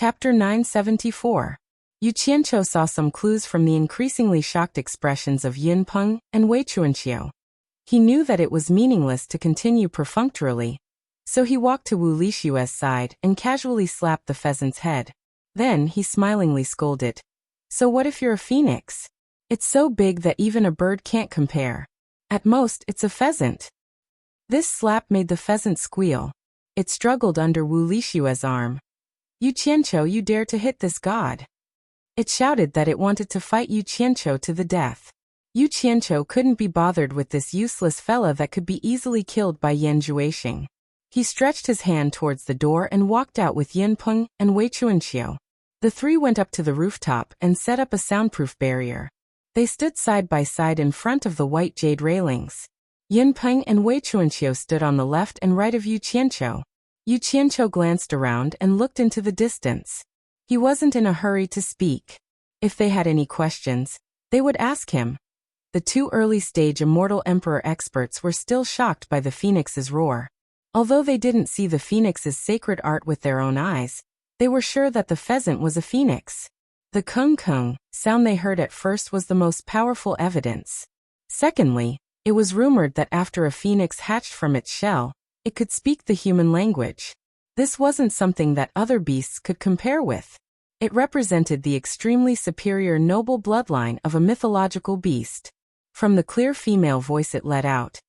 Chapter 974. Yu Qianqiu saw some clues from the increasingly shocked expressions of Yin Peng and Wei Chuanqiu. He knew that it was meaningless to continue perfunctorily, so he walked to Wu Lixue's side and casually slapped the pheasant's head. Then he smilingly scolded. So what if you're a phoenix? It's so big that even a bird can't compare. At most, it's a pheasant. This slap made the pheasant squeal. It struggled under Wu Lixue's arm. Yu Qianqiu, you dare to hit this god? It shouted that it wanted to fight Yu Qianqiu to the death. Yu Qianqiu couldn't be bothered with this useless fella that could be easily killed by Yan Juexing. He stretched his hand towards the door and walked out with Yin Peng and Wei Chuanqiu. The three went up to the rooftop and set up a soundproof barrier. They stood side by side in front of the white jade railings. Yin Peng and Wei Chuanqiu stood on the left and right of Yu Qianqiu. Yu Qianqiu glanced around and looked into the distance. He wasn't in a hurry to speak. If they had any questions, they would ask him. The two early-stage Immortal Emperor experts were still shocked by the phoenix's roar. Although they didn't see the phoenix's sacred art with their own eyes, they were sure that the pheasant was a phoenix. The kung-kung sound they heard at first was the most powerful evidence. Secondly, it was rumored that after a phoenix hatched from its shell, it could speak the human language. This wasn't something that other beasts could compare with. It represented the extremely superior noble bloodline of a mythological beast. From the clear female voice it let out,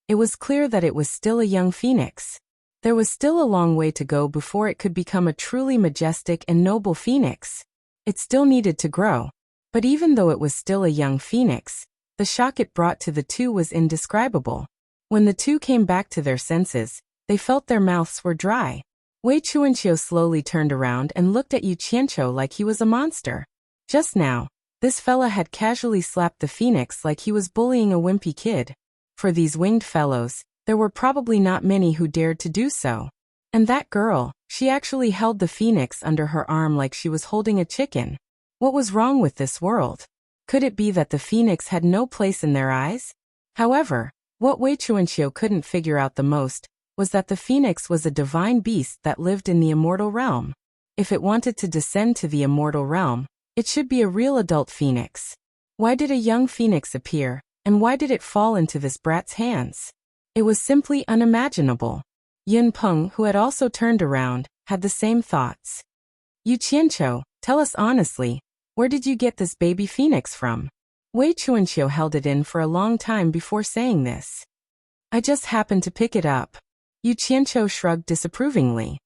it was clear that it was still a young phoenix. There was still a long way to go before it could become a truly majestic and noble phoenix. It still needed to grow. But even though it was still a young phoenix, the shock it brought to the two was indescribable. When the two came back to their senses, they felt their mouths were dry. Wei Chuanqiu slowly turned around and looked at Yu Qianqiu like he was a monster. Just now, this fella had casually slapped the phoenix like he was bullying a wimpy kid. For these winged fellows, there were probably not many who dared to do so. And that girl, she actually held the phoenix under her arm like she was holding a chicken. What was wrong with this world? Could it be that the phoenix had no place in their eyes? However, what Wei Chuanqiu couldn't figure out the most was that the phoenix was a divine beast that lived in the immortal realm. If it wanted to descend to the immortal realm, it should be a real adult phoenix. Why did a young phoenix appear, and why did it fall into this brat's hands? It was simply unimaginable. Yin Peng, who had also turned around, had the same thoughts. Yu Qianqiu, tell us honestly, where did you get this baby phoenix from? Wei Chuanqiu held it in for a long time before saying this. I just happened to pick it up. Yu Qianqiu shrugged disapprovingly.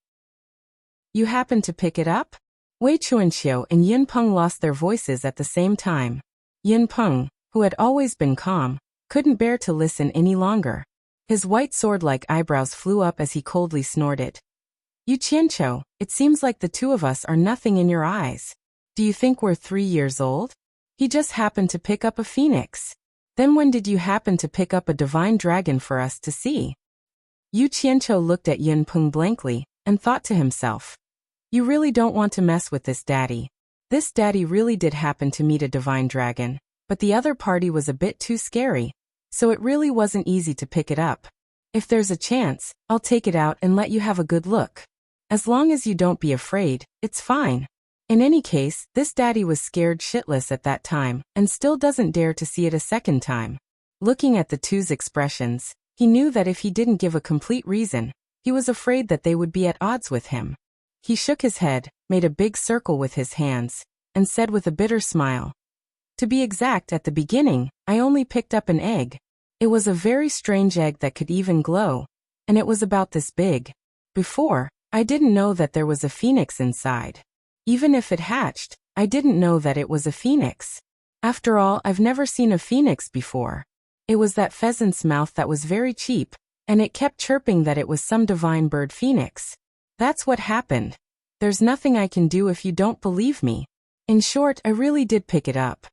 You happened to pick it up? Wei Chuanqiu and Yin Peng lost their voices at the same time. Yin Peng, who had always been calm, couldn't bear to listen any longer. His white sword-like eyebrows flew up as he coldly snorted. Yu Qianqiu, it seems like the two of us are nothing in your eyes. Do you think we're 3 years old? He just happened to pick up a phoenix. Then when did you happen to pick up a divine dragon for us to see? Yu Qianqiu looked at Yin Peng blankly and thought to himself. You really don't want to mess with this daddy. This daddy really did happen to meet a divine dragon, but the other party was a bit too scary, so it really wasn't easy to pick it up. If there's a chance, I'll take it out and let you have a good look. As long as you don't be afraid, it's fine. In any case, this daddy was scared shitless at that time and still doesn't dare to see it a second time. Looking at the two's expressions, he knew that if he didn't give a complete reason, he was afraid that they would be at odds with him. He shook his head, made a big circle with his hands, and said with a bitter smile. To be exact, at the beginning, I only picked up an egg. It was a very strange egg that could even glow, and it was about this big. Before, I didn't know that there was a phoenix inside. Even if it hatched, I didn't know that it was a phoenix. After all, I've never seen a phoenix before. It was that pheasant's mouth that was very cheap, and it kept chirping that it was some divine bird phoenix. That's what happened. There's nothing I can do if you don't believe me. In short, I really did pick it up.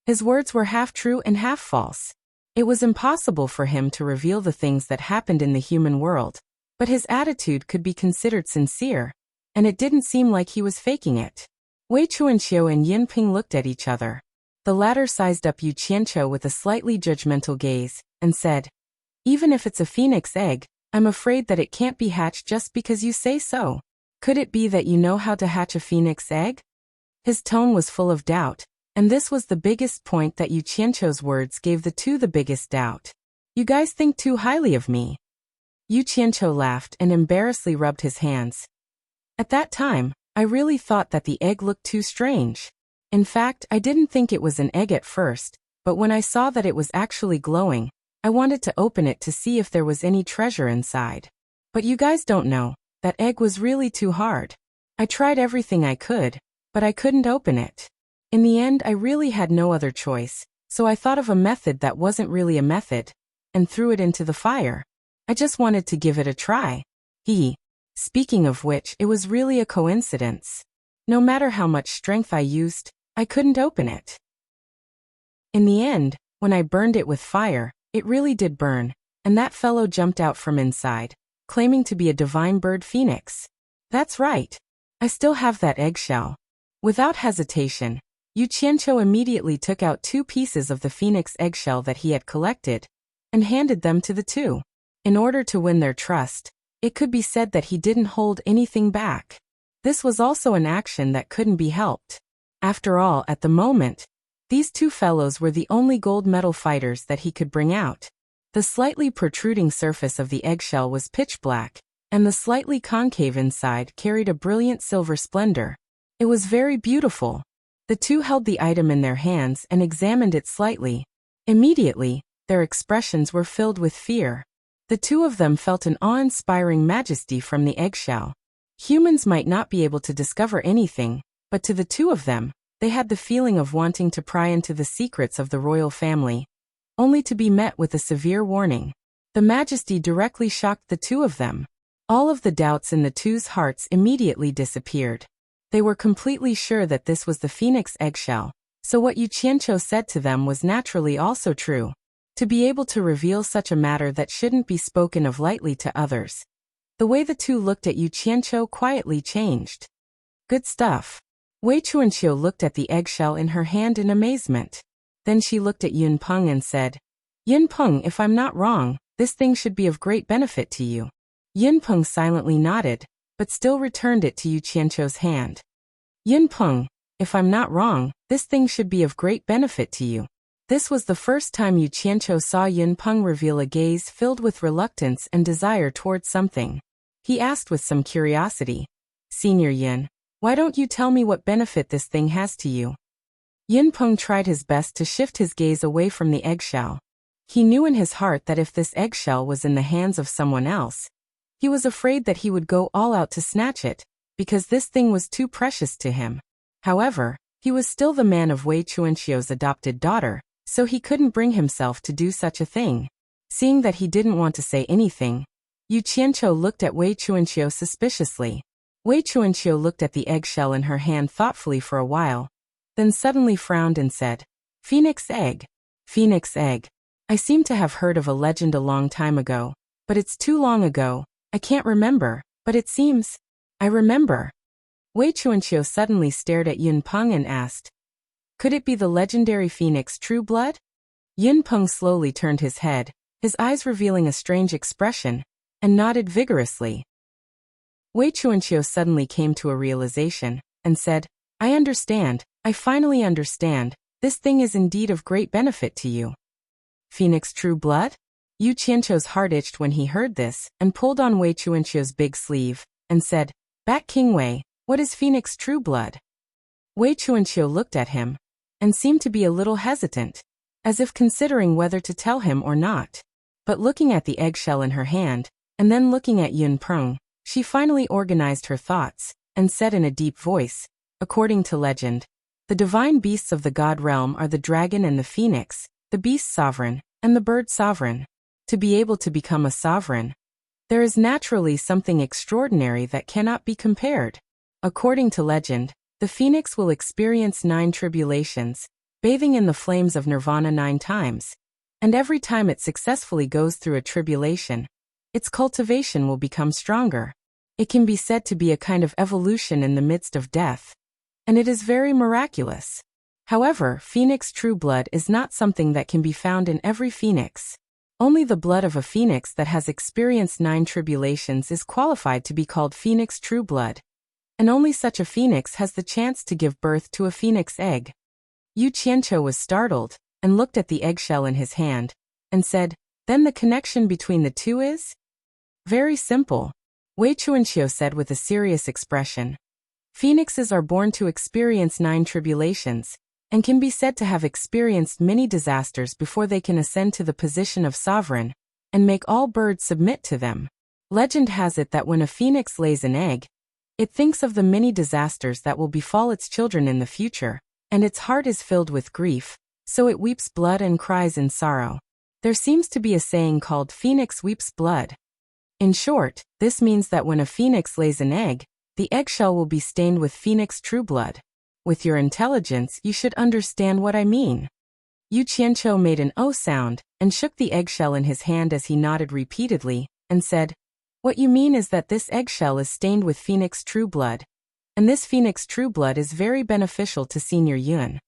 His words were half true and half false. It was impossible for him to reveal the things that happened in the human world, but his attitude could be considered sincere, and it didn't seem like he was faking it. Wei Chuanqiu and Yin Peng looked at each other. The latter sized up Yu Qianqiu with a slightly judgmental gaze, and said, Even if it's a phoenix egg, I'm afraid that it can't be hatched just because you say so. Could it be that you know how to hatch a phoenix egg? His tone was full of doubt, and this was the biggest point that Yu Qianqiu's words gave the two the biggest doubt. You guys think too highly of me. Yu Qianqiu laughed and embarrassedly rubbed his hands. At that time, I really thought that the egg looked too strange. In fact, I didn't think it was an egg at first, but when I saw that it was actually glowing, I wanted to open it to see if there was any treasure inside. But you guys don't know, that egg was really too hard. I tried everything I could, but I couldn't open it. In the end, I really had no other choice, so I thought of a method that wasn't really a method, and threw it into the fire. I just wanted to give it a try. Speaking of which, it was really a coincidence. No matter how much strength I used, I couldn't open it. In the end, when I burned it with fire, it really did burn, and that fellow jumped out from inside, claiming to be a divine bird phoenix. That's right. I still have that eggshell. Without hesitation, Yu Qianqiu immediately took out 2 pieces of the phoenix eggshell that he had collected, and handed them to the two. In order to win their trust, it could be said that he didn't hold anything back. This was also an action that couldn't be helped. After all, at the moment, these 2 fellows were the only gold medal fighters that he could bring out. The slightly protruding surface of the eggshell was pitch black, and the slightly concave inside carried a brilliant silver splendor. It was very beautiful. The two held the item in their hands and examined it slightly. Immediately, their expressions were filled with fear. The two of them felt an awe-inspiring majesty from the eggshell. Humans might not be able to discover anything, but to the two of them, they had the feeling of wanting to pry into the secrets of the royal family, only to be met with a severe warning. The majesty directly shocked the two of them. All of the doubts in the two's hearts immediately disappeared. They were completely sure that this was the phoenix eggshell, so what Yu Qianqiu said to them was naturally also true. To be able to reveal such a matter that shouldn't be spoken of lightly to others. The way the two looked at Yu Qianqiu quietly changed. Good stuff. Wei Chuanqiu looked at the eggshell in her hand in amazement. Then she looked at Yun Peng and said, Yun Peng, if I'm not wrong, this thing should be of great benefit to you. Yun Peng silently nodded, but still returned it to Yu Qianqiu's hand. Yun Peng, if I'm not wrong, this thing should be of great benefit to you. This was the first time Yu Qianqiu saw Yun Peng reveal a gaze filled with reluctance and desire towards something. He asked with some curiosity, Senior Yun, why don't you tell me what benefit this thing has to you? Yun Peng tried his best to shift his gaze away from the eggshell. He knew in his heart that if this eggshell was in the hands of someone else, he was afraid that he would go all out to snatch it, because this thing was too precious to him. However, he was still the man of Wei Chuanqiu's adopted daughter, so he couldn't bring himself to do such a thing. Seeing that he didn't want to say anything, Yu Qianqiu looked at Wei Chuanqiu suspiciously. Wei Chuanqiu looked at the eggshell in her hand thoughtfully for a while, then suddenly frowned and said, Phoenix egg. Phoenix egg. I seem to have heard of a legend a long time ago, but it's too long ago. I can't remember, but it seems. I remember. Wei Chuanqiu suddenly stared at Yun Peng and asked, Could it be the legendary phoenix True Blood? Yun Peng slowly turned his head, his eyes revealing a strange expression, and nodded vigorously. Wei Chuanqiu suddenly came to a realization, and said, I understand, I finally understand, this thing is indeed of great benefit to you. Phoenix True Blood? Yu Qianqiu's heart itched when he heard this, and pulled on Wei Chuanqiu's big sleeve, and said, Bat King Wei, what is Phoenix True Blood? Wei Chuanqiu looked at him, and seemed to be a little hesitant, as if considering whether to tell him or not. But looking at the eggshell in her hand, and then looking at Yun Peng, she finally organized her thoughts, and said in a deep voice, According to legend, the divine beasts of the god realm are the dragon and the phoenix, the beast sovereign, and the bird sovereign. To be able to become a sovereign, there is naturally something extraordinary that cannot be compared. According to legend, the phoenix will experience 9 tribulations, bathing in the flames of nirvana 9 times, and every time it successfully goes through a tribulation, its cultivation will become stronger. It can be said to be a kind of evolution in the midst of death, and it is very miraculous. However, Phoenix True Blood is not something that can be found in every phoenix. Only the blood of a phoenix that has experienced 9 tribulations is qualified to be called Phoenix True Blood. and only such a phoenix has the chance to give birth to a phoenix egg. Yu Qianqiu was startled, and looked at the eggshell in his hand, and said, "Then the connection between the two is?" "Very simple," Wei Chuanqiu said with a serious expression. "Phoenixes are born to experience 9 tribulations, and can be said to have experienced many disasters before they can ascend to the position of sovereign, and make all birds submit to them. Legend has it that when a phoenix lays an egg, it thinks of the many disasters that will befall its children in the future, and its heart is filled with grief, so it weeps blood and cries in sorrow. There seems to be a saying called phoenix weeps blood. In short, this means that when a phoenix lays an egg, the eggshell will be stained with phoenix true blood. With your intelligence, you should understand what I mean." Yu Qianqiu made an O sound, and shook the eggshell in his hand as he nodded repeatedly, and said, "What you mean is that this eggshell is stained with phoenix true blood, and this phoenix true blood is very beneficial to Senior Yun.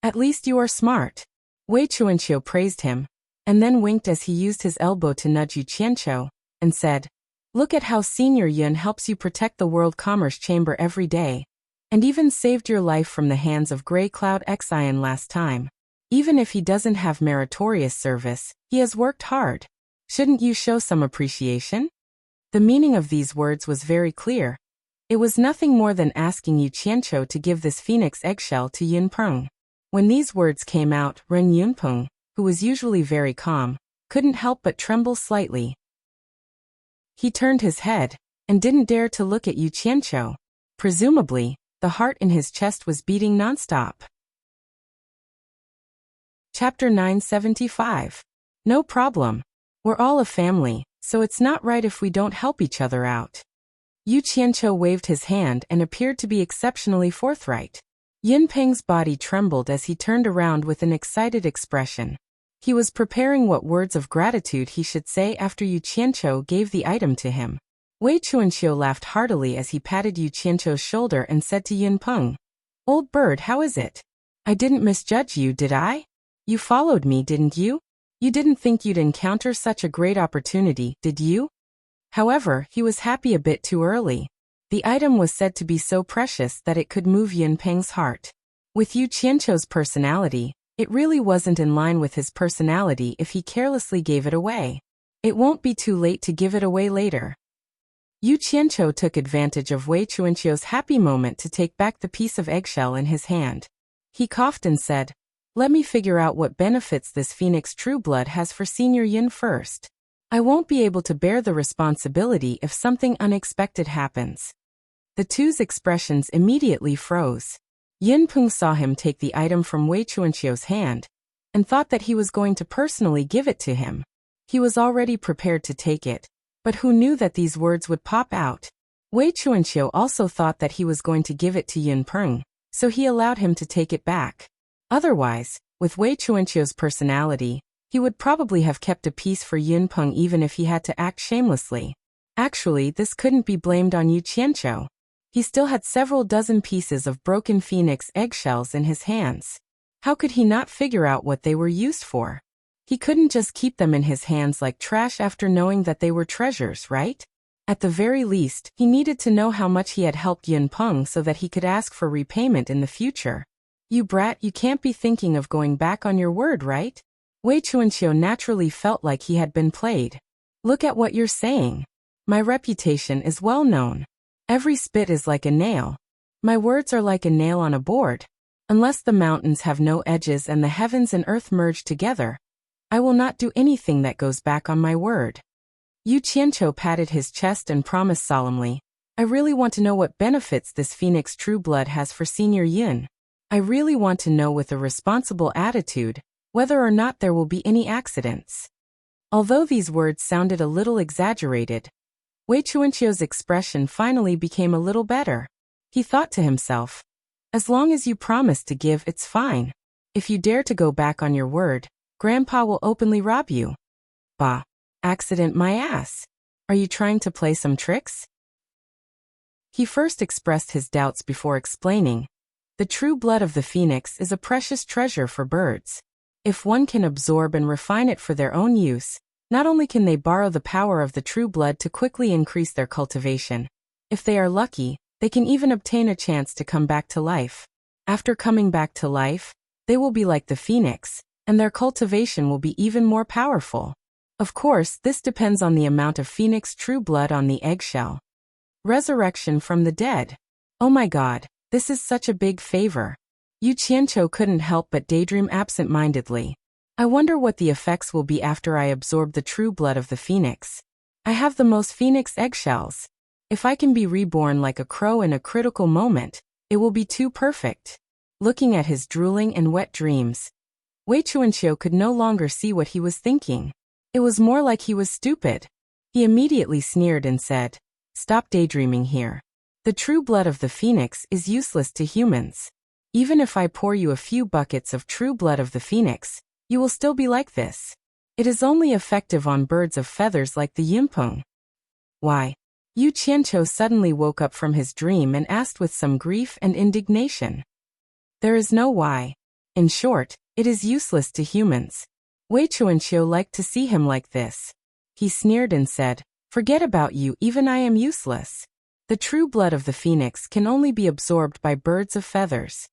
At least you are smart." Wei Chuanqiu praised him, and then winked as he used his elbow to nudge Yu Qianqiu, and said, "Look at how Senior Yun helps you protect the World Commerce Chamber every day, and even saved your life from the hands of Grey Cloud Xian last time. Even if he doesn't have meritorious service, he has worked hard. Shouldn't you show some appreciation?" The meaning of these words was very clear. It was nothing more than asking Yu Qianqiu to give this phoenix eggshell to Yunpeng. When these words came out, Ren Yunpeng, who was usually very calm, couldn't help but tremble slightly. He turned his head, and didn't dare to look at Yu Qianqiu. Presumably, the heart in his chest was beating nonstop. Chapter 975. No problem. We're all a family, so it's not right if we don't help each other out. Yu Qianqiu waved his hand and appeared to be exceptionally forthright. Yunpeng's body trembled as he turned around with an excited expression. He was preparing what words of gratitude he should say after Yu Qianqiu gave the item to him. Wei Chuanqiu laughed heartily as he patted Yu Qianqiu's shoulder and said to Yunpeng, "Old bird, how is it? I didn't misjudge you, did I? You followed me, didn't you? You didn't think you'd encounter such a great opportunity, did you?" However, he was happy a bit too early. The item was said to be so precious that it could move Yunpeng's heart. With Yu Qianqiu's personality, it really wasn't in line with his personality if he carelessly gave it away. It won't be too late to give it away later. Yu Qianqiu took advantage of Wei Chuanqiu's happy moment to take back the piece of eggshell in his hand. He coughed and said, "Let me figure out what benefits this phoenix true blood has for Senior Yun first. I won't be able to bear the responsibility if something unexpected happens." The two's expressions immediately froze. Yunpeng saw him take the item from Wei Chuanqiu's hand, and thought that he was going to personally give it to him. He was already prepared to take it, but who knew that these words would pop out? Wei Chuanqiu also thought that he was going to give it to Yunpeng, so he allowed him to take it back. Otherwise, with Wei Chuanqiu's personality, he would probably have kept a piece for Yunpeng even if he had to act shamelessly. Actually, this couldn't be blamed on Yu Qianqiu. He still had several dozen pieces of broken phoenix eggshells in his hands. How could he not figure out what they were used for? He couldn't just keep them in his hands like trash after knowing that they were treasures, right? At the very least, he needed to know how much he had helped Yunpeng so that he could ask for repayment in the future. "You brat, you can't be thinking of going back on your word, right?" Wei Chuanqiu naturally felt like he had been played. "Look at what you're saying. My reputation is well known. Every spit is like a nail. My words are like a nail on a board. Unless the mountains have no edges and the heavens and earth merge together, I will not do anything that goes back on my word." Yu Qianqiu patted his chest and promised solemnly, "I really want to know what benefits this phoenix true blood has for Senior Yun. I really want to know with a responsible attitude whether or not there will be any accidents." Although these words sounded a little exaggerated, Wei Chuanqiu's expression finally became a little better. He thought to himself, "As long as you promise to give, it's fine. If you dare to go back on your word, Grandpa will openly rob you." "Bah, accident my ass. Are you trying to play some tricks?" He first expressed his doubts before explaining, "The true blood of the phoenix is a precious treasure for birds. If one can absorb and refine it for their own use, not only can they borrow the power of the true blood to quickly increase their cultivation, if they are lucky, They can even obtain a chance to come back to life. After coming back to life, they will be like the phoenix, and their cultivation will be even more powerful. Of course, this depends on the amount of phoenix true blood on the eggshell. Resurrection from the dead. Oh my god, this is such a big favor. Yu Qianqiu couldn't help but daydream absent-mindedly. I wonder what the effects will be after I absorb the true blood of the phoenix. I have the most phoenix eggshells. If I can be reborn like a crow in a critical moment, it will be too perfect. Looking at his drooling and wet dreams, Wei Chuanqiu could no longer see what he was thinking. It was more like he was stupid. He immediately sneered and said, "Stop daydreaming here. The true blood of the phoenix is useless to humans. Even if I pour you a few buckets of true blood of the phoenix, you will still be like this. It is only effective on birds of feathers like the yinpeng." Why? Yu Qianqiu suddenly woke up from his dream and asked with some grief and indignation. There is no why. In short, it is useless to humans. Wei Chuanqiu liked to see him like this. He sneered and said, "Forget about you, even I am useless. The true blood of the phoenix can only be absorbed by birds of feathers."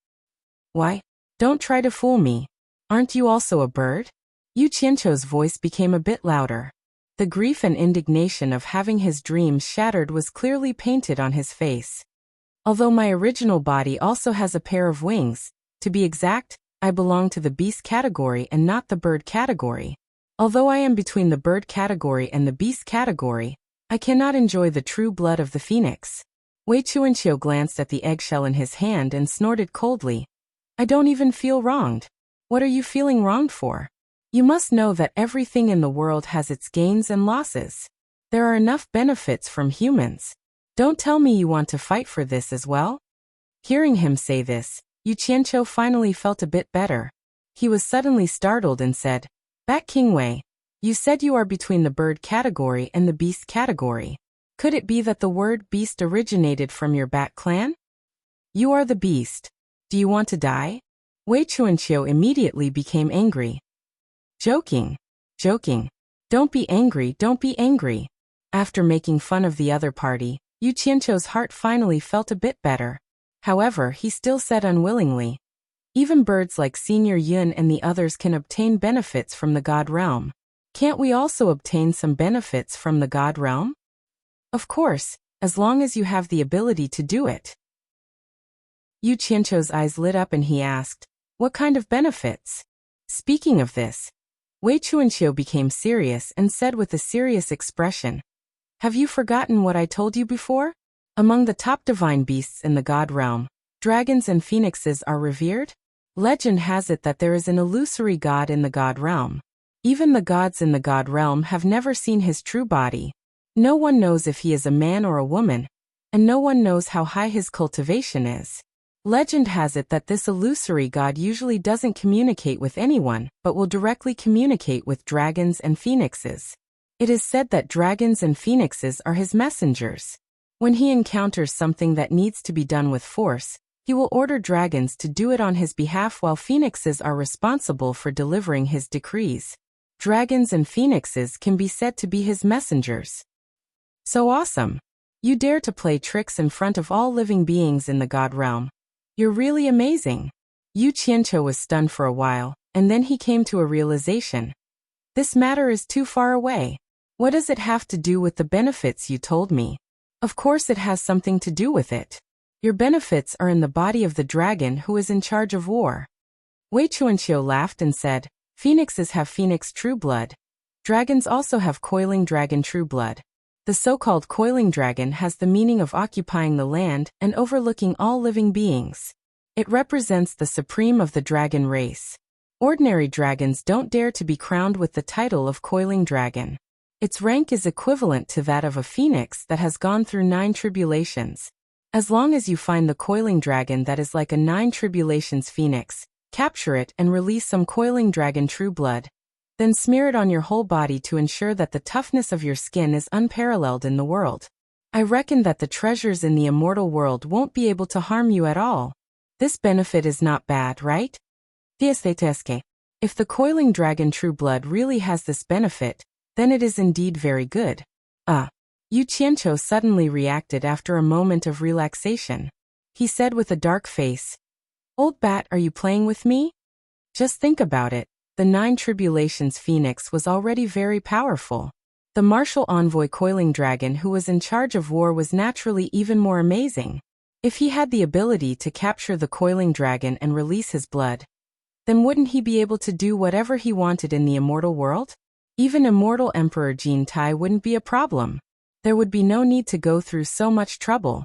Why? Don't try to fool me. Aren't you also a bird? Yu Qianqiu's voice became a bit louder. The grief and indignation of having his dreams shattered was clearly painted on his face. Although my original body also has a pair of wings, to be exact, I belong to the beast category and not the bird category. Although I am between the bird category and the beast category, I cannot enjoy the true blood of the phoenix. Wei Chuanqiu glanced at the eggshell in his hand and snorted coldly. I don't even feel wronged. What are you feeling wronged for? You must know that everything in the world has its gains and losses. There are enough benefits from humans. Don't tell me you want to fight for this as well? Hearing him say this, Yu Qianqiu finally felt a bit better. He was suddenly startled and said, "Bat King Wei, you said you are between the bird category and the beast category. Could it be that the word beast originated from your bat clan? You are the beast. Do you want to die?" Wei Chuanqiu immediately became angry. Joking. Don't be angry, don't be angry. After making fun of the other party, Yu Qianqiu's heart finally felt a bit better. However, he still said unwillingly, "Even birds like Senior Yun and the others can obtain benefits from the God realm. Can't we also obtain some benefits from the God realm?" "Of course, as long as you have the ability to do it." Yu Qianqiu's eyes lit up and he asked, "What kind of benefits?" Speaking of this, Wei Chuanqiu became serious and said with a serious expression, "Have you forgotten what I told you before? Among the top divine beasts in the God realm, dragons and phoenixes are revered. Legend has it that there is an illusory god in the God realm. Even the gods in the God realm have never seen his true body. No one knows if he is a man or a woman, and no one knows how high his cultivation is. Legend has it that this illusory god usually doesn't communicate with anyone, but will directly communicate with dragons and phoenixes. It is said that dragons and phoenixes are his messengers. When he encounters something that needs to be done with force, he will order dragons to do it on his behalf while phoenixes are responsible for delivering his decrees. Dragons and phoenixes can be said to be his messengers. So awesome! You dare to play tricks in front of all living beings in the God realm. You're really amazing." Yu Qianqiu was stunned for a while, and then he came to a realization. This matter is too far away. What does it have to do with the benefits you told me? Of course it has something to do with it. Your benefits are in the body of the dragon who is in charge of war. Wei Chuanqiu laughed and said, "Phoenixes have phoenix true blood. Dragons also have coiling dragon true blood. The so-called coiling dragon has the meaning of occupying the land and overlooking all living beings. It represents the supreme of the dragon race. Ordinary dragons don't dare to be crowned with the title of coiling dragon. Its rank is equivalent to that of a phoenix that has gone through 9 tribulations. As long as you find the coiling dragon that is like a 9 tribulations phoenix, capture it and release some coiling dragon true blood. Then smear it on your whole body to ensure that the toughness of your skin is unparalleled in the world. I reckon that the treasures in the immortal world won't be able to harm you at all. This benefit is not bad, right? If the coiling dragon true blood really has this benefit, then it is indeed very good. Yu Qianqiu suddenly reacted after a moment of relaxation. He said with a dark face, "Old bat, are you playing with me? Just think about it. The 9 Tribulations Phoenix was already very powerful. The martial envoy Coiling Dragon who was in charge of war was naturally even more amazing. If he had the ability to capture the Coiling Dragon and release his blood, then wouldn't he be able to do whatever he wanted in the immortal world? Even immortal Emperor Jin Tai wouldn't be a problem. There would be no need to go through so much trouble.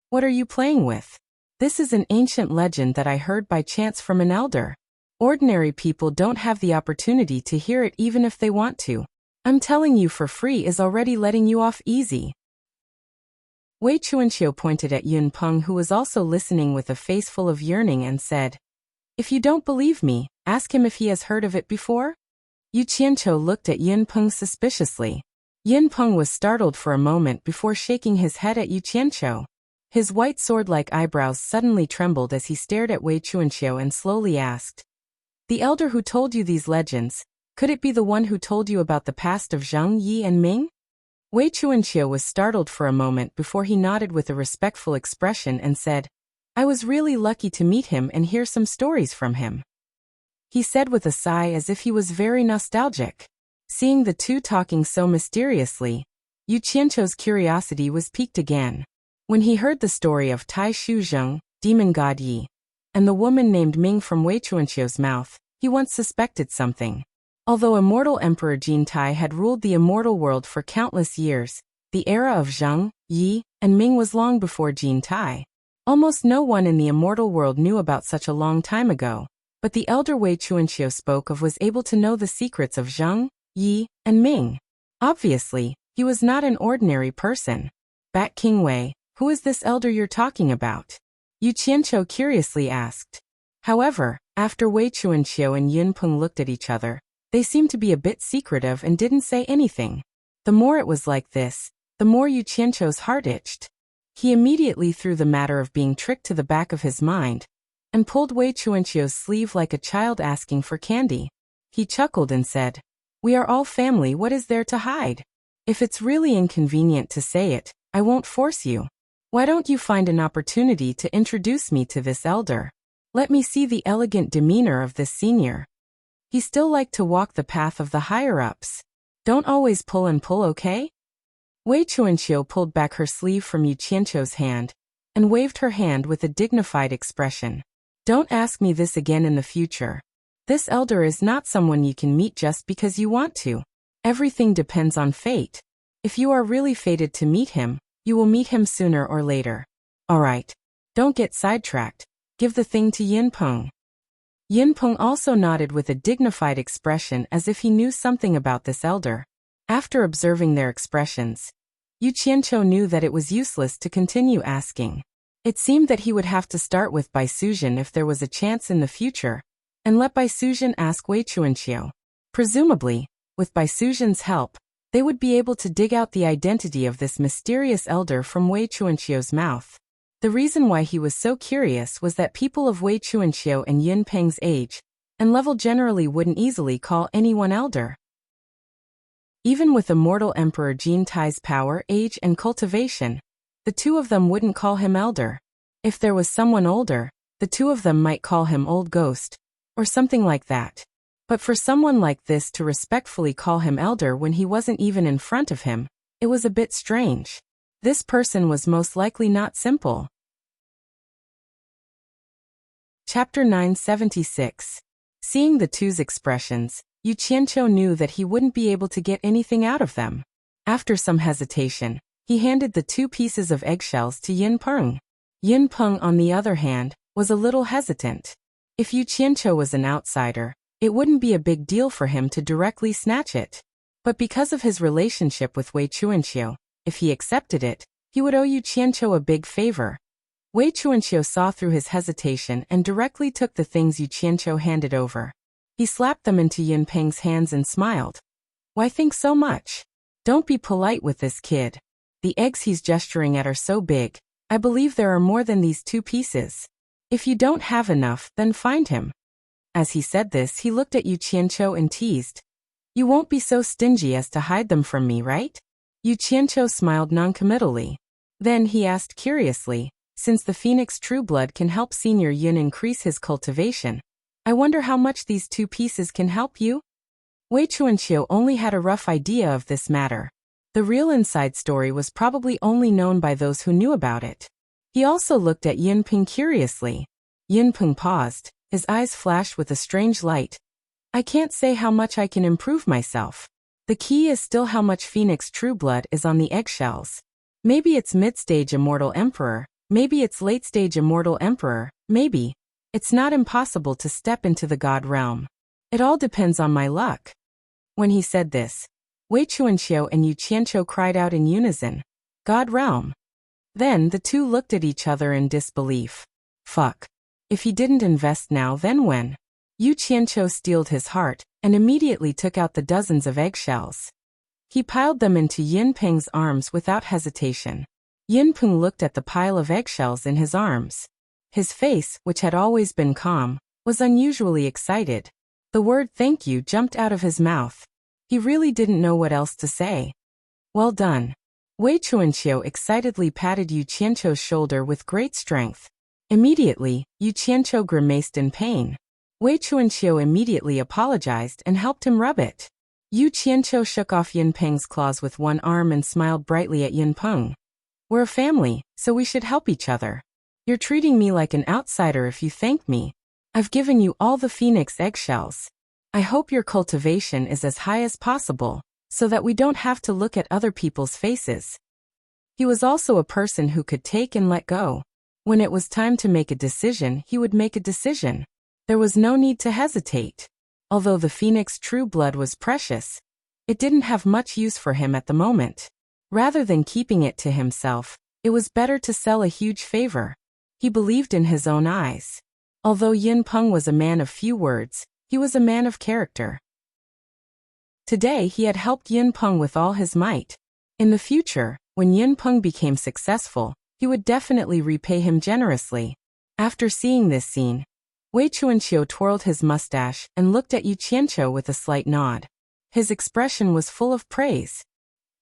What are you playing with? This is an ancient legend that I heard by chance from an elder. Ordinary people don't have the opportunity to hear it even if they want to. I'm telling you for free is already letting you off easy." Wei Chuanqiu pointed at Yun Peng, who was also listening with a face full of yearning, and said, "If you don't believe me, ask him if he has heard of it before." Yu Qianqiu looked at Yun Peng suspiciously. Yun Peng was startled for a moment before shaking his head at Yu Qianqiu. His white sword-like eyebrows suddenly trembled as he stared at Wei Chuanqiu and slowly asked, "The elder who told you these legends, could it be the one who told you about the past of Zheng Yi and Ming?" Wei Chuanqiu was startled for a moment before he nodded with a respectful expression and said, "I was really lucky to meet him and hear some stories from him," he said with a sigh as if he was very nostalgic. Seeing the two talking so mysteriously, Yu Qianqiu's curiosity was piqued again. When he heard the story of Tai Shu Zheng, demon god Yi, and the woman named Ming from Wei Chuanqiu's mouth, he once suspected something. Although immortal Emperor Jin Tai had ruled the immortal world for countless years, the era of Zheng, Yi, and Ming was long before Jin Tai. Almost no one in the immortal world knew about such a long time ago, but the elder Wei Chuanqiu spoke of was able to know the secrets of Zheng, Yi, and Ming. Obviously, he was not an ordinary person. "Bat King Wei, who is this elder you're talking about?" Yu Qianqiu curiously asked. However, after Wei Chuanqiu and Yun Peng looked at each other, they seemed to be a bit secretive and didn't say anything. The more it was like this, the more Yu Qianqiu's heart itched. He immediately threw the matter of being tricked to the back of his mind and pulled Wei Chuanqiu's sleeve like a child asking for candy. He chuckled and said, "We are all family, what is there to hide? If it's really inconvenient to say it, I won't force you. Why don't you find an opportunity to introduce me to this elder? Let me see the elegant demeanor of this senior. He still liked to walk the path of the higher-ups. Don't always pull and pull, okay?" Wei Chuanqiu pulled back her sleeve from Yu Qianqiu's hand and waved her hand with a dignified expression. "Don't ask me this again in the future. This elder is not someone you can meet just because you want to. Everything depends on fate. If you are really fated to meet him, you will meet him sooner or later. Alright. Don't get sidetracked. Give the thing to Yun Peng." Yun Peng also nodded with a dignified expression as if he knew something about this elder. After observing their expressions, Yu Qianqiu knew that it was useless to continue asking. It seemed that he would have to start with Bai Suzhen if there was a chance in the future, and let Bai Suzhen ask Wei Chuanqiu. Presumably, with Bai Suzhen's help, they would be able to dig out the identity of this mysterious elder from Wei Chuanqiu's mouth. The reason why he was so curious was that people of Wei Chuanqiu and Yun Peng's age and level generally wouldn't easily call anyone elder. Even with immortal Emperor Jin Tai's power, age, and cultivation, the two of them wouldn't call him elder. If there was someone older, the two of them might call him old ghost, or something like that. But for someone like this to respectfully call him elder when he wasn't even in front of him, it was a bit strange. This person was most likely not simple. Chapter 976. Seeing the two's expressions, Yu Qianqiu knew that he wouldn't be able to get anything out of them. After some hesitation, he handed the 2 pieces of eggshells to Yun Peng. Yun Peng, on the other hand, was a little hesitant. If Yu Qianqiu was an outsider, it wouldn't be a big deal for him to directly snatch it. But because of his relationship with Wei Chuanqiu, if he accepted it, he would owe Yu Qianqiu a big favor. Wei Chuanqiu saw through his hesitation and directly took the things Yu Qianqiu handed over. He slapped them into Yun Peng's hands and smiled. "Why think so much? Don't be polite with this kid. The eggs he's gesturing at are so big, I believe there are more than these 2 pieces. If you don't have enough, then find him." As he said this, he looked at Yu Qianqiu and teased, "You won't be so stingy as to hide them from me, right?" Yu Qianqiu smiled noncommittally. Then he asked curiously, since the Phoenix Trueblood can help Senior Yin increase his cultivation, I wonder how much these two pieces can help you? Wei Chuanqiu only had a rough idea of this matter. The real inside story was probably only known by those who knew about it. He also looked at Yinpeng curiously. Yinpeng paused, his eyes flashed with a strange light. I can't say how much I can improve myself. The key is still how much Phoenix Trueblood is on the eggshells. Maybe it's mid-stage Immortal Emperor, maybe it's late-stage Immortal Emperor, maybe. It's not impossible to step into the God realm. It all depends on my luck. When he said this, Wei Chuanqiu and Yu Qianqiu cried out in unison, God realm. Then the two looked at each other in disbelief. Fuck. If he didn't invest now, then when? Yu Qianqiu steeled his heart and immediately took out the dozens of eggshells. He piled them into Yinpeng's arms without hesitation. Yinpeng looked at the pile of eggshells in his arms. His face, which had always been calm, was unusually excited. The word thank you jumped out of his mouth. He really didn't know what else to say. Well done. Wei Chuanqiu excitedly patted Yu Qianqiu's shoulder with great strength. Immediately, Yu Qianqiu grimaced in pain. Wei Chuanqiu immediately apologized and helped him rub it. Yu Qianqiu shook off Yinpeng's claws with one arm and smiled brightly at Yinpeng. We're a family, so we should help each other. You're treating me like an outsider if you thank me. I've given you all the phoenix eggshells. I hope your cultivation is as high as possible, so that we don't have to look at other people's faces. He was also a person who could take and let go. When it was time to make a decision, he would make a decision. There was no need to hesitate. Although the Phoenix Trueblood was precious, it didn't have much use for him at the moment. Rather than keeping it to himself, it was better to sell a huge favor. He believed in his own eyes. Although Yinpeng was a man of few words, he was a man of character. Today he had helped Yinpeng with all his might. In the future, when Yinpeng became successful, he would definitely repay him generously. After seeing this scene, Wei Chuanqiu twirled his mustache and looked at Yu Qianqiu with a slight nod. His expression was full of praise.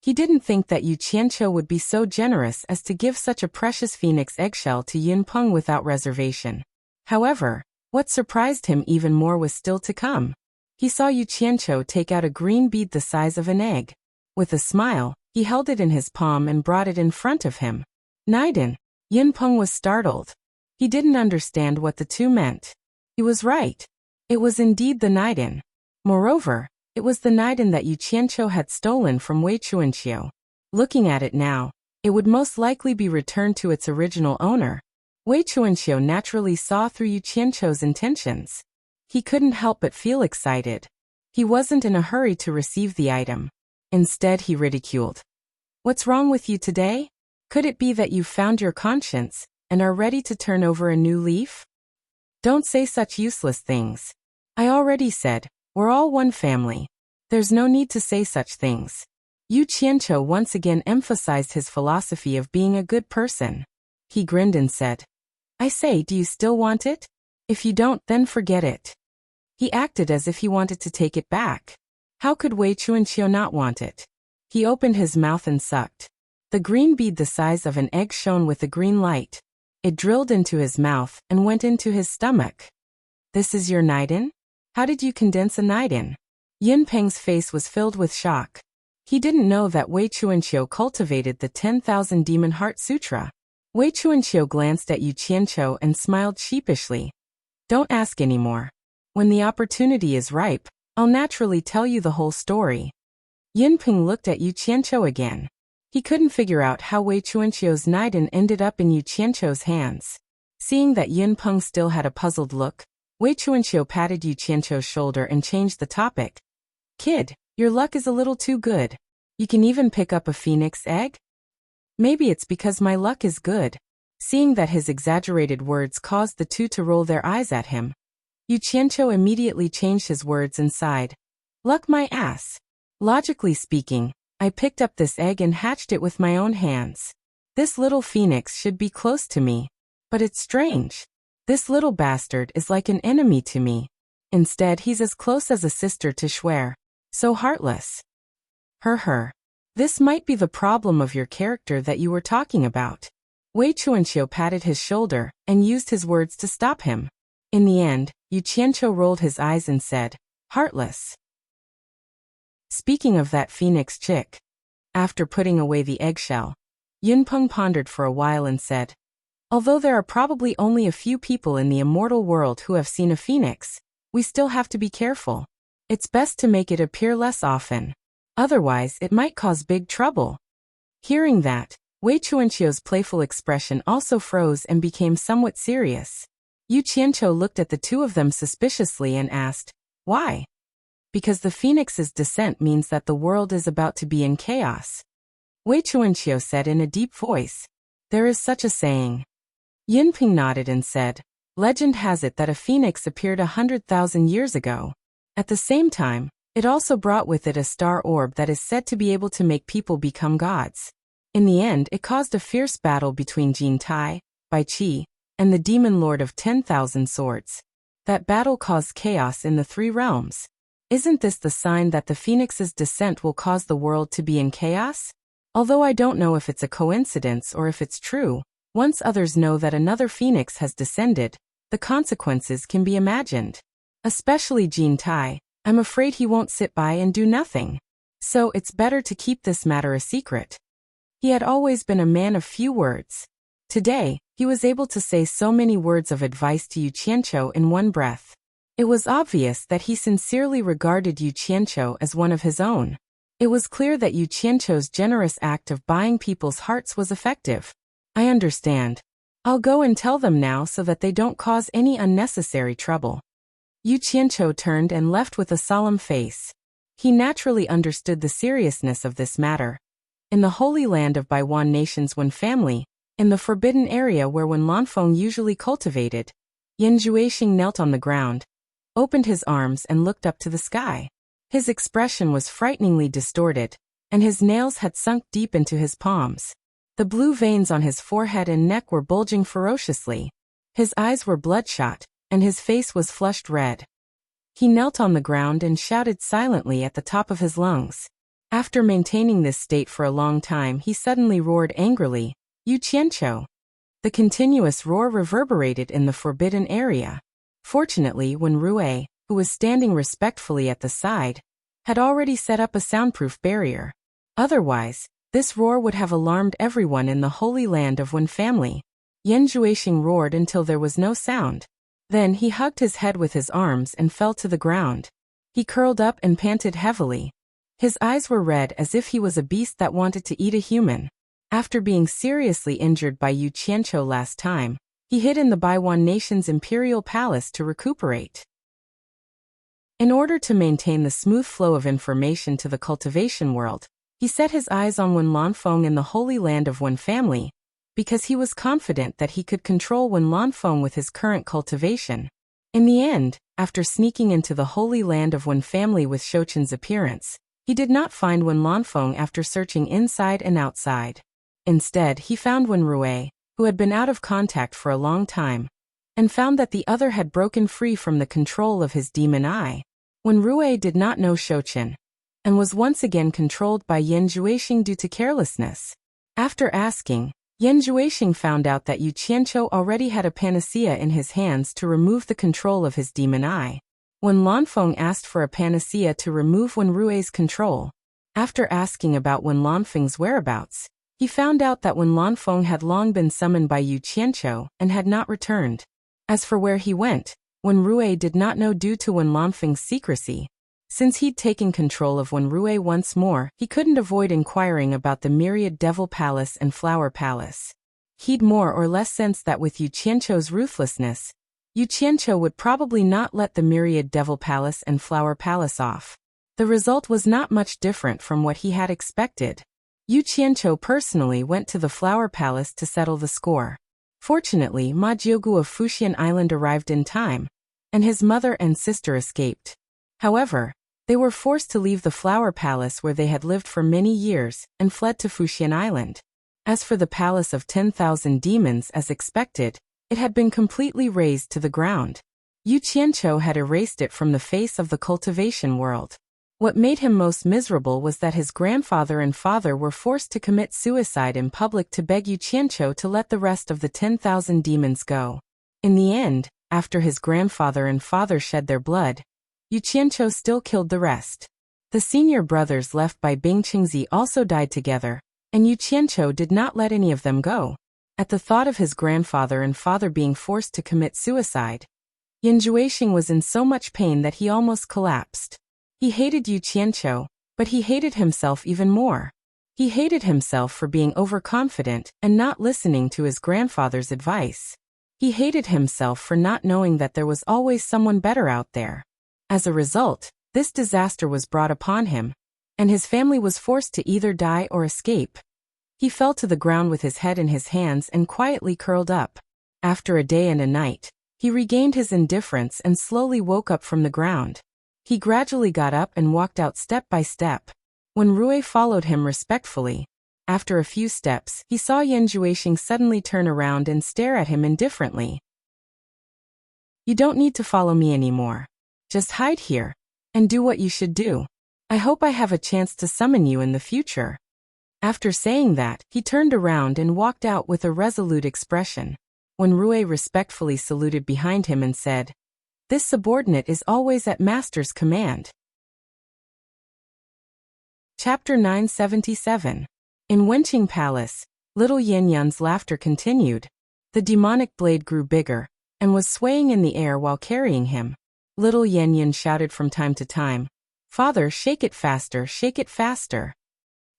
He didn't think that Yu Qianqiu would be so generous as to give such a precious phoenix eggshell to Yinpeng without reservation. However, what surprised him even more was still to come. He saw Yu Qianqiu take out a green bead the size of an egg. With a smile, he held it in his palm and brought it in front of him. Naiden. Yinpeng was startled. He didn't understand what the two meant. He was right. It was indeed the Naiden. Moreover, it was the Naiden that Yu Qianqiu had stolen from Wei Chuanqiu. Looking at it now, it would most likely be returned to its original owner. Wei Chuanqiu naturally saw through Yu Qianqiu's intentions. He couldn't help but feel excited. He wasn't in a hurry to receive the item. Instead, he ridiculed. What's wrong with you today? Could it be that you've found your conscience and are ready to turn over a new leaf? Don't say such useless things. I already said, we're all one family. There's no need to say such things. Yu Qianqiu once again emphasized his philosophy of being a good person. He grinned and said, I say, do you still want it? If you don't, then forget it. He acted as if he wanted to take it back. How could Wei Chuanqiu not want it? He opened his mouth and sucked. The green bead the size of an egg shone with a green light. It drilled into his mouth and went into his stomach. This is your Naiden? How did you condense a Naiden? Yinpeng's face was filled with shock. He didn't know that Wei Chuanqiu cultivated the 10,000 Demon Heart Sutra. Wei Chuanqiu glanced at Yu Qianqiu and smiled sheepishly. Don't ask anymore. When the opportunity is ripe, I'll naturally tell you the whole story. Yinpeng looked at Yu Qianqiu again. He couldn't figure out how Wei Chuanqiu's Naiden ended up in Yu Qianqiu's hands. Seeing that Yinpeng still had a puzzled look, Wei Chuanqiu patted Yu Qianqiu's shoulder and changed the topic. Kid, your luck is a little too good. You can even pick up a phoenix egg? Maybe it's because my luck is good. Seeing that his exaggerated words caused the two to roll their eyes at him, Yu Qianqiu immediately changed his words and sighed. Luck my ass. Logically speaking, I picked up this egg and hatched it with my own hands. This little phoenix should be close to me. But it's strange. This little bastard is like an enemy to me. Instead, he's as close as a sister to Schwer. So heartless. Her. This might be the problem of your character that you were talking about. Wei Chuanqiu patted his shoulder and used his words to stop him. In the end, Yu Qianqiu rolled his eyes and said, "Heartless." Speaking of that phoenix chick. After putting away the eggshell, Yunpeng pondered for a while and said, "Although there are probably only a few people in the immortal world who have seen a phoenix, we still have to be careful. It's best to make it appear less often. Otherwise, it might cause big trouble." Hearing that, Wei Chuanqiu's playful expression also froze and became somewhat serious. Yu Qianqiu looked at the two of them suspiciously and asked, "Why?" "Because the phoenix's descent means that the world is about to be in chaos," Wei Chuanqiu said in a deep voice. "There is such a saying." Yunpeng nodded and said, "Legend has it that a phoenix appeared 100,000 years ago. At the same time, it also brought with it a star orb that is said to be able to make people become gods. In the end, it caused a fierce battle between Jin Tai, Bai Qi, and the demon lord of 10,000 swords. That battle caused chaos in the three realms. Isn't this the sign that the phoenix's descent will cause the world to be in chaos? Although I don't know if it's a coincidence or if it's true, once others know that another phoenix has descended, the consequences can be imagined. Especially Jin Tai, I'm afraid he won't sit by and do nothing. So it's better to keep this matter a secret." He had always been a man of few words. Today, he was able to say so many words of advice to Yu Qianqiu in one breath. It was obvious that he sincerely regarded Yu Qianqiu as one of his own. It was clear that Yu Qianqiu's generous act of buying people's hearts was effective. "I understand. I'll go and tell them now so that they don't cause any unnecessary trouble." Yu Qianqiu turned and left with a solemn face. He naturally understood the seriousness of this matter. In the holy land of Baiwan Nation's Wen family, in the forbidden area where Wen Lanfeng usually cultivated, Yan Zhuixing knelt on the ground, opened his arms and looked up to the sky. His expression was frighteningly distorted, and his nails had sunk deep into his palms. The blue veins on his forehead and neck were bulging ferociously. His eyes were bloodshot, and his face was flushed red. He knelt on the ground and shouted silently at the top of his lungs. After maintaining this state for a long time, he suddenly roared angrily, "Yu Qianqiu!" The continuous roar reverberated in the forbidden area. Fortunately, Wen Rui, who was standing respectfully at the side, had already set up a soundproof barrier. Otherwise, this roar would have alarmed everyone in the holy land of Wen family. Yan Zhuixing roared until there was no sound. Then he hugged his head with his arms and fell to the ground. He curled up and panted heavily. His eyes were red as if he was a beast that wanted to eat a human. After being seriously injured by Yu Qianqiu last time, he hid in the Baiwan Nation's imperial palace to recuperate. In order to maintain the smooth flow of information to the cultivation world, he set his eyes on Wen Lanfeng in the holy land of Wen family, because he was confident that he could control Wen Lanfeng with his current cultivation. In the end, after sneaking into the holy land of Wen family with Shouchen's appearance, he did not find Wen Lanfeng after searching inside and outside. Instead, he found Wen Rui, who had been out of contact for a long time, and found that the other had broken free from the control of his demon eye. Wen Rui did not know Shouchen, and was once again controlled by Yan Zhuixing due to carelessness. After asking, Yan Zhuixing found out that Yu Qianqiu already had a panacea in his hands to remove the control of his demon eye. When Lanfeng asked for a panacea to remove Wen Rui's control, after asking about Wen Lanfeng's whereabouts, he found out that Wen Lanfeng had long been summoned by Yu Qianqiu and had not returned. As for where he went, Wen Rui did not know due to Wen Lanfeng's secrecy. Since he'd taken control of Wen Rui once more, he couldn't avoid inquiring about the myriad Devil Palace and Flower Palace. He'd more or less sensed that with Yu Qianqiu's ruthlessness, Yu Qianqiu would probably not let the myriad Devil Palace and Flower Palace off. The result was not much different from what he had expected. Yu Qianqiu personally went to the Flower Palace to settle the score. Fortunately, Ma Jiugu of Fuxian Island arrived in time, and his mother and sister escaped. However, they were forced to leave the Flower Palace where they had lived for many years and fled to Fuxian Island. As for the Palace of 10,000 Demons, as expected, it had been completely razed to the ground. Yu Qianqiu had erased it from the face of the cultivation world. What made him most miserable was that his grandfather and father were forced to commit suicide in public to beg Yu Qianqiu to let the rest of the 10,000 demons go. In the end, after his grandfather and father shed their blood, Yu Qianqiu still killed the rest. The senior brothers left by Bing Qingzi also died together, and Yu Qianqiu did not let any of them go. At the thought of his grandfather and father being forced to commit suicide, Yan Juexing was in so much pain that he almost collapsed. He hated Yu Qianqiu, but he hated himself even more. He hated himself for being overconfident and not listening to his grandfather's advice. He hated himself for not knowing that there was always someone better out there. As a result, this disaster was brought upon him, and his family was forced to either die or escape. He fell to the ground with his head in his hands and quietly curled up. After a day and a night, he regained his indifference and slowly woke up from the ground. He gradually got up and walked out step by step. When Rui followed him respectfully, after a few steps, he saw Yan Juexing suddenly turn around and stare at him indifferently. "You don't need to follow me anymore. Just hide here and do what you should do. I hope I have a chance to summon you in the future." After saying that, he turned around and walked out with a resolute expression. When Rui respectfully saluted behind him and said, "This subordinate is always at master's command." Chapter 977. In Wenqing Palace, little Yan Yun's laughter continued. The demonic blade grew bigger and was swaying in the air while carrying him. Little Yan Yun shouted from time to time, "Father, shake it faster, shake it faster."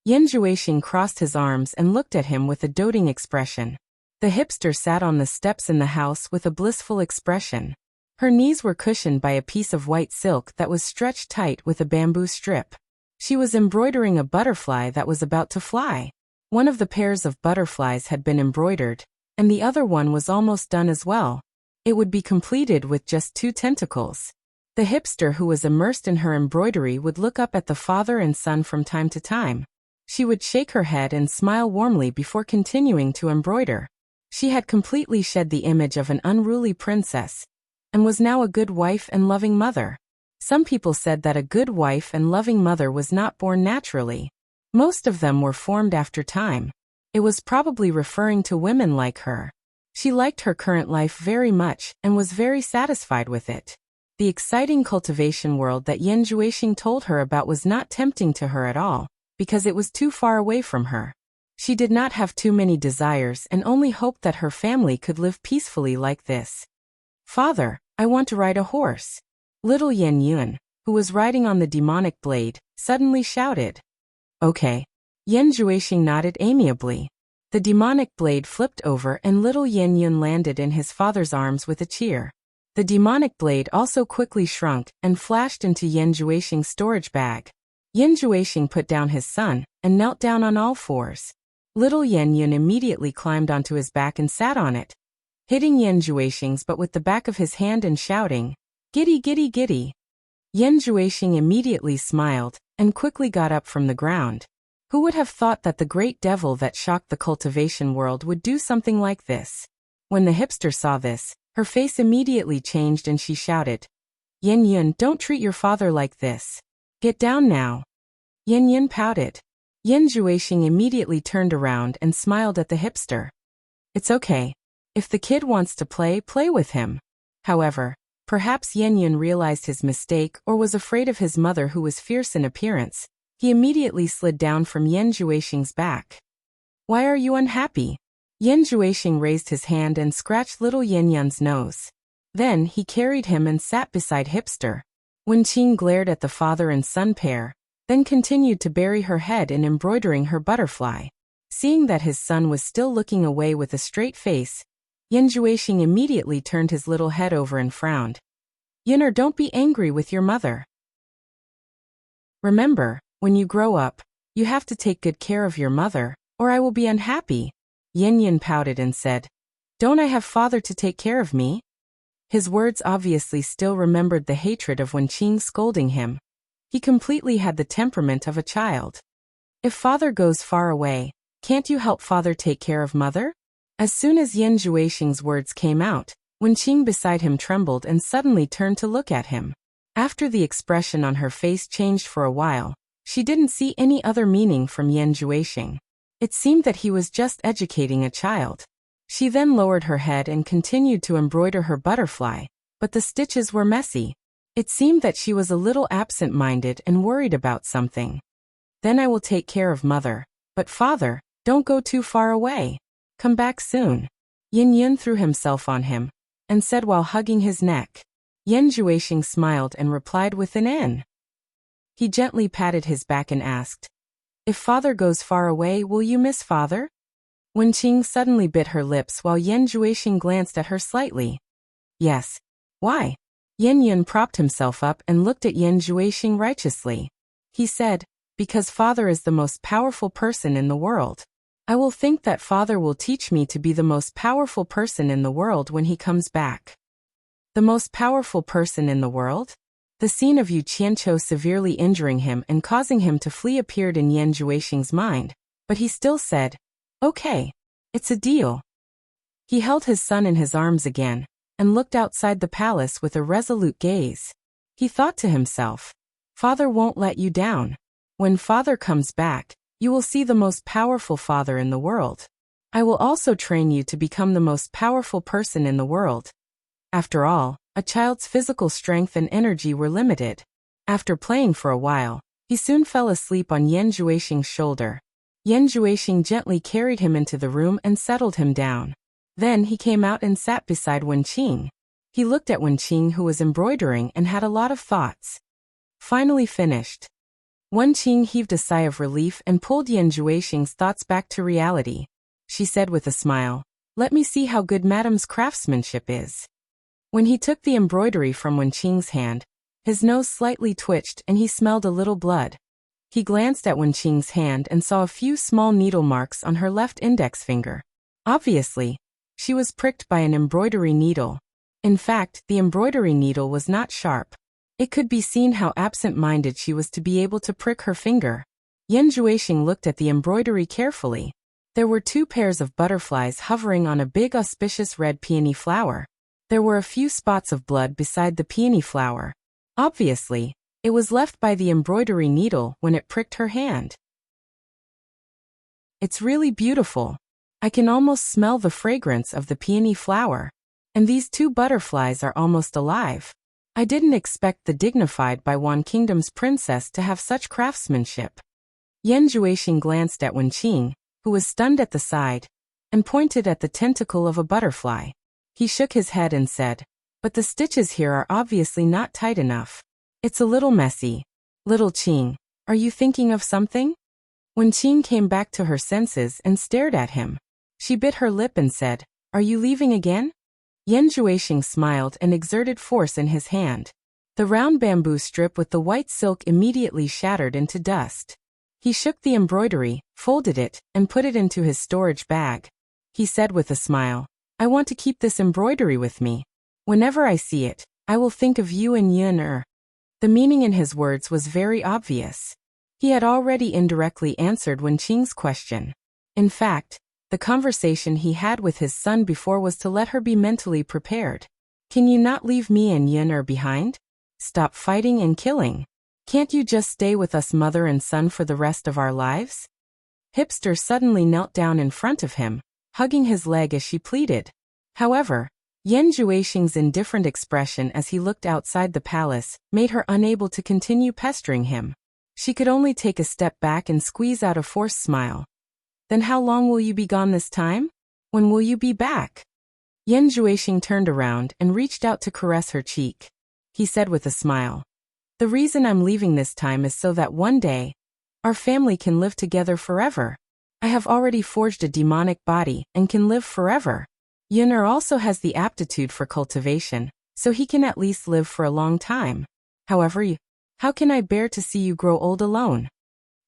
Yan Juexing crossed his arms and looked at him with a doting expression. The hipster sat on the steps in the house with a blissful expression. Her knees were cushioned by a piece of white silk that was stretched tight with a bamboo strip. She was embroidering a butterfly that was about to fly. One of the pairs of butterflies had been embroidered, and the other one was almost done as well. It would be completed with just 2 tentacles. The hipster who was immersed in her embroidery would look up at the father and son from time to time. She would shake her head and smile warmly before continuing to embroider. She had completely shed the image of an unruly princess, and was now a good wife and loving mother. Some people said that a good wife and loving mother was not born naturally. Most of them were formed after time. It was probably referring to women like her. She liked her current life very much and was very satisfied with it. The exciting cultivation world that Yan Juexing told her about was not tempting to her at all, because it was too far away from her. She did not have too many desires and only hoped that her family could live peacefully like this. "Father, I want to ride a horse." Little Yan Yun, who was riding on the demonic blade, suddenly shouted. "Okay." Yan Juexing nodded amiably. The demonic blade flipped over and little Yan Yun landed in his father's arms with a cheer. The demonic blade also quickly shrunk and flashed into Yan Juexing's storage bag. Yan Juexing put down his son and knelt down on all fours. Little Yan Yun immediately climbed onto his back and sat on it, hitting Yan Juexing's butt with the back of his hand and shouting, "Giddy, giddy, giddy." Yan Juexing immediately smiled and quickly got up from the ground. Who would have thought that the great devil that shocked the cultivation world would do something like this? When the hipster saw this, her face immediately changed and she shouted, "Yan Yun, don't treat your father like this. Get down now." Yan Yun pouted. Yan Juexing immediately turned around and smiled at the hipster. "It's okay. If the kid wants to play, play with him." However, perhaps Yan Yun realized his mistake or was afraid of his mother who was fierce in appearance. He immediately slid down from Yan Juexing's back. "Why are you unhappy?" Yan Juexing raised his hand and scratched little Yan Yun's nose. Then he carried him and sat beside hipster. Wenqing glared at the father and son pair, then continued to bury her head in embroidering her butterfly. Seeing that his son was still looking away with a straight face, Yan Juexing immediately turned his little head over and frowned. "Yunner, don't be angry with your mother. Remember, when you grow up, you have to take good care of your mother, or I will be unhappy." Yan Yun pouted and said, "Don't I have father to take care of me?" His words obviously still remembered the hatred of Wenqing scolding him. He completely had the temperament of a child. "If father goes far away, can't you help father take care of mother?" As soon as Yan Juexing's words came out, Wenqing beside him trembled and suddenly turned to look at him. After the expression on her face changed for a while, she didn't see any other meaning from Yan Juexing. It seemed that he was just educating a child. She then lowered her head and continued to embroider her butterfly, but the stitches were messy. It seemed that she was a little absent-minded and worried about something. Then I will take care of mother. But father, don't go too far away. Come back soon. Yin Yun threw himself on him, and said while hugging his neck. Yan Juexing smiled and replied with an N. He gently patted his back and asked, if father goes far away, will you miss father? Wenqing suddenly bit her lips while Yan Juexing glanced at her slightly. Yes. Why? Yin Yun propped himself up and looked at Yan Juexing righteously. He said, because father is the most powerful person in the world. I will think that father will teach me to be the most powerful person in the world when he comes back. The most powerful person in the world? The scene of Yu Qianqiu severely injuring him and causing him to flee appeared in Yan Juexing's mind, but he still said, okay, it's a deal. He held his son in his arms again, and looked outside the palace with a resolute gaze. He thought to himself, father won't let you down. When father comes back, you will see the most powerful father in the world. I will also train you to become the most powerful person in the world. After all, a child's physical strength and energy were limited. After playing for a while, he soon fell asleep on Yan Juexing's shoulder. Yan Juexing gently carried him into the room and settled him down. Then he came out and sat beside Wenqing. He looked at Wenqing, who was embroidering and had a lot of thoughts. Finally finished. Wenqing heaved a sigh of relief and pulled Yan Juexing's thoughts back to reality. She said with a smile, let me see how good Madame's craftsmanship is. When he took the embroidery from Wenqing's hand, his nose slightly twitched and he smelled a little blood. He glanced at Wenqing's hand and saw a few small needle marks on her left index finger. Obviously, she was pricked by an embroidery needle. In fact, the embroidery needle was not sharp. It could be seen how absent-minded she was to be able to prick her finger. Yan Juexing looked at the embroidery carefully. There were 2 pairs of butterflies hovering on a big auspicious red peony flower. There were a few spots of blood beside the peony flower. Obviously, it was left by the embroidery needle when it pricked her hand. It's really beautiful. I can almost smell the fragrance of the peony flower. And these 2 butterflies are almost alive. I didn't expect the dignified Baiwan Kingdom's princess to have such craftsmanship. Yan Juexing glanced at Wenqing, who was stunned at the side, and pointed at the tentacle of a butterfly. He shook his head and said, but the stitches here are obviously not tight enough. It's a little messy. Little Qing, are you thinking of something? Wenqing came back to her senses and stared at him. She bit her lip and said, are you leaving again? Yan Juexing smiled and exerted force in his hand. The round bamboo strip with the white silk immediately shattered into dust. He shook the embroidery, folded it, and put it into his storage bag. He said with a smile, I want to keep this embroidery with me. Whenever I see it, I will think of you and Yun. The meaning in his words was very obvious. He had already indirectly answered Wenqing's question. In fact, the conversation he had with his son before was to let her be mentally prepared. Can you not leave me and Yun behind? Stop fighting and killing. Can't you just stay with us mother and son for the rest of our lives? Hipster suddenly knelt down in front of him, hugging his leg as she pleaded. However, Yan Juexing's indifferent expression as he looked outside the palace made her unable to continue pestering him. She could only take a step back and squeeze out a forced smile. Then how long will you be gone this time? When will you be back? Yan Juexing turned around and reached out to caress her cheek. He said with a smile, the reason I'm leaving this time is so that one day, our family can live together forever. I have already forged a demonic body and can live forever. Yun'er also has the aptitude for cultivation, so he can at least live for a long time. However, how can I bear to see you grow old alone?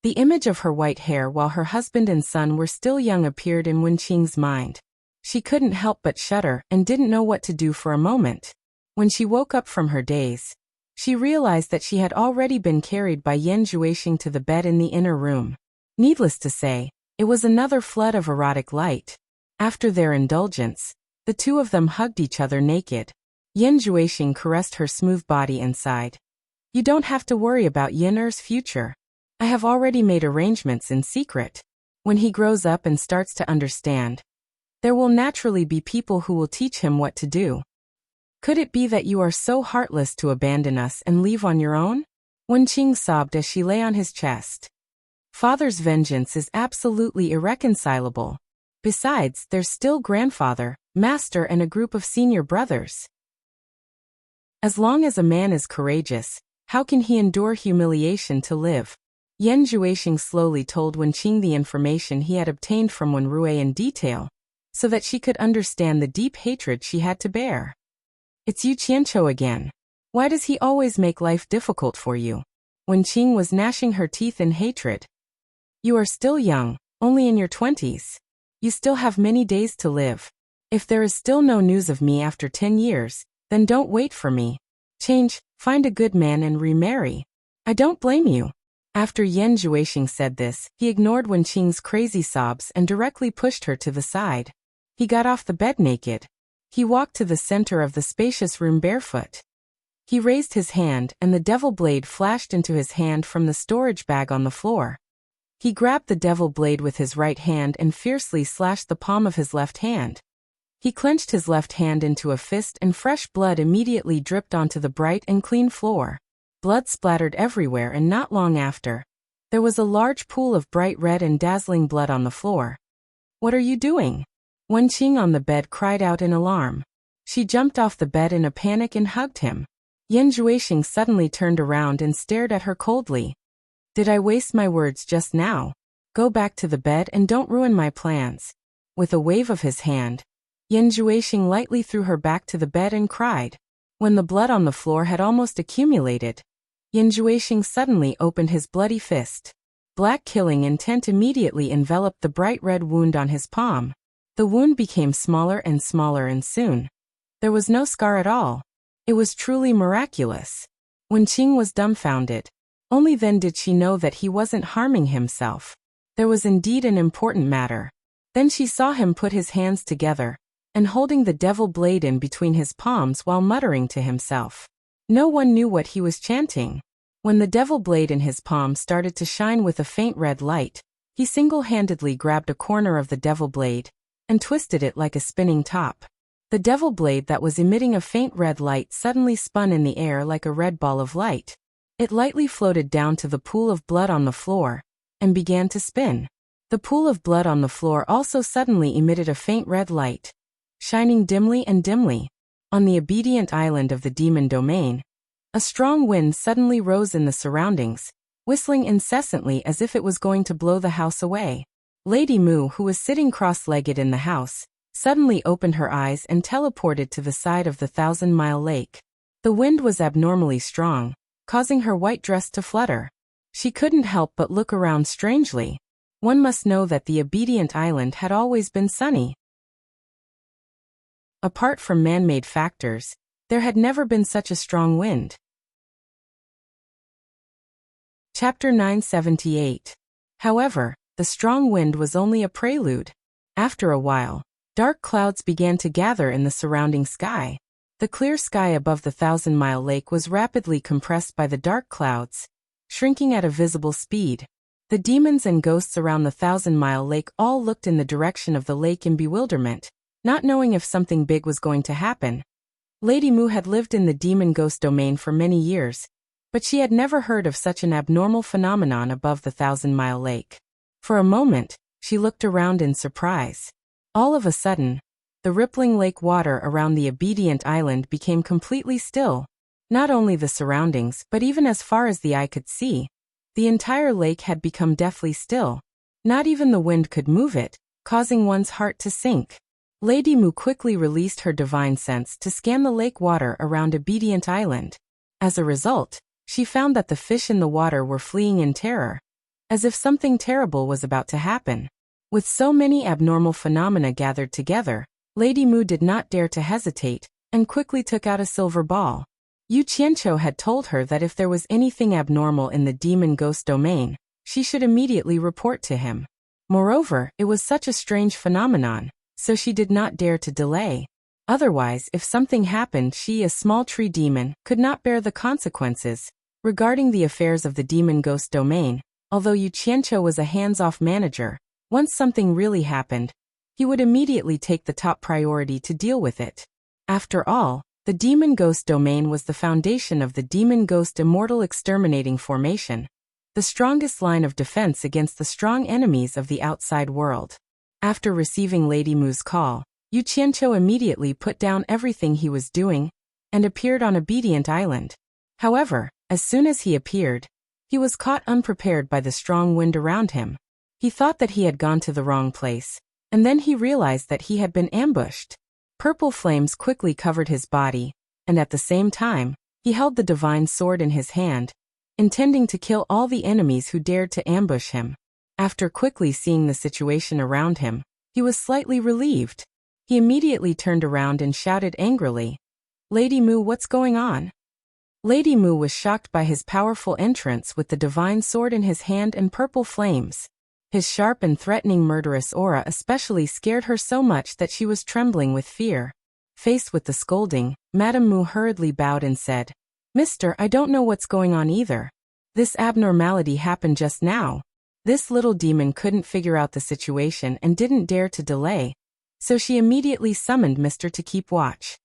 The image of her white hair while her husband and son were still young appeared in Wenqing's mind. She couldn't help but shudder and didn't know what to do for a moment. When she woke up from her daze, she realized that she had already been carried by Yan Juexing to the bed in the inner room. Needless to say, it was another flood of erotic light. After their indulgence, the 2 of them hugged each other naked. Yan Juexing caressed her smooth body and sighed. You don't have to worry about Yin'er's future. I have already made arrangements in secret. When he grows up and starts to understand, there will naturally be people who will teach him what to do. Could it be that you are so heartless to abandon us and leave on your own? Wenqing sobbed as she lay on his chest. Father's vengeance is absolutely irreconcilable. Besides, there's still grandfather, master and a group of senior brothers. As long as a man is courageous, how can he endure humiliation to live? Yan Zhuixing slowly told Wenqing the information he had obtained from Wenrui in detail, so that she could understand the deep hatred she had to bear. It's Yu Qianqiu again. Why does he always make life difficult for you? Wenqing was gnashing her teeth in hatred. You are still young, only in your 20s. You still have many days to live. If there is still no news of me after 10 years, then don't wait for me. Change, find a good man and remarry. I don't blame you. After Yan Zhuixing said this, he ignored Wenqing's crazy sobs and directly pushed her to the side. He got off the bed naked. He walked to the center of the spacious room barefoot. He raised his hand and the devil blade flashed into his hand from the storage bag on the floor. He grabbed the devil blade with his right hand and fiercely slashed the palm of his left hand. He clenched his left hand into a fist and fresh blood immediately dripped onto the bright and clean floor. Blood splattered everywhere and not long after, there was a large pool of bright red and dazzling blood on the floor. What are you doing? Wenqing on the bed cried out in alarm. She jumped off the bed in a panic and hugged him. Yan Zhuixing suddenly turned around and stared at her coldly. Did I waste my words just now? Go back to the bed and don't ruin my plans. With a wave of his hand, Yan Zhuixing lightly threw her back to the bed and cried. When the blood on the floor had almost accumulated, Yan Zhuixing suddenly opened his bloody fist. Black killing intent immediately enveloped the bright red wound on his palm. The wound became smaller and soon, there was no scar at all. It was truly miraculous. Wenqing was dumbfounded. Only then did she know that he wasn't harming himself. There was indeed an important matter. Then she saw him put his hands together, and holding the devil blade in between his palms while muttering to himself. No one knew what he was chanting. When the devil blade in his palm started to shine with a faint red light, he single-handedly grabbed a corner of the devil blade and twisted it like a spinning top. The devil blade that was emitting a faint red light suddenly spun in the air like a red ball of light. It lightly floated down to the pool of blood on the floor and began to spin. The pool of blood on the floor also suddenly emitted a faint red light, shining dimly and dimly. On the obedient island of the demon domain, a strong wind suddenly rose in the surroundings, whistling incessantly as if it was going to blow the house away. Lady Mu, who was sitting cross-legged in the house, suddenly opened her eyes and teleported to the side of the 1,000-mile lake. The wind was abnormally strong, causing her white dress to flutter. She couldn't help but look around strangely. One must know that the obedient island had always been sunny. Apart from man-made factors, there had never been such a strong wind. Chapter 978. However, the strong wind was only a prelude. After a while, dark clouds began to gather in the surrounding sky. The clear sky above the 1,000-mile lake was rapidly compressed by the dark clouds, shrinking at a visible speed. The demons and ghosts around the 1,000-mile lake all looked in the direction of the lake in bewilderment, not knowing if something big was going to happen. Lady Mu had lived in the demon ghost domain for many years, but she had never heard of such an abnormal phenomenon above the 1,000-mile lake. For a moment, she looked around in surprise. All of a sudden, the rippling lake water around the obedient island became completely still. Not only the surroundings, but even as far as the eye could see, the entire lake had become deathly still. Not even the wind could move it, causing one's heart to sink. Lady Mu quickly released her divine sense to scan the lake water around Obedient Island. As a result, she found that the fish in the water were fleeing in terror, as if something terrible was about to happen. With so many abnormal phenomena gathered together, Lady Mu did not dare to hesitate, and quickly took out a silver ball. Yu Qianqiu had told her that if there was anything abnormal in the demon ghost domain, she should immediately report to him. Moreover, it was such a strange phenomenon, so she did not dare to delay. Otherwise, if something happened, she, a small tree demon, could not bear the consequences, Regarding the affairs of the demon ghost domain, although Yu Qianqiu was a hands-off manager, once something really happened, he would immediately take the top priority to deal with it. After all, the demon ghost domain was the foundation of the demon ghost immortal exterminating formation, the strongest line of defense against the strong enemies of the outside world. After receiving Lady Mu's call, Yu Qianqiu immediately put down everything he was doing and appeared on Obedient Island. However, as soon as he appeared, he was caught unprepared by the strong wind around him. He thought that he had gone to the wrong place, and then he realized that he had been ambushed. Purple flames quickly covered his body, and at the same time, he held the divine sword in his hand, intending to kill all the enemies who dared to ambush him. After quickly seeing the situation around him, he was slightly relieved. He immediately turned around and shouted angrily, "Lady Mu, what's going on?" Lady Mu was shocked by his powerful entrance with the divine sword in his hand and purple flames. His sharp and threatening murderous aura especially scared her so much that she was trembling with fear. Faced with the scolding, Madame Mu hurriedly bowed and said, "Mister, I don't know what's going on either. This abnormality happened just now." This little demon couldn't figure out the situation and didn't dare to delay, so she immediately summoned Mister to keep watch.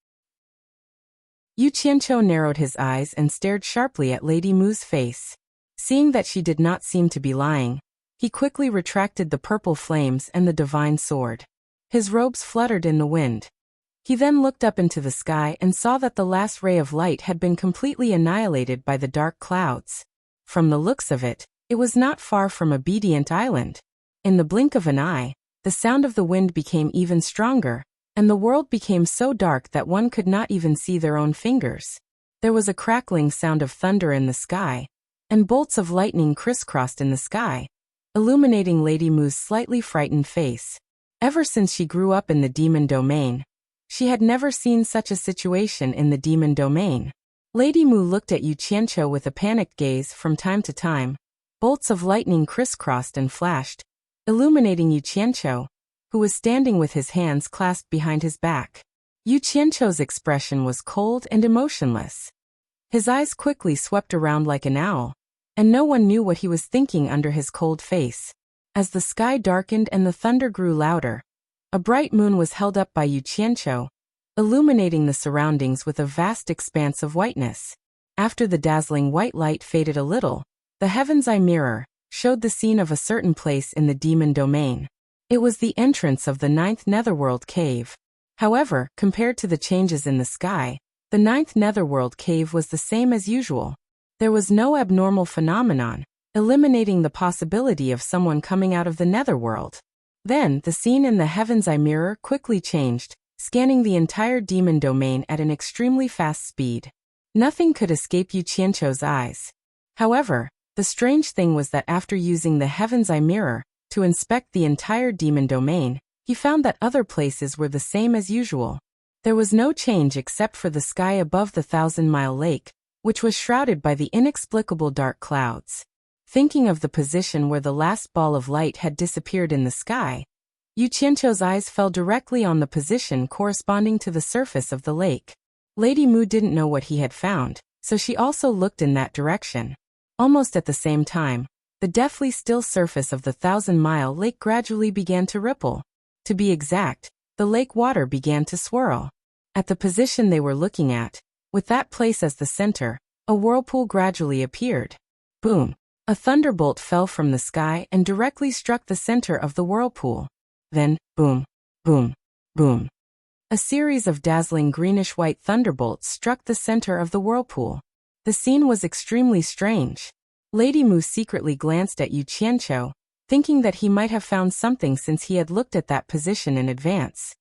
Yu Qianqiu narrowed his eyes and stared sharply at Lady Mu's face. Seeing that she did not seem to be lying, he quickly retracted the purple flames and the divine sword. His robes fluttered in the wind. He then looked up into the sky and saw that the last ray of light had been completely annihilated by the dark clouds. From the looks of it, it was not far from Obedient Island. In the blink of an eye, the sound of the wind became even stronger, and the world became so dark that one could not even see their own fingers. There was a crackling sound of thunder in the sky, and bolts of lightning crisscrossed in the sky, illuminating Lady Mu's slightly frightened face. Ever since she grew up in the demon domain, she had never seen such a situation in the demon domain. Lady Mu looked at Yu Qianqiu with a panicked gaze from time to time. Bolts of lightning crisscrossed and flashed, illuminating Yu Qianqiu, who was standing with his hands clasped behind his back. Yu Qianqiu's expression was cold and emotionless. His eyes quickly swept around like an owl, and no one knew what he was thinking under his cold face. As the sky darkened and the thunder grew louder, a bright moon was held up by Yu Qianqiu, illuminating the surroundings with a vast expanse of whiteness. After the dazzling white light faded a little, the heaven's eye mirror showed the scene of a certain place in the demon domain. It was the entrance of the 9th Netherworld cave. However, compared to the changes in the sky, the 9th Netherworld cave was the same as usual. There was no abnormal phenomenon, eliminating the possibility of someone coming out of the Netherworld. Then, the scene in the heaven's eye mirror quickly changed, scanning the entire demon domain at an extremely fast speed. Nothing could escape Yu Qianqiu's eyes. However, the strange thing was that after using the heaven's eye mirror to inspect the entire demon domain, he found that other places were the same as usual. There was no change except for the sky above the 1,000-mile lake, which was shrouded by the inexplicable dark clouds. Thinking of the position where the last ball of light had disappeared in the sky, Yu Qianqiu's eyes fell directly on the position corresponding to the surface of the lake. Lady Mu didn't know what he had found, so she also looked in that direction. Almost at the same time, the deathly still surface of the 1,000-mile lake gradually began to ripple. To be exact, the lake water began to swirl. At the position they were looking at, with that place as the center, a whirlpool gradually appeared. Boom! A thunderbolt fell from the sky and directly struck the center of the whirlpool. Then, boom, boom, boom. A series of dazzling greenish-white thunderbolts struck the center of the whirlpool. The scene was extremely strange. Lady Mu secretly glanced at Yu Qianqiu, thinking that he might have found something since he had looked at that position in advance.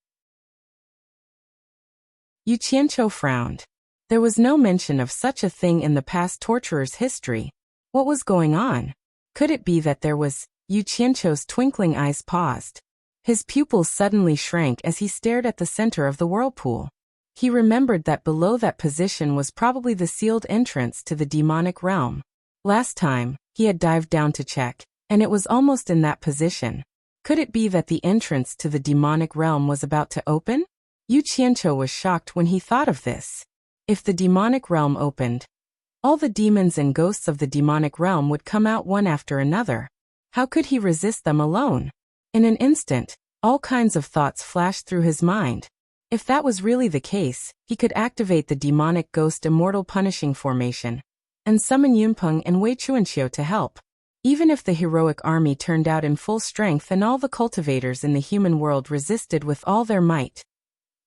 Yu Qianqiu frowned. There was no mention of such a thing in the past torturer's history. What was going on? Could it be that there was? Yu Qianqiu's twinkling eyes paused. His pupils suddenly shrank as he stared at the center of the whirlpool. He remembered that below that position was probably the sealed entrance to the demonic realm. Last time, he had dived down to check, and it was almost in that position. Could it be that the entrance to the demonic realm was about to open? Yu Qianqiu was shocked when he thought of this. If the demonic realm opened, All the demons and ghosts of the demonic realm would come out one after another. How could he resist them alone? In an instant, all kinds of thoughts flashed through his mind. If that was really the case, he could activate the demonic ghost Immortal punishing formation and summon Yunpeng and Wei Chuanqiu to help. Even if the heroic army turned out in full strength and all the cultivators in the human world resisted with all their might,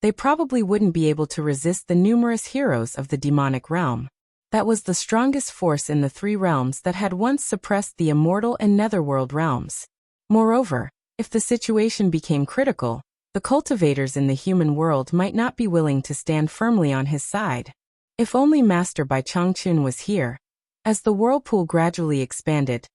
they probably wouldn't be able to resist the numerous heroes of the demonic realm. That was the strongest force in the three realms that had once suppressed the immortal and netherworld realms. Moreover, if the situation became critical, the cultivators in the human world might not be willing to stand firmly on his side. If only Master Bai Changchun was here. As the whirlpool gradually expanded,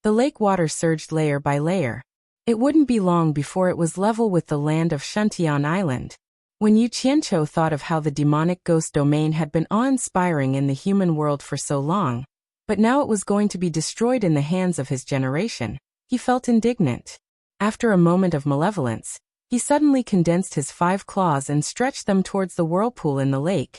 the lake water surged layer by layer. It wouldn't be long before it was level with the land of Shuntian Island. When Yu Qianqiu thought of how the demonic ghost domain had been awe-inspiring in the human world for so long, but now it was going to be destroyed in the hands of his generation, he felt indignant. After a moment of malevolence, he suddenly condensed his 5 claws and stretched them towards the whirlpool in the lake.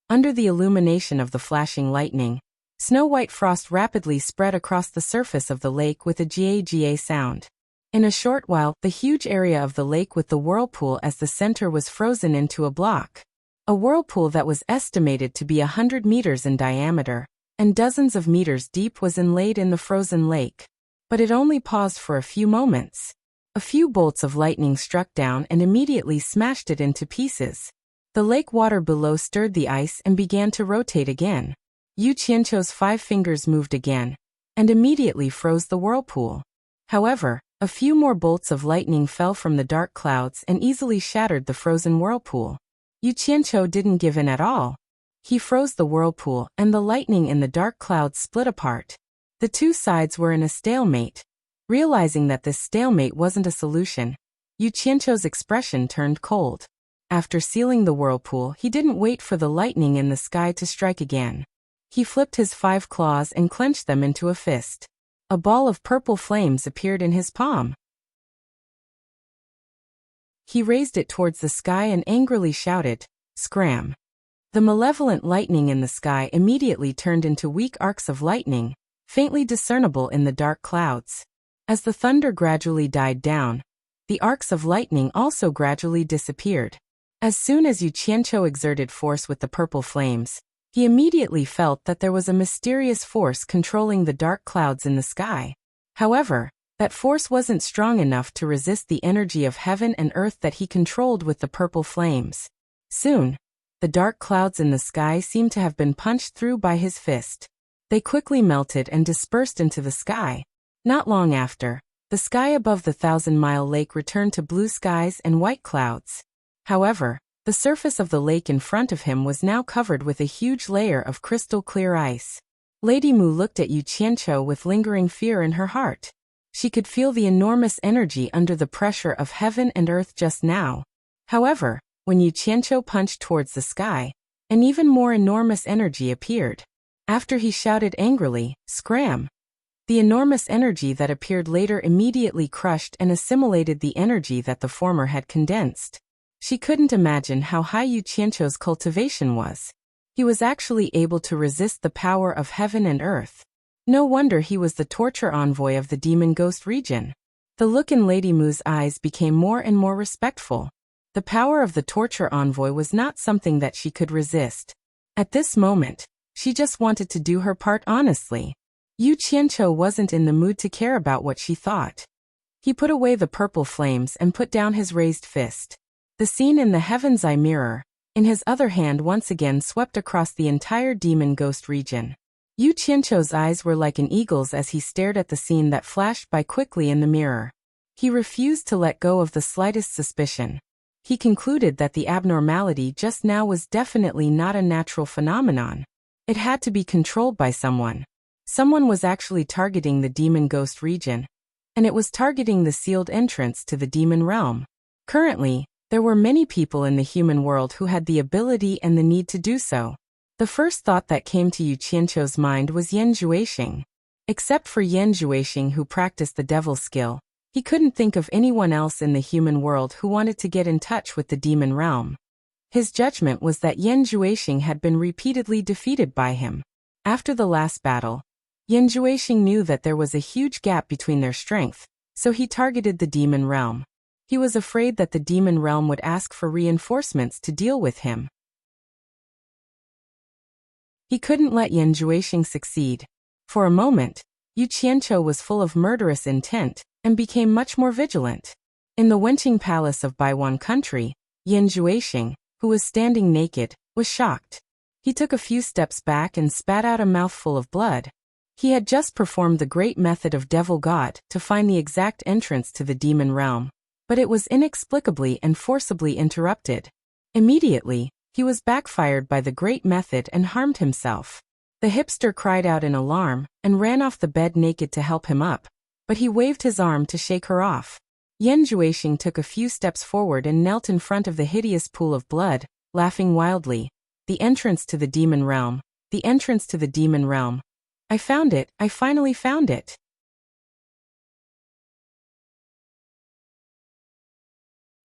Under the illumination of the flashing lightning, snow-white frost rapidly spread across the surface of the lake with a ga-ga sound. In a short while, the huge area of the lake with the whirlpool as the center was frozen into a block. A whirlpool that was estimated to be 100 meters in diameter, and dozens of meters deep was inlaid in the frozen lake. But it only paused for a few moments. A few bolts of lightning struck down and immediately smashed it into pieces. The lake water below stirred the ice and began to rotate again. Yu Qianqiu's 5 fingers moved again, and immediately froze the whirlpool. However, a few more bolts of lightning fell from the dark clouds and easily shattered the frozen whirlpool. Yu Qianqiu didn't give in at all. He froze the whirlpool and the lightning in the dark clouds split apart. The two sides were in a stalemate. Realizing that this stalemate wasn't a solution, Yu Qianqiu's expression turned cold. After sealing the whirlpool, he didn't wait for the lightning in the sky to strike again. He flipped his 5 claws and clenched them into a fist. A ball of purple flames appeared in his palm. He raised it towards the sky and angrily shouted, "Scram!" The malevolent lightning in the sky immediately turned into weak arcs of lightning, faintly discernible in the dark clouds. As the thunder gradually died down, the arcs of lightning also gradually disappeared. As soon as Yu Qianqiu exerted force with the purple flames, he immediately felt that there was a mysterious force controlling the dark clouds in the sky. However, that force wasn't strong enough to resist the energy of heaven and earth that he controlled with the purple flames. Soon, the dark clouds in the sky seemed to have been punched through by his fist. They quickly melted and dispersed into the sky. Not long after, the sky above the 1,000-mile lake returned to blue skies and white clouds. However, the surface of the lake in front of him was now covered with a huge layer of crystal-clear ice. Lady Mu looked at Yu Qianqiu with lingering fear in her heart. She could feel the enormous energy under the pressure of heaven and earth just now. However, when Yu Qianqiu punched towards the sky, an even more enormous energy appeared. After he shouted angrily, "Scram!" the enormous energy that appeared later immediately crushed and assimilated the energy that the former had condensed. She couldn't imagine how high Yu Qianqiu's cultivation was. He was actually able to resist the power of heaven and earth. No wonder he was the torture envoy of the demon ghost region. The look in Lady Mu's eyes became more and more respectful. The power of the torture envoy was not something that she could resist. At this moment, she just wanted to do her part honestly. Yu Qianqiu wasn't in the mood to care about what she thought. He put away the purple flames and put down his raised fist. The scene in the heaven's eye mirror, in his other hand, once again swept across the entire demon ghost region. Yu Qianqiu's eyes were like an eagle's as he stared at the scene that flashed by quickly in the mirror. He refused to let go of the slightest suspicion. He concluded that the abnormality just now was definitely not a natural phenomenon. It had to be controlled by someone. Someone was actually targeting the demon ghost region, and it was targeting the sealed entrance to the demon realm. Currently, there were many people in the human world who had the ability and the need to do so. The first thought that came to Yu Qianqiu's mind was Yan Zhuixing. Except for Yan Zhuixing, who practiced the devil skill, he couldn't think of anyone else in the human world who wanted to get in touch with the demon realm. His judgment was that Yan Zhuixing had been repeatedly defeated by him. After the last battle, Yan Juexing knew that there was a huge gap between their strength, so he targeted the demon realm. He was afraid that the demon realm would ask for reinforcements to deal with him. He couldn't let Yan Juexing succeed. For a moment, Yu Qianqiu was full of murderous intent and became much more vigilant. In the Wenqing Palace of Baiwan Country, Yan Juexing, who was standing naked, was shocked. He took a few steps back and spat out a mouthful of blood. He had just performed the great method of Devil God to find the exact entrance to the demon realm, but it was inexplicably and forcibly interrupted. Immediately, he was backfired by the great method and harmed himself. The hipster cried out in alarm and ran off the bed naked to help him up, but he waved his arm to shake her off. Yan Juexing took a few steps forward and knelt in front of the hideous pool of blood, laughing wildly. The entrance to the demon realm. The entrance to the demon realm. I found it, I finally found it.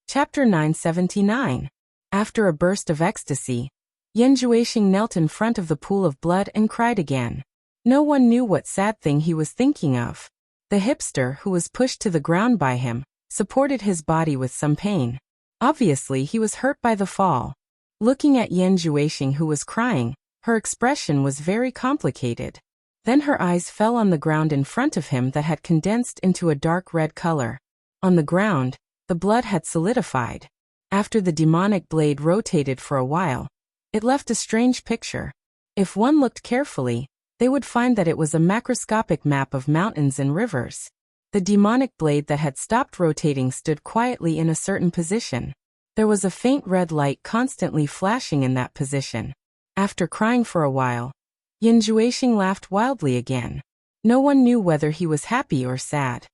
Chapter 979. After a burst of ecstasy, Yan Juexing knelt in front of the pool of blood and cried again. No one knew what sad thing he was thinking of. The hipster, who was pushed to the ground by him, supported his body with some pain. Obviously, he was hurt by the fall. Looking at Yan Juexing, who was crying, her expression was very complicated. Then her eyes fell on the ground in front of him that had condensed into a dark red color. On the ground, the blood had solidified. After the demonic blade rotated for a while, it left a strange picture. If one looked carefully, they would find that it was a macroscopic map of mountains and rivers. The demonic blade that had stopped rotating stood quietly in a certain position. There was a faint red light constantly flashing in that position. After crying for a while, Yan Juexing laughed wildly again. No one knew whether he was happy or sad.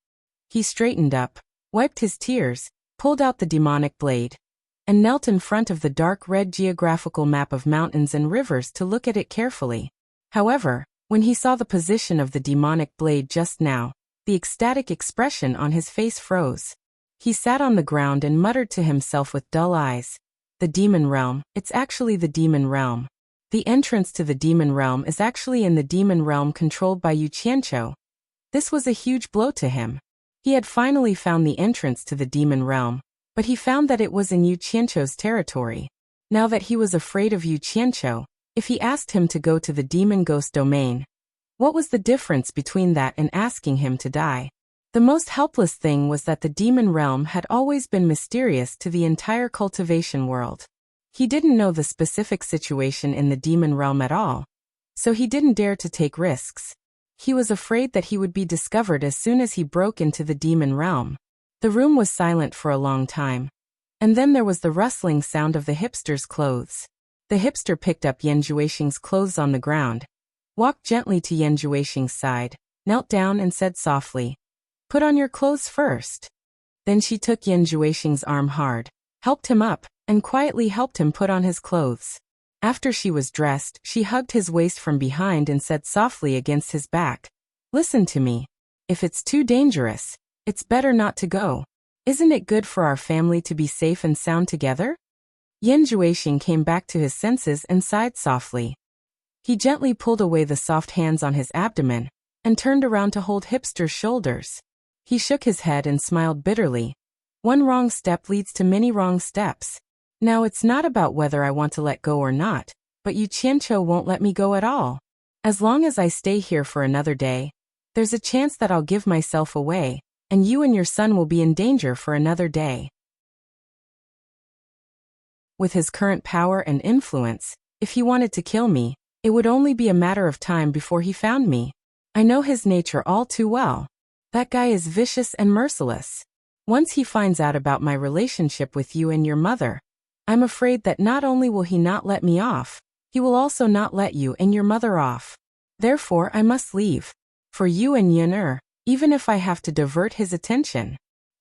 He straightened up, wiped his tears, pulled out the demonic blade, and knelt in front of the dark red geographical map of mountains and rivers to look at it carefully. However, when he saw the position of the demonic blade just now, the ecstatic expression on his face froze. He sat on the ground and muttered to himself with dull eyes. The demon realm, it's actually the demon realm. The entrance to the demon realm is actually in the demon realm controlled by Yu Qianqiu. This was a huge blow to him. He had finally found the entrance to the demon realm, but he found that it was in Yu Qianqiu's territory. Now that he was afraid of Yu Qianqiu, if he asked him to go to the demon ghost domain, what was the difference between that and asking him to die? The most helpless thing was that the demon realm had always been mysterious to the entire cultivation world. He didn't know the specific situation in the demon realm at all, so he didn't dare to take risks. He was afraid that he would be discovered as soon as he broke into the demon realm. The room was silent for a long time, and then there was the rustling sound of the hipster's clothes. The hipster picked up Yan Juexing's clothes on the ground, walked gently to Yan Juexing's side, knelt down and said softly, "Put on your clothes first." Then she took Yan Juexing's arm hard, helped him up, and quietly helped him put on his clothes. After she was dressed, she hugged his waist from behind and said softly against his back, "Listen to me. If it's too dangerous, it's better not to go. Isn't it good for our family to be safe and sound together?" Yan Juexing came back to his senses and sighed softly. He gently pulled away the soft hands on his abdomen and turned around to hold Hipster's shoulders. He shook his head and smiled bitterly. One wrong step leads to many wrong steps. Now it's not about whether I want to let go or not, but Yu Qianqiu won't let me go at all. As long as I stay here for another day, there's a chance that I'll give myself away, and you and your son will be in danger for another day. With his current power and influence, if he wanted to kill me, it would only be a matter of time before he found me. I know his nature all too well. That guy is vicious and merciless. Once he finds out about my relationship with you and your mother, I'm afraid that not only will he not let me off, he will also not let you and your mother off. Therefore, I must leave. For you and Yin, even if I have to divert his attention.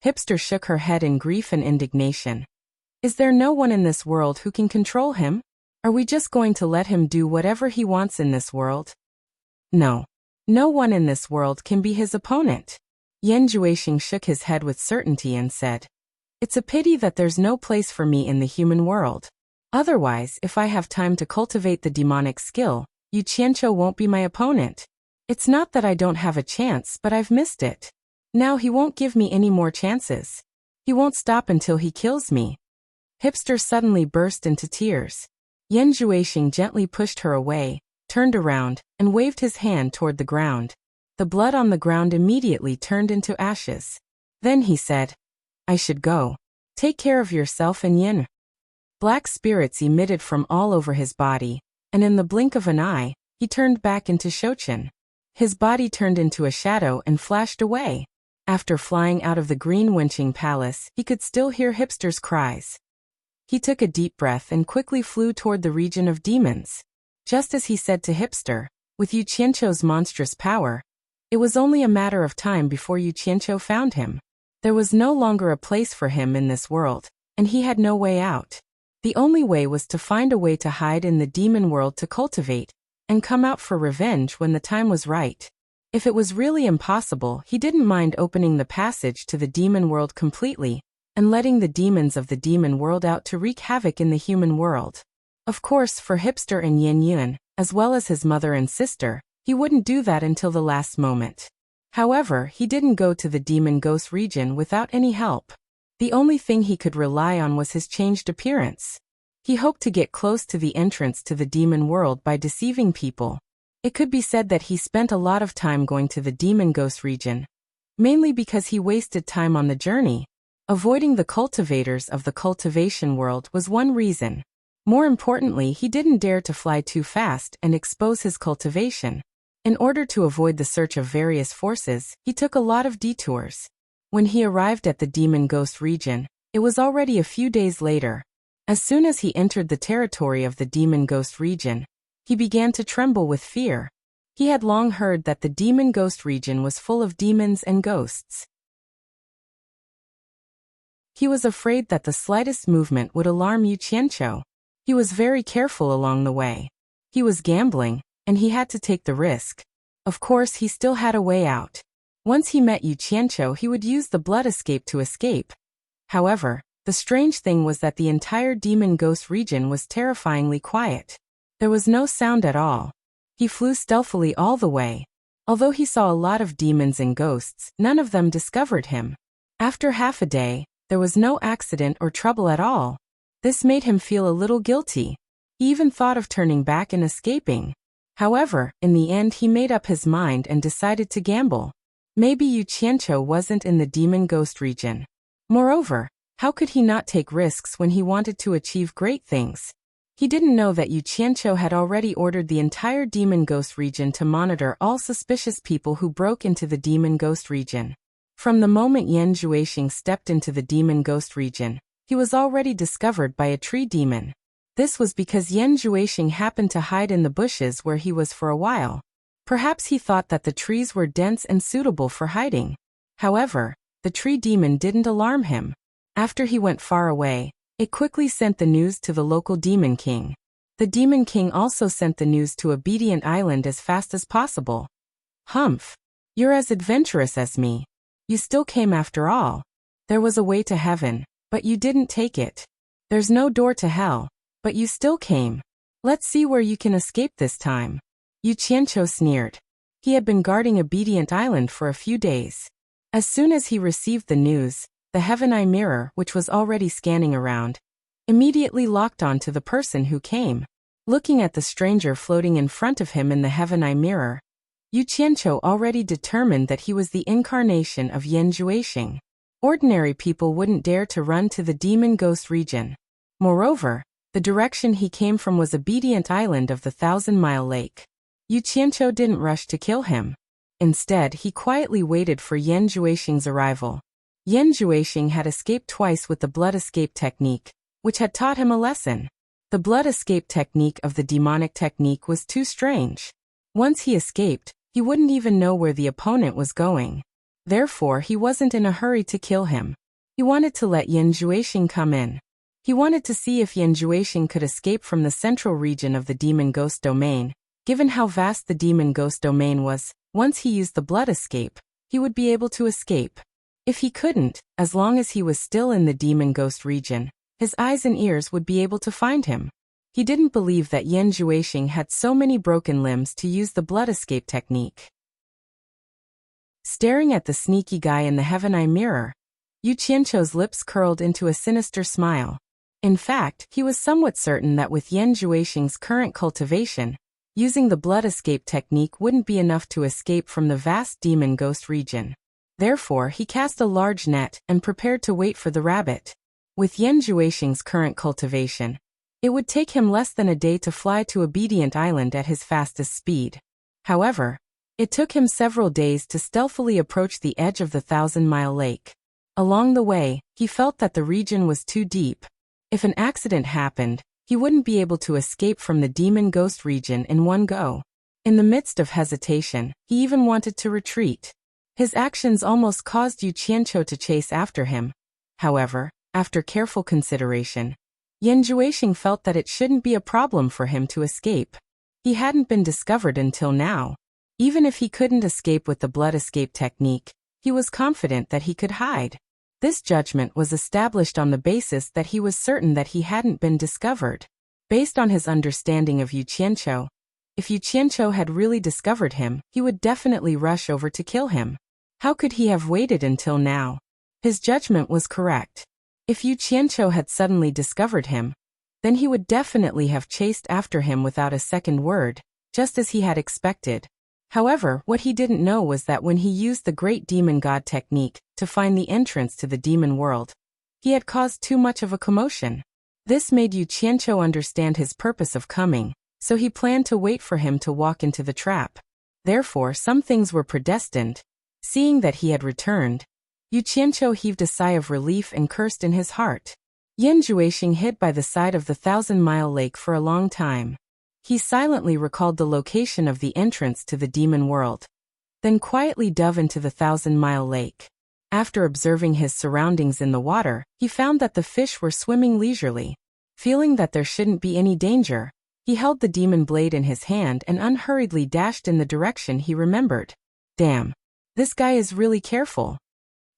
Hipster shook her head in grief and indignation. Is there no one in this world who can control him? Are we just going to let him do whatever he wants in this world? No. No one in this world can be his opponent. Yan Juexing shook his head with certainty and said, "It's a pity that there's no place for me in the human world. Otherwise, if I have time to cultivate the demonic skill, Yu Qianqiu won't be my opponent. It's not that I don't have a chance, but I've missed it. Now he won't give me any more chances. He won't stop until he kills me." Hipster suddenly burst into tears. Yan Zhuixing gently pushed her away, turned around, and waved his hand toward the ground. The blood on the ground immediately turned into ashes. Then he said, "I should go. Take care of yourself and Yin." Black spirits emitted from all over his body, and in the blink of an eye, he turned back into Shouchen. His body turned into a shadow and flashed away. After flying out of the green Wenqing palace, he could still hear Hipster's cries. He took a deep breath and quickly flew toward the region of demons. Just as he said to Hipster, with Yu Qianqiu's monstrous power, it was only a matter of time before Yu Qianqiu found him. There was no longer a place for him in this world, and he had no way out. The only way was to find a way to hide in the demon world to cultivate, and come out for revenge when the time was right. If it was really impossible, he didn't mind opening the passage to the demon world completely, and letting the demons of the demon world out to wreak havoc in the human world. Of course, for Hipster and Yin Yun, as well as his mother and sister, he wouldn't do that until the last moment. However, he didn't go to the demon ghost region without any help. The only thing he could rely on was his changed appearance. He hoped to get close to the entrance to the demon world by deceiving people. It could be said that he spent a lot of time going to the demon ghost region, mainly because he wasted time on the journey. Avoiding the cultivators of the cultivation world was one reason. More importantly, he didn't dare to fly too fast and expose his cultivation. In order to avoid the search of various forces, he took a lot of detours. When he arrived at the demon ghost region, it was already a few days later. As soon as he entered the territory of the demon ghost region, he began to tremble with fear. He had long heard that the demon ghost region was full of demons and ghosts. He was afraid that the slightest movement would alarm Yu Qianqiu. He was very careful along the way. He was gambling, and he had to take the risk. Of course, he still had a way out. Once he met Yu Qianqiu, he would use the blood escape to escape. However, the strange thing was that the entire demon ghost region was terrifyingly quiet. There was no sound at all. He flew stealthily all the way. Although he saw a lot of demons and ghosts, none of them discovered him. After half a day, there was no accident or trouble at all. This made him feel a little guilty. He even thought of turning back and escaping. However, in the end he made up his mind and decided to gamble. Maybe Yu Qianqiu wasn't in the demon ghost region. Moreover, how could he not take risks when he wanted to achieve great things? He didn't know that Yu Qianqiu had already ordered the entire demon ghost region to monitor all suspicious people who broke into the demon ghost region. From the moment Yan Zhuixing stepped into the demon ghost region, he was already discovered by a tree demon. This was because Yan Zhuixing happened to hide in the bushes where he was for a while. Perhaps he thought that the trees were dense and suitable for hiding. However, the tree demon didn't alarm him. After he went far away, it quickly sent the news to the local demon king. The demon king also sent the news to Obedient Island as fast as possible. "Humph! You're as adventurous as me. You still came after all. There was a way to heaven, but you didn't take it. There's no door to hell, but you still came. Let's see where you can escape this time." Yu Qianqiu sneered. He had been guarding Obedient Island for a few days. As soon as he received the news, the Heaven Eye Mirror, which was already scanning around, immediately locked on to the person who came. Looking at the stranger floating in front of him in the Heaven Eye Mirror, Yu Qianqiu already determined that he was the incarnation of Yan Zhuixing. Ordinary people wouldn't dare to run to the demon ghost region. Moreover, the direction he came from was Obedient Island of the 1,000-mile lake. Yu Qianqiu didn't rush to kill him. Instead, he quietly waited for Yan Zhuixing's arrival. Yan Zhuixing had escaped twice with the blood escape technique, which had taught him a lesson. The blood escape technique of the demonic technique was too strange. Once he escaped, he wouldn't even know where the opponent was going. Therefore, he wasn't in a hurry to kill him. He wanted to let Yan Zhuixing come in. He wanted to see if Yan Zhuixing could escape from the central region of the demon ghost domain. Given how vast the demon ghost domain was, once he used the blood escape, he would be able to escape. If he couldn't, as long as he was still in the demon ghost region, his eyes and ears would be able to find him. He didn't believe that Yan Juexing had so many broken limbs to use the blood escape technique. Staring at the sneaky guy in the heaven eye mirror, Yu Qianqiu's lips curled into a sinister smile. In fact, he was somewhat certain that with Yan Juexing's current cultivation, using the blood escape technique wouldn't be enough to escape from the vast demon ghost region. Therefore, he cast a large net and prepared to wait for the rabbit. With Yan Juexing's current cultivation, it would take him less than a day to fly to Obedient Island at his fastest speed. However, it took him several days to stealthily approach the edge of the 1,000-mile lake. Along the way, he felt that the region was too deep. If an accident happened, he wouldn't be able to escape from the demon ghost region in one go. In the midst of hesitation, he even wanted to retreat. His actions almost caused Yu Qianqiu to chase after him. However, after careful consideration, Yan Juexing felt that it shouldn't be a problem for him to escape. He hadn't been discovered until now. Even if he couldn't escape with the blood escape technique, he was confident that he could hide. This judgment was established on the basis that he was certain that he hadn't been discovered. Based on his understanding of Yu Qianqiu, if Yu Qianqiu had really discovered him, he would definitely rush over to kill him. How could he have waited until now? His judgment was correct. If Yu Qianqiu had suddenly discovered him, then he would definitely have chased after him without a second word, just as he had expected. However, what he didn't know was that when he used the Great Demon God technique to find the entrance to the demon world, he had caused too much of a commotion. This made Yu Qianqiu understand his purpose of coming, so he planned to wait for him to walk into the trap. Therefore, some things were predestined. Seeing that he had returned, Yu Qianqiu heaved a sigh of relief and cursed in his heart. Yan Juexing hid by the side of the 1,000-mile lake for a long time. He silently recalled the location of the entrance to the demon world, then quietly dove into the 1,000-mile lake. After observing his surroundings in the water, he found that the fish were swimming leisurely. Feeling that there shouldn't be any danger, he held the demon blade in his hand and unhurriedly dashed in the direction he remembered. Damn. This guy is really careful.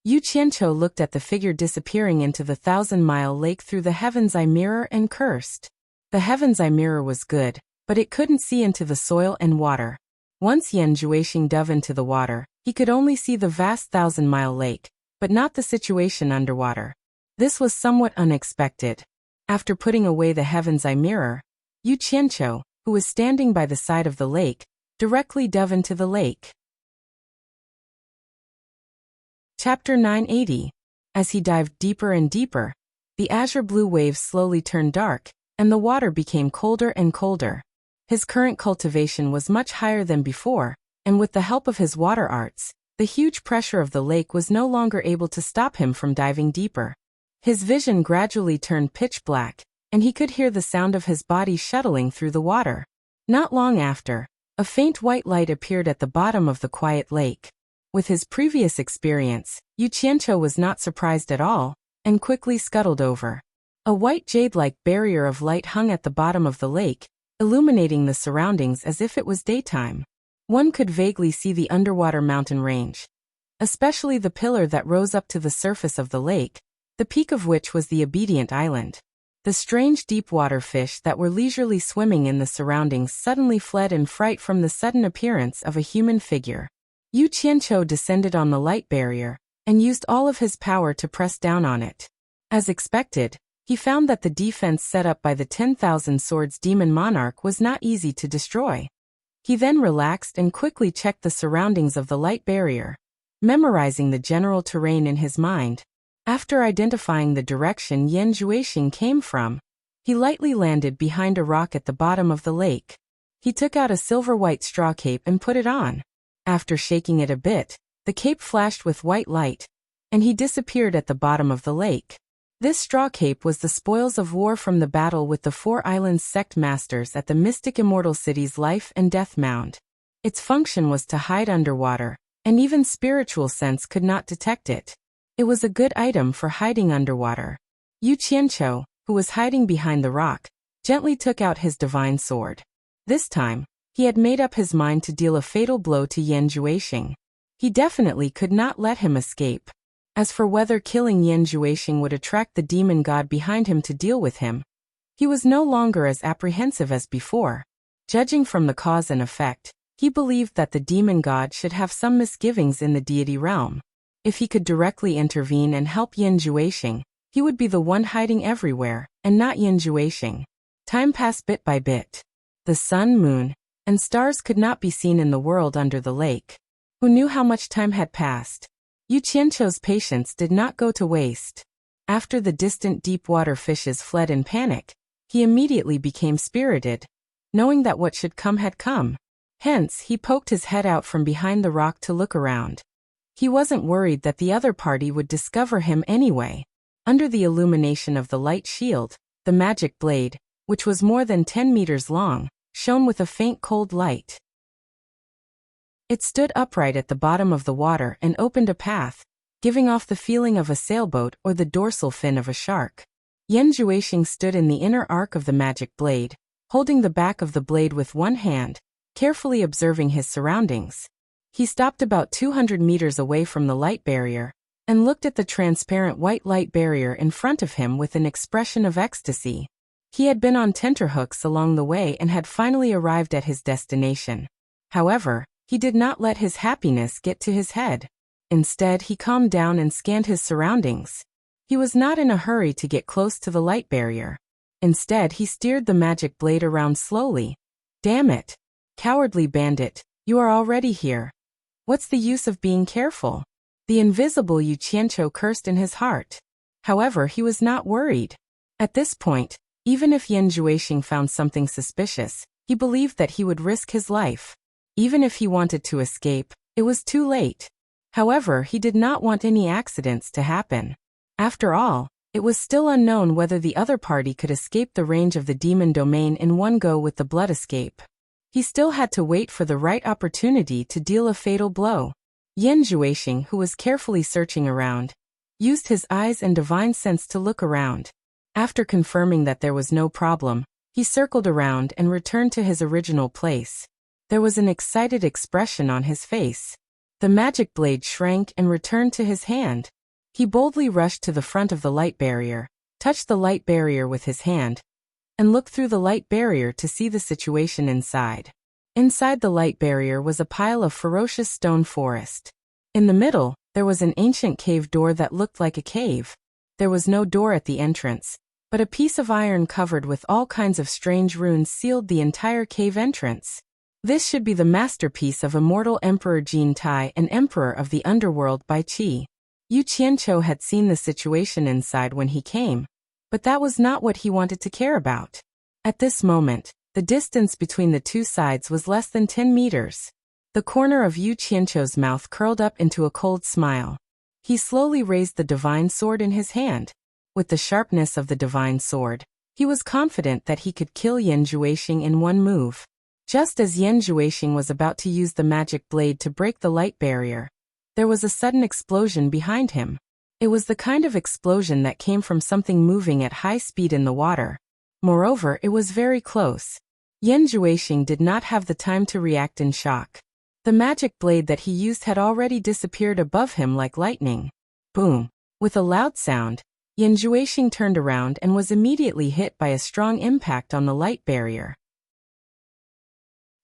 Yu Qianqiu looked at the figure disappearing into the 1,000-mile lake through the Heaven's Eye mirror and cursed. The Heaven's Eye mirror was good, but it couldn't see into the soil and water. Once Yan Juexing dove into the water, he could only see the vast 1,000-mile lake, but not the situation underwater. This was somewhat unexpected. After putting away the Heaven's Eye mirror, Yu Qianqiu, who was standing by the side of the lake, directly dove into the lake. Chapter 980. As he dived deeper and deeper, the azure blue waves slowly turned dark, and the water became colder and colder. His current cultivation was much higher than before, and with the help of his water arts, the huge pressure of the lake was no longer able to stop him from diving deeper. His vision gradually turned pitch black, and he could hear the sound of his body shuttling through the water. Not long after, a faint white light appeared at the bottom of the quiet lake. With his previous experience, Yu Qianqiu was not surprised at all, and quickly scuttled over. A white jade-like barrier of light hung at the bottom of the lake, illuminating the surroundings as if it was daytime. One could vaguely see the underwater mountain range, especially the pillar that rose up to the surface of the lake, the peak of which was the Obedient Island. The strange deep-water fish that were leisurely swimming in the surroundings suddenly fled in fright from the sudden appearance of a human figure. Yu Qianqiu descended on the light barrier, and used all of his power to press down on it. As expected, he found that the defense set up by the 10,000 Swords Demon Monarch was not easy to destroy. He then relaxed and quickly checked the surroundings of the light barrier, memorizing the general terrain in his mind. After identifying the direction Yan Juexing came from, he lightly landed behind a rock at the bottom of the lake. He took out a silver-white straw cape and put it on. After shaking it a bit, the cape flashed with white light, and he disappeared at the bottom of the lake. This straw cape was the spoils of war from the battle with the 4 Islands sect masters at the mystic Immortal city's life and death mound. Its function was to hide underwater, and even spiritual sense could not detect it. It was a good item for hiding underwater. Yu Qianqiu, who was hiding behind the rock, gently took out his divine sword. This time, he had made up his mind to deal a fatal blow to Yan Juexing. He definitely could not let him escape. As for whether killing Yan Juexing would attract the demon god behind him to deal with him, He was no longer as apprehensive as before. Judging from the cause and effect, he believed that the demon god should have some misgivings in the deity realm. If he could directly intervene and help Yin Juexing, he would be the one hiding everywhere, and not Yin Juexing. Time passed bit by bit. The sun, moon, and stars could not be seen in the world under the lake. Who knew how much time had passed? Yu Qianqiu's patience did not go to waste. After the distant deep water fishes fled in panic, he immediately became spirited, knowing that what should come had come. Hence, he poked his head out from behind the rock to look around. He wasn't worried that the other party would discover him anyway. Under the illumination of the light shield, the magic blade, which was more than 10 meters long, shone with a faint cold light. It stood upright at the bottom of the water and opened a path, giving off the feeling of a sailboat or the dorsal fin of a shark. Yin Juexing stood in the inner arc of the magic blade, holding the back of the blade with one hand, carefully observing his surroundings. He stopped about 200 meters away from the light barrier, and looked at the transparent white light barrier in front of him with an expression of ecstasy. He had been on tenterhooks along the way and had finally arrived at his destination. However, he did not let his happiness get to his head. Instead, he calmed down and scanned his surroundings. He was not in a hurry to get close to the light barrier. Instead, he steered the magic blade around slowly. Damn it! Cowardly bandit, you are already here. What's the use of being careful? The invisible Yu Qianqiu cursed in his heart. However, he was not worried. At this point, even if Yin Juexing found something suspicious, he believed that he would risk his life. Even if he wanted to escape, it was too late. However, he did not want any accidents to happen. After all, it was still unknown whether the other party could escape the range of the demon domain in one go with the blood escape. He still had to wait for the right opportunity to deal a fatal blow. Yin Juexing, who was carefully searching around, used his eyes and divine sense to look around. After confirming that there was no problem, he circled around and returned to his original place. There was an excited expression on his face. The magic blade shrank and returned to his hand. He boldly rushed to the front of the light barrier, touched the light barrier with his hand, and looked through the light barrier to see the situation inside. Inside the light barrier was a pile of ferocious stone forest. In the middle, there was an ancient cave door that looked like a cave. There was no door at the entrance, but a piece of iron covered with all kinds of strange runes sealed the entire cave entrance. This should be the masterpiece of Immortal Emperor Jin Tai and Emperor of the Underworld Bai Qi. Yu Qianqiu had seen the situation inside when he came, but that was not what he wanted to care about. At this moment, the distance between the two sides was less than 10 meters. The corner of Yu Qianqiu's mouth curled up into a cold smile. He slowly raised the divine sword in his hand. With the sharpness of the divine sword, he was confident that he could kill Yin Juexing in one move. Just as Yin Juexing was about to use the magic blade to break the light barrier, there was a sudden explosion behind him. It was the kind of explosion that came from something moving at high speed in the water. Moreover, it was very close. Yin Juexing did not have the time to react in shock. The magic blade that he used had already disappeared above him like lightning. Boom! With a loud sound, Yin Juexing turned around and was immediately hit by a strong impact on the light barrier.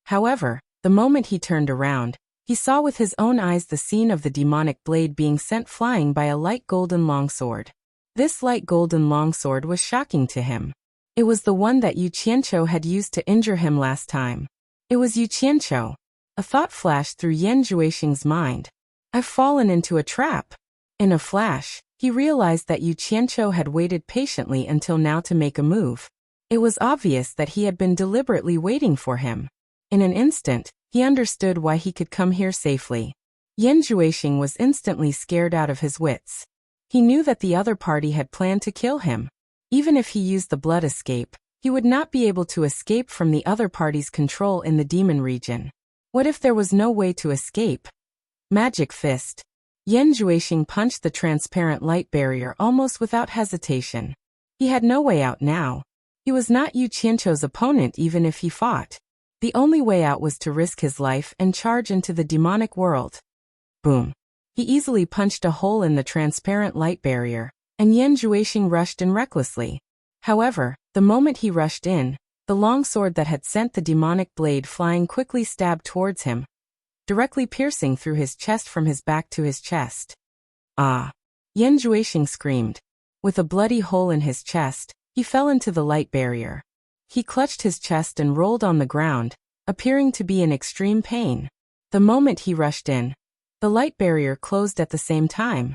However, the moment he turned around, he saw with his own eyes the scene of the demonic blade being sent flying by a light golden longsword. This light golden longsword was shocking to him. It was the one that Yu Qianqiu had used to injure him last time. It was Yu Qianqiu. A thought flashed through Yin Juexing's mind. I've fallen into a trap. In a flash, he realized that Yu Qianqiu had waited patiently until now to make a move. It was obvious that he had been deliberately waiting for him. In an instant, he understood why he could come here safely. Yin Juexing was instantly scared out of his wits. He knew that the other party had planned to kill him. Even if he used the blood escape, he would not be able to escape from the other party's control in the demon region. What if there was no way to escape? Magic fist. Yin Juexing punched the transparent light barrier almost without hesitation. He had no way out now. He was not Yu Qianqiu's opponent even if he fought. The only way out was to risk his life and charge into the demonic world. Boom. He easily punched a hole in the transparent light barrier, and Yin Juexing rushed in recklessly. However, the moment he rushed in, the long sword that had sent the demonic blade flying quickly stabbed towards him, directly piercing through his chest from his back to his chest. Ah! Yan Juexing screamed. With a bloody hole in his chest, he fell into the light barrier. He clutched his chest and rolled on the ground, appearing to be in extreme pain. The moment he rushed in, the light barrier closed at the same time.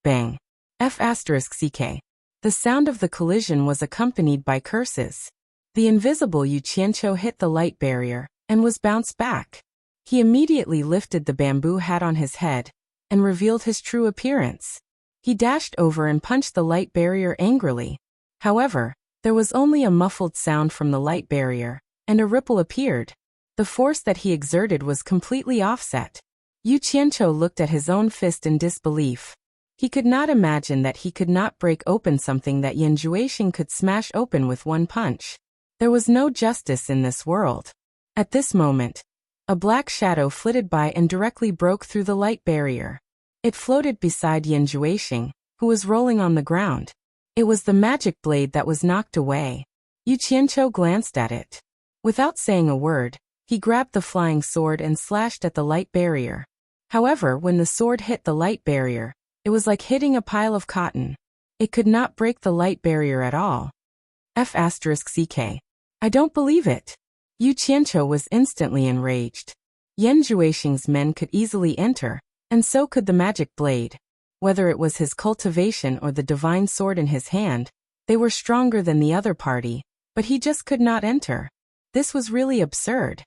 Bang! F***ck. The sound of the collision was accompanied by curses. The invisible Yu Qianqiu hit the light barrier, and was bounced back. He immediately lifted the bamboo hat on his head, and revealed his true appearance. He dashed over and punched the light barrier angrily. However, there was only a muffled sound from the light barrier, and a ripple appeared. The force that he exerted was completely offset. Yu Qianqiu looked at his own fist in disbelief. He could not imagine that he could not break open something that Yan Juexing could smash open with one punch. There was no justice in this world. At this moment, a black shadow flitted by and directly broke through the light barrier. It floated beside Yan Juexing, who was rolling on the ground. It was the magic blade that was knocked away. Yu Qianqiu glanced at it. Without saying a word, he grabbed the flying sword and slashed at the light barrier. However, when the sword hit the light barrier, it was like hitting a pile of cotton. It could not break the light barrier at all. F***ck. I don't believe it. Yu Qianqiu was instantly enraged. Yan Juexing's men could easily enter, and so could the magic blade. Whether it was his cultivation or the divine sword in his hand, they were stronger than the other party, but he just could not enter. This was really absurd.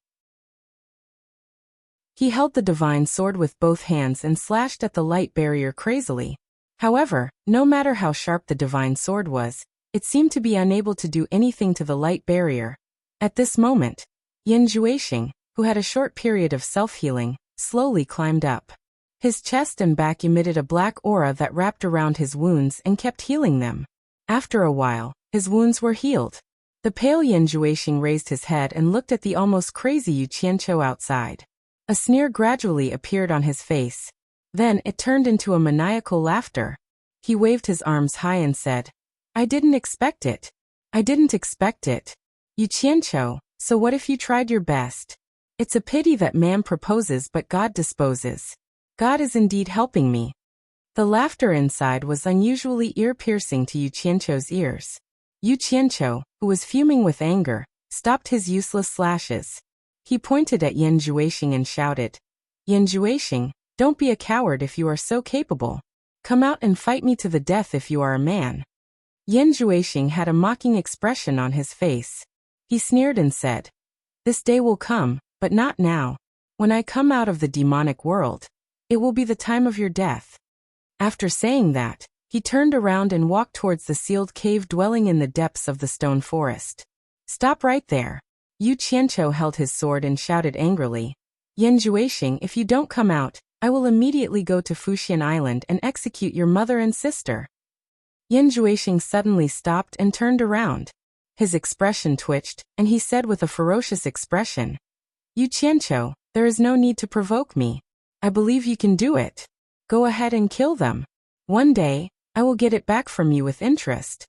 He held the divine sword with both hands and slashed at the light barrier crazily. However, no matter how sharp the divine sword was, it seemed to be unable to do anything to the light barrier. At this moment, Yan Juexing, who had a short period of self-healing, slowly climbed up. His chest and back emitted a black aura that wrapped around his wounds and kept healing them. After a while, his wounds were healed. The pale Yan Juexing raised his head and looked at the almost crazy Yu Qianqiu outside. A sneer gradually appeared on his face. Then it turned into a maniacal laughter. He waved his arms high and said, I didn't expect it. I didn't expect it. Yu Qianqiu, so what if you tried your best? It's a pity that man proposes but God disposes. God is indeed helping me. The laughter inside was unusually ear-piercing to Yu Qianqiu's ears. Yu Qianqiu, who was fuming with anger, stopped his useless slashes. He pointed at Yan Juexing and shouted, Yan Juexing, don't be a coward if you are so capable. Come out and fight me to the death if you are a man. Yan Juexing had a mocking expression on his face. He sneered and said, This day will come, but not now. When I come out of the demonic world, it will be the time of your death. After saying that, he turned around and walked towards the sealed cave dwelling in the depths of the stone forest. Stop right there. Yu Qianqiu held his sword and shouted angrily, Yan Juexing, if you don't come out, I will immediately go to Fuxian Island and execute your mother and sister. Yan Juexing suddenly stopped and turned around. His expression twitched, and he said with a ferocious expression, Yu Qianqiu, there is no need to provoke me. I believe you can do it. Go ahead and kill them. One day, I will get it back from you with interest.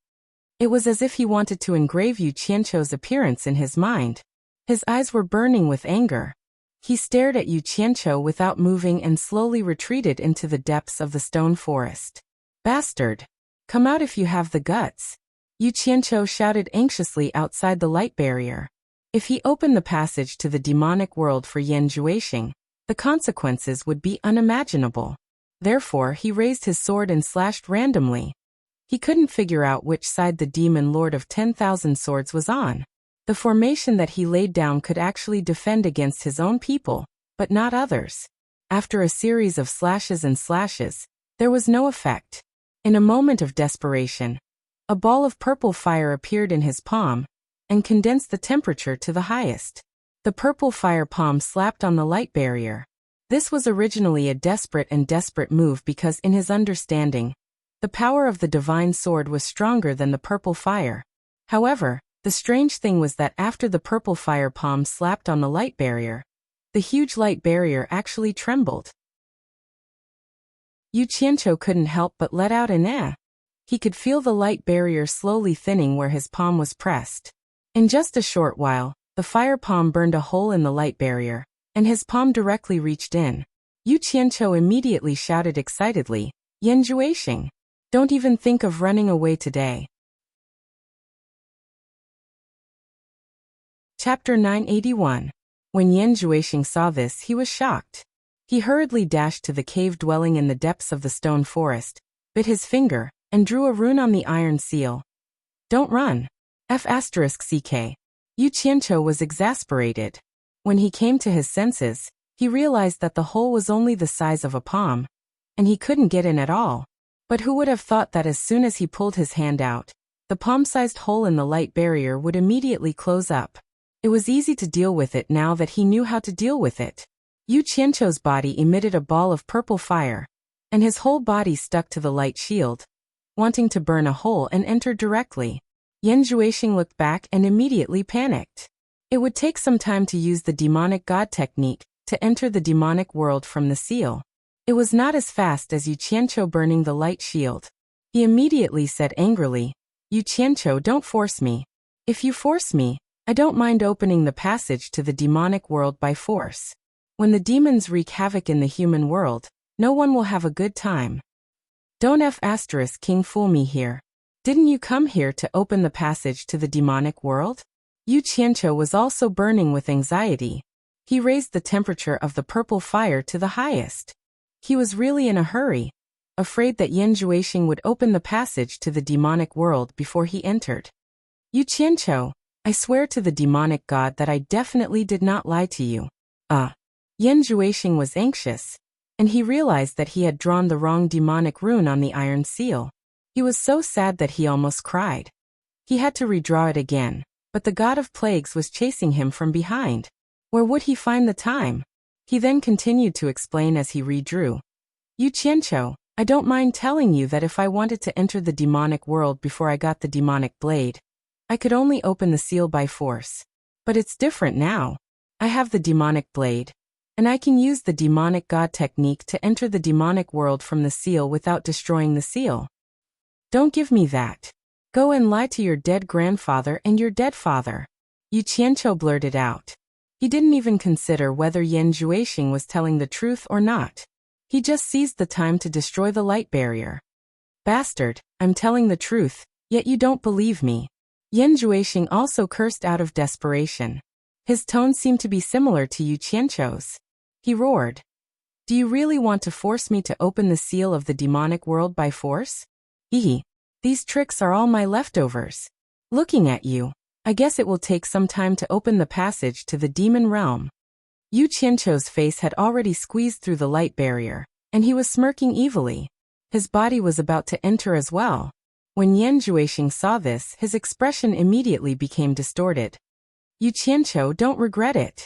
It was as if he wanted to engrave Yu Qianqiu's appearance in his mind. His eyes were burning with anger. He stared at Yu Qianqiu without moving and slowly retreated into the depths of the stone forest. Bastard! Come out if you have the guts. Yu Qianqiu shouted anxiously outside the light barrier. If he opened the passage to the demonic world for Yan Juexing, the consequences would be unimaginable. Therefore, he raised his sword and slashed randomly. He couldn't figure out which side the demon lord of 10,000 swords was on. The formation that he laid down could actually defend against his own people, but not others. After a series of slashes and slashes, there was no effect. In a moment of desperation, a ball of purple fire appeared in his palm, and condensed the temperature to the highest. The purple fire palm slapped on the light barrier. This was originally a desperate move because in his understanding, the power of the divine sword was stronger than the purple fire. However, the strange thing was that after the purple fire palm slapped on the light barrier, the huge light barrier actually trembled. Yu Qianqiu couldn't help but let out an eh. He could feel the light barrier slowly thinning where his palm was pressed. In just a short while, the fire palm burned a hole in the light barrier, and his palm directly reached in. Yu Qianqiu immediately shouted excitedly, "Yan Juexing! Don't even think of running away today." Chapter 981. When Yan Juexing saw this, he was shocked. He hurriedly dashed to the cave dwelling in the depths of the stone forest, bit his finger, and drew a rune on the iron seal. "Don't run. F***ck. Yu Qianqiu was exasperated. When he came to his senses, he realized that the hole was only the size of a palm, and he couldn't get in at all. But who would have thought that as soon as he pulled his hand out, the palm-sized hole in the light barrier would immediately close up. It was easy to deal with it now that he knew how to deal with it. Yu Qianqiu's body emitted a ball of purple fire, and his whole body stuck to the light shield, wanting to burn a hole and enter directly. Yan Juexing looked back and immediately panicked. It would take some time to use the demonic god technique to enter the demonic world from the seal. It was not as fast as Yu Qianqiu burning the light shield. He immediately said angrily, "Yu Qianqiu, don't force me. If you force me, I don't mind opening the passage to the demonic world by force. When the demons wreak havoc in the human world, no one will have a good time. Don't **king fool me here. Didn't you come here to open the passage to the demonic world?" Yu Qianqiu was also burning with anxiety. He raised the temperature of the purple fire to the highest. He was really in a hurry, afraid that Yan Juexing would open the passage to the demonic world before he entered. "Yu Qianqiu, I swear to the demonic god that I definitely did not lie to you." Yan Juexing was anxious, and he realized that he had drawn the wrong demonic rune on the iron seal. He was so sad that he almost cried. He had to redraw it again, but the god of plagues was chasing him from behind. Where would he find the time? He then continued to explain as he redrew. "Yu Qianqiu, I don't mind telling you that if I wanted to enter the demonic world before I got the demonic blade, I could only open the seal by force. But it's different now. I have the demonic blade, and I can use the demonic god technique to enter the demonic world from the seal without destroying the seal. Don't give me that. Go and lie to your dead grandfather and your dead father." Yu Qianqiu blurted out. He didn't even consider whether Yan Juexing was telling the truth or not. He just seized the time to destroy the light barrier. "Bastard, I'm telling the truth, yet you don't believe me." Yan Juexing also cursed out of desperation. His tone seemed to be similar to Yu Qianqiu's. He roared, "Do you really want to force me to open the seal of the demonic world by force? These tricks are all my leftovers. Looking at you, I guess it will take some time to open the passage to the demon realm." Yu Qianqiu's face had already squeezed through the light barrier, and he was smirking evilly. His body was about to enter as well. When Yan Juexing saw this, his expression immediately became distorted. "Yu Qianqiu, don't regret it.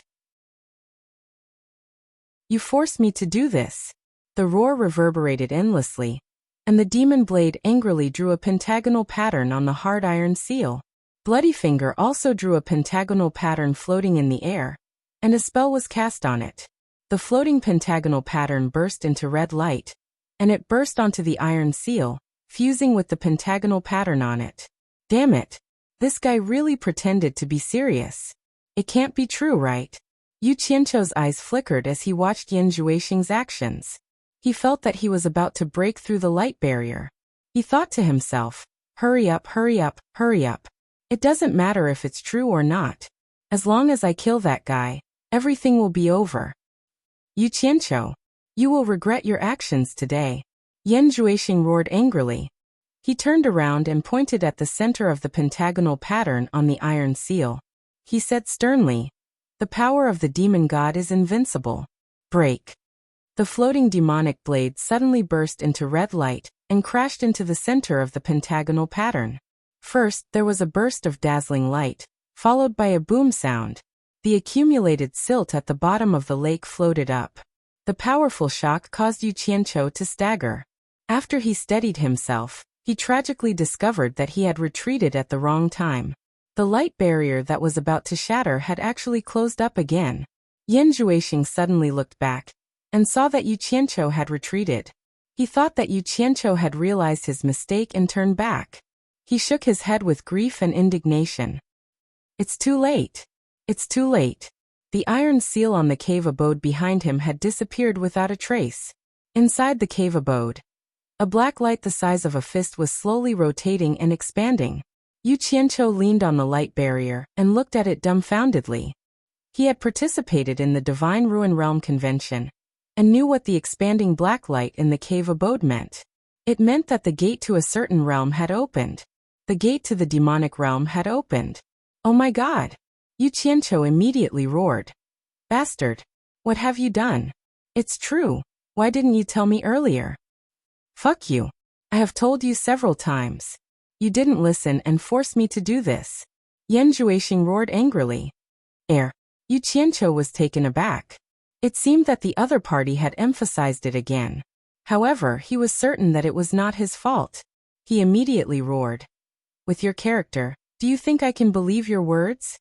You forced me to do this." The roar reverberated endlessly, and the demon blade angrily drew a pentagonal pattern on the hard iron seal. Bloody Finger also drew a pentagonal pattern floating in the air, and a spell was cast on it. The floating pentagonal pattern burst into red light, and it burst onto the iron seal, fusing with the pentagonal pattern on it. Damn it! This guy really pretended to be serious. It can't be true, right? Yu Qianqiu's eyes flickered as he watched Yan Juexing's actions. He felt that he was about to break through the light barrier. He thought to himself, hurry up, hurry up, hurry up. It doesn't matter if it's true or not. As long as I kill that guy, everything will be over. Yu Qianqiu, you will regret your actions today. Yan Juexing roared angrily. He turned around and pointed at the center of the pentagonal pattern on the iron seal. He said sternly, "The power of the demon god is invincible. Break." The floating demonic blade suddenly burst into red light and crashed into the center of the pentagonal pattern. First, there was a burst of dazzling light, followed by a boom sound. The accumulated silt at the bottom of the lake floated up. The powerful shock caused Yu Qianqiu to stagger. After he steadied himself, he tragically discovered that he had retreated at the wrong time. The light barrier that was about to shatter had actually closed up again. Yan Juexing suddenly looked back and saw that Yu Qianqiu had retreated. He thought that Yu Qianqiu had realized his mistake and turned back. He shook his head with grief and indignation. It's too late. It's too late. The iron seal on the cave abode behind him had disappeared without a trace. Inside the cave abode, a black light the size of a fist was slowly rotating and expanding. Yu Qianqiu leaned on the light barrier and looked at it dumbfoundedly. He had participated in the Divine Ruin Realm convention and knew what the expanding black light in the cave abode meant. It meant that the gate to a certain realm had opened. The gate to the demonic realm had opened. Oh my God! Yu Qianqiu immediately roared. Bastard! What have you done? It's true. Why didn't you tell me earlier? Fuck you. I have told you several times. You didn't listen and forced me to do this. Yan Juexing roared angrily. Yu Qianqiu was taken aback. It seemed that the other party had emphasized it again. However, he was certain that it was not his fault. He immediately roared. With your character, do you think I can believe your words?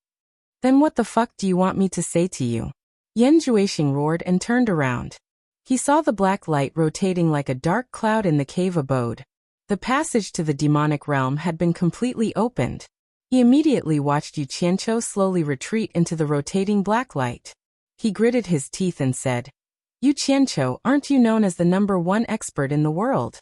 Then what the fuck do you want me to say to you? Yan Juexing roared and turned around. He saw the black light rotating like a dark cloud in the cave abode. The passage to the demonic realm had been completely opened. He immediately watched Yu Qianqiu slowly retreat into the rotating black light. He gritted his teeth and said, Yu Qianqiu, aren't you known as the #1 expert in the world?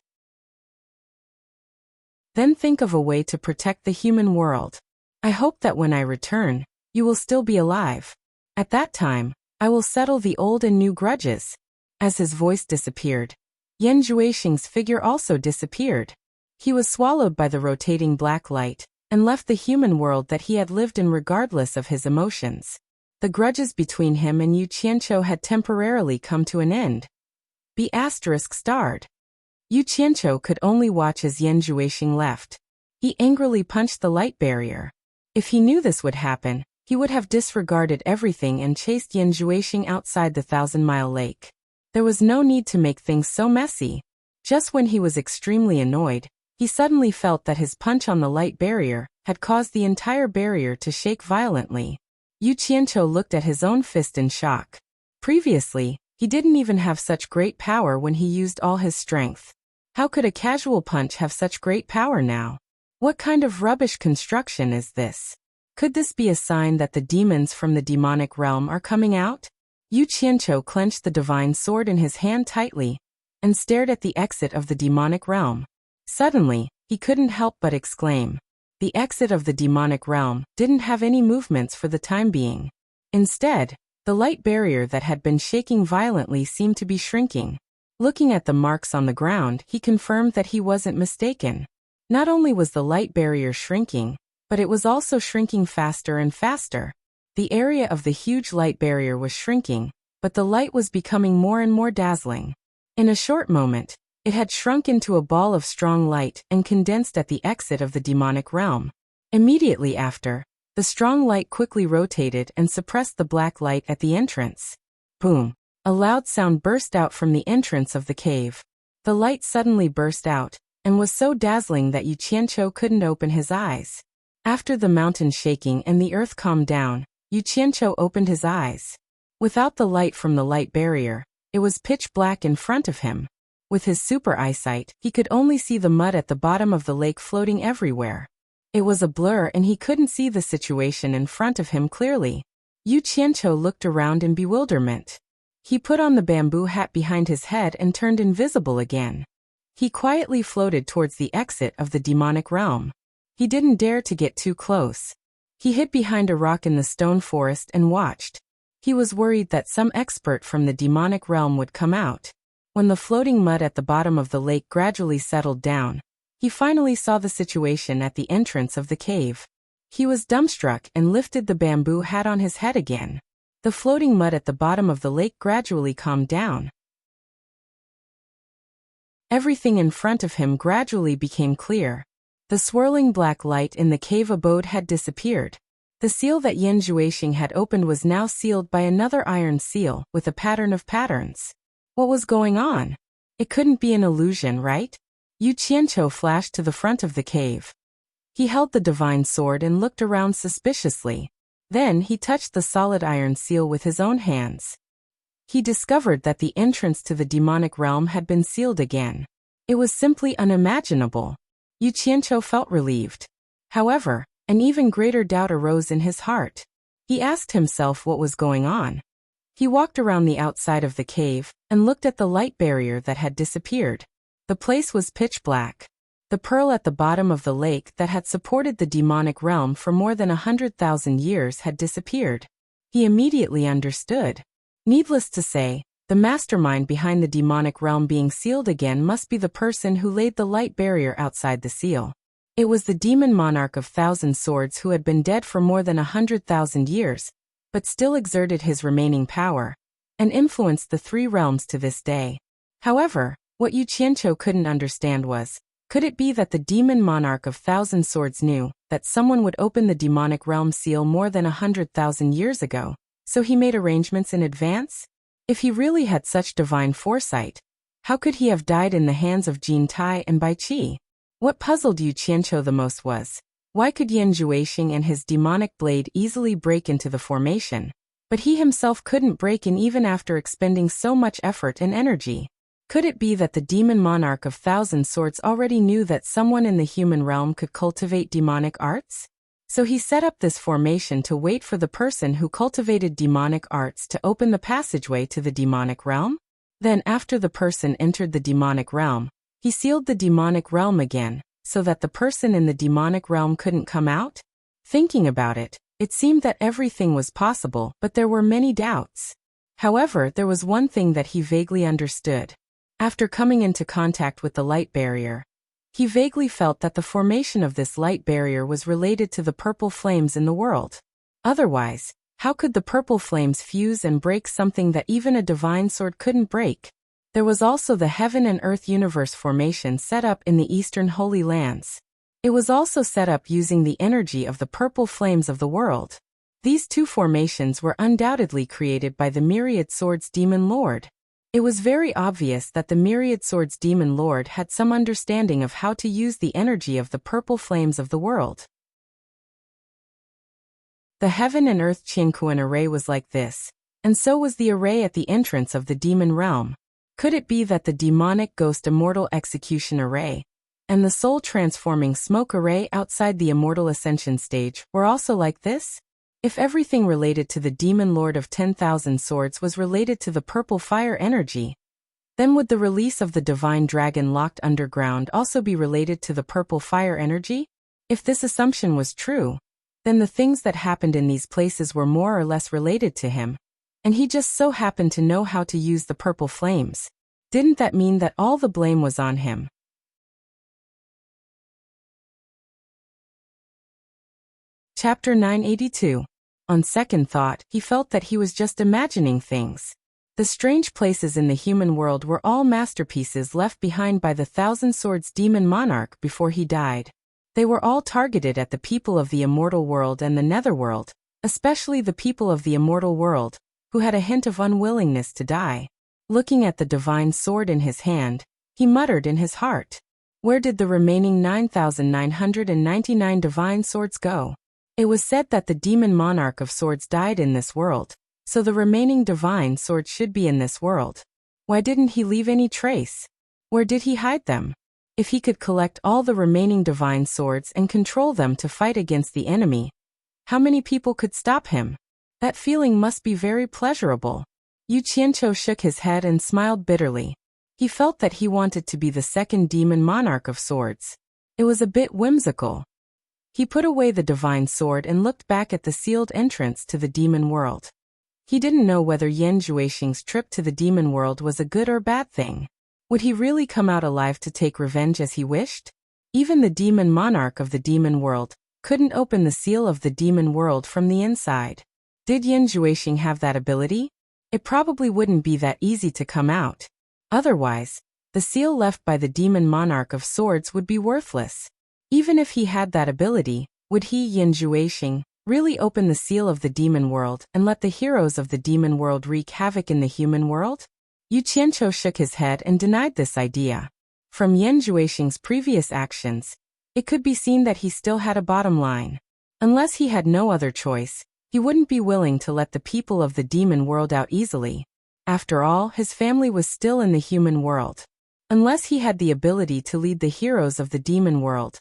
Then think of a way to protect the human world. I hope that when I return, you will still be alive. At that time, I will settle the old and new grudges. As his voice disappeared, Yan Juexing's figure also disappeared. He was swallowed by the rotating black light and left the human world that he had lived in regardless of his emotions. The grudges between him and Yu Qianqiu had temporarily come to an end. B*****. Yu Qianqiu could only watch as Yan Juexing left. He angrily punched the light barrier. If he knew this would happen, he would have disregarded everything and chased Yan Juexing outside the 1,000-mile lake. There was no need to make things so messy. Just when he was extremely annoyed, he suddenly felt that his punch on the light barrier had caused the entire barrier to shake violently. Yu Qianqiu looked at his own fist in shock. Previously, he didn't even have such great power when he used all his strength. How could a casual punch have such great power now? What kind of rubbish construction is this? Could this be a sign that the demons from the demonic realm are coming out? Yu Qianqiu clenched the divine sword in his hand tightly and stared at the exit of the demonic realm. Suddenly, he couldn't help but exclaim. The exit of the demonic realm didn't have any movements for the time being. Instead, the light barrier that had been shaking violently seemed to be shrinking. Looking at the marks on the ground, he confirmed that he wasn't mistaken. Not only was the light barrier shrinking, but it was also shrinking faster and faster. The area of the huge light barrier was shrinking, but the light was becoming more and more dazzling. In a short moment, it had shrunk into a ball of strong light and condensed at the exit of the demonic realm. Immediately after, the strong light quickly rotated and suppressed the black light at the entrance. Boom! A loud sound burst out from the entrance of the cave. The light suddenly burst out and was so dazzling that Yu Qianqiu couldn't open his eyes. After the mountain shaking and the earth calmed down, Yu Qianqiu opened his eyes. Without the light from the light barrier, it was pitch black in front of him. With his super eyesight, he could only see the mud at the bottom of the lake floating everywhere. It was a blur and he couldn't see the situation in front of him clearly. Yu Qianqiu looked around in bewilderment. He put on the bamboo hat behind his head and turned invisible again. He quietly floated towards the exit of the demonic realm. He didn't dare to get too close. He hid behind a rock in the stone forest and watched. He was worried that some expert from the demonic realm would come out. When the floating mud at the bottom of the lake gradually settled down, he finally saw the situation at the entrance of the cave. He was dumbstruck and lifted the bamboo hat on his head again. The floating mud at the bottom of the lake gradually calmed down. Everything in front of him gradually became clear. The swirling black light in the cave abode had disappeared. The seal that Yan Juexing had opened was now sealed by another iron seal with a pattern of patterns. What was going on? It couldn't be an illusion, right? Yu Qianqiu flashed to the front of the cave. He held the divine sword and looked around suspiciously. Then he touched the solid iron seal with his own hands. he discovered that the entrance to the demonic realm had been sealed again. It was simply unimaginable. Yu Qianqiu felt relieved. However, an even greater doubt arose in his heart. He asked himself what was going on. He walked around the outside of the cave and looked at the light barrier that had disappeared. The place was pitch black. The pearl at the bottom of the lake that had supported the demonic realm for more than 100,000 years had disappeared. He immediately understood. Needless to say, the mastermind behind the demonic realm being sealed again must be the person who laid the light barrier outside the seal. It was the demon monarch of 1,000 swords who had been dead for more than 100,000 years, but still exerted his remaining power, and influenced the three realms to this day. However, what Yu Qianqiu couldn't understand was, could it be that the demon monarch of 1,000 swords knew that someone would open the demonic realm seal more than 100,000 years ago, so he made arrangements in advance? If he really had such divine foresight, how could he have died in the hands of Jin Tai and Bai Qi? What puzzled Yu Qianqiu the most was, why could Yan Zhuixing and his demonic blade easily break into the formation, but he himself couldn't break in even after expending so much effort and energy? Could it be that the demon monarch of 1,000 swords already knew that someone in the human realm could cultivate demonic arts? So he set up this formation to wait for the person who cultivated demonic arts to open the passageway to the demonic realm? Then after the person entered the demonic realm, he sealed the demonic realm again, so that the person in the demonic realm couldn't come out? Thinking about it, it seemed that everything was possible, but there were many doubts. However, there was one thing that he vaguely understood. After coming into contact with the light barrier, he vaguely felt that the formation of this light barrier was related to the purple flames in the world. Otherwise, how could the purple flames fuse and break something that even a divine sword couldn't break? There was also the heaven and earth universe formation set up in the Eastern Holy Lands. It was also set up using the energy of the purple flames of the world. These two formations were undoubtedly created by the Myriad Swords Demon Lord. It was very obvious that the Myriad Swords Demon Lord had some understanding of how to use the energy of the purple flames of the world. The Heaven and Earth Qingquan array was like this, and so was the array at the entrance of the demon realm. Could it be that the demonic ghost Immortal execution array and the soul-transforming smoke array outside the Immortal ascension stage were also like this? If everything related to the demon lord of 10,000 swords was related to the purple fire energy, then would the release of the divine dragon locked underground also be related to the purple fire energy? If this assumption was true, then the things that happened in these places were more or less related to him, and he just so happened to know how to use the purple flames. Didn't that mean that all the blame was on him? Chapter 982. On second thought, he felt that he was just imagining things. The strange places in the human world were all masterpieces left behind by the 1,000 Swords Demon Monarch before he died. They were all targeted at the people of the immortal world and the netherworld, especially the people of the immortal world, who had a hint of unwillingness to die. Looking at the divine sword in his hand, he muttered in his heart, "Where did the remaining 9,999 divine swords go?" It was said that the demon monarch of swords died in this world, so the remaining divine swords should be in this world. Why didn't he leave any trace? Where did he hide them? If he could collect all the remaining divine swords and control them to fight against the enemy, how many people could stop him? That feeling must be very pleasurable. Yu Qianqiu shook his head and smiled bitterly. He felt that he wanted to be the second demon monarch of swords. It was a bit whimsical. He put away the divine sword and looked back at the sealed entrance to the demon world. He didn't know whether Yan Zhuixing's trip to the demon world was a good or bad thing. Would he really come out alive to take revenge as he wished? Even the demon monarch of the demon world couldn't open the seal of the demon world from the inside. Did Yan Zhuixing have that ability? It probably wouldn't be that easy to come out. Otherwise, the seal left by the demon monarch of swords would be worthless. Even if he had that ability, would he, Yan Zhuixing, really open the seal of the demon world and let the heroes of the demon world wreak havoc in the human world? Yu Qianqiu shook his head and denied this idea. From Yan Zhuixing's previous actions, it could be seen that he still had a bottom line. Unless he had no other choice, he wouldn't be willing to let the people of the demon world out easily. After all, his family was still in the human world. Unless he had the ability to lead the heroes of the demon world,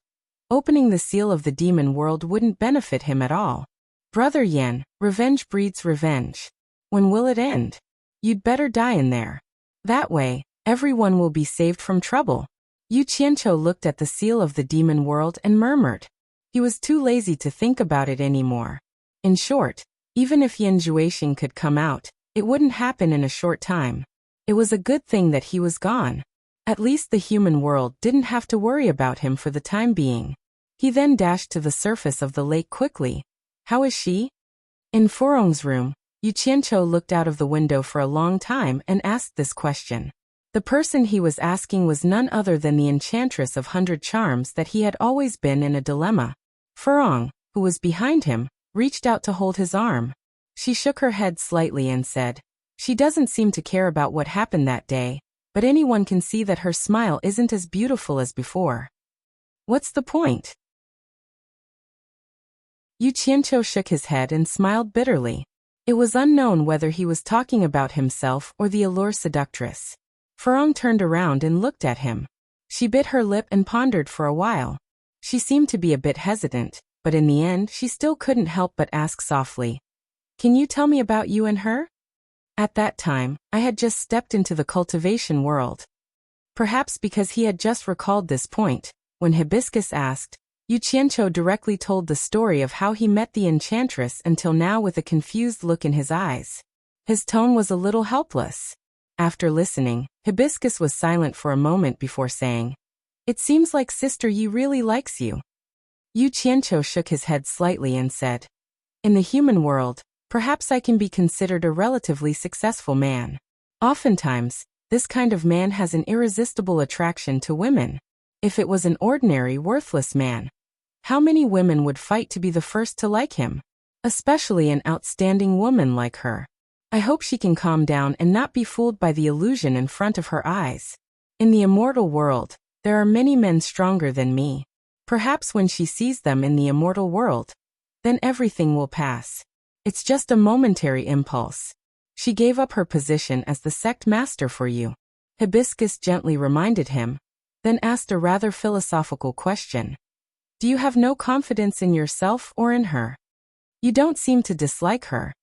opening the seal of the demon world wouldn't benefit him at all. Brother Yan, revenge breeds revenge. When will it end? You'd better die in there. That way, everyone will be saved from trouble. Yu Qianqiu looked at the seal of the demon world and murmured. He was too lazy to think about it anymore. In short, even if Yan Zhuixing could come out, it wouldn't happen in a short time. It was a good thing that he was gone. At least the human world didn't have to worry about him for the time being. He then dashed to the surface of the lake quickly. How is she? In Furong's room, Yu Qianqiu looked out of the window for a long time and asked this question. The person he was asking was none other than the enchantress of 100 charms that he had always been in a dilemma. Furong, who was behind him, reached out to hold his arm. She shook her head slightly and said, "She doesn't seem to care about what happened that day, but anyone can see that her smile isn't as beautiful as before. What's the point?" Yu Qianqiu shook his head and smiled bitterly. It was unknown whether he was talking about himself or the allure seductress. Furong turned around and looked at him. She bit her lip and pondered for a while. She seemed to be a bit hesitant, but in the end she still couldn't help but ask softly, "Can you tell me about you and her?" At that time, I had just stepped into the cultivation world. Perhaps because he had just recalled this point, when Hibiscus asked, Yu Qianqiu directly told the story of how he met the enchantress until now with a confused look in his eyes. His tone was a little helpless. After listening, Hibiscus was silent for a moment before saying, "It seems like Sister Yi really likes you." Yu Qianqiu shook his head slightly and said, "In the human world, perhaps I can be considered a relatively successful man. Oftentimes, this kind of man has an irresistible attraction to women. If it was an ordinary, worthless man, how many women would fight to be the first to like him? Especially an outstanding woman like her. I hope she can calm down and not be fooled by the illusion in front of her eyes. In the immortal world, there are many men stronger than me. Perhaps when she sees them in the immortal world, then everything will pass. It's just a momentary impulse. She gave up her position as the sect master for you." Hibiscus gently reminded him, then asked a rather philosophical question. "Do you have no confidence in yourself or in her? You don't seem to dislike her."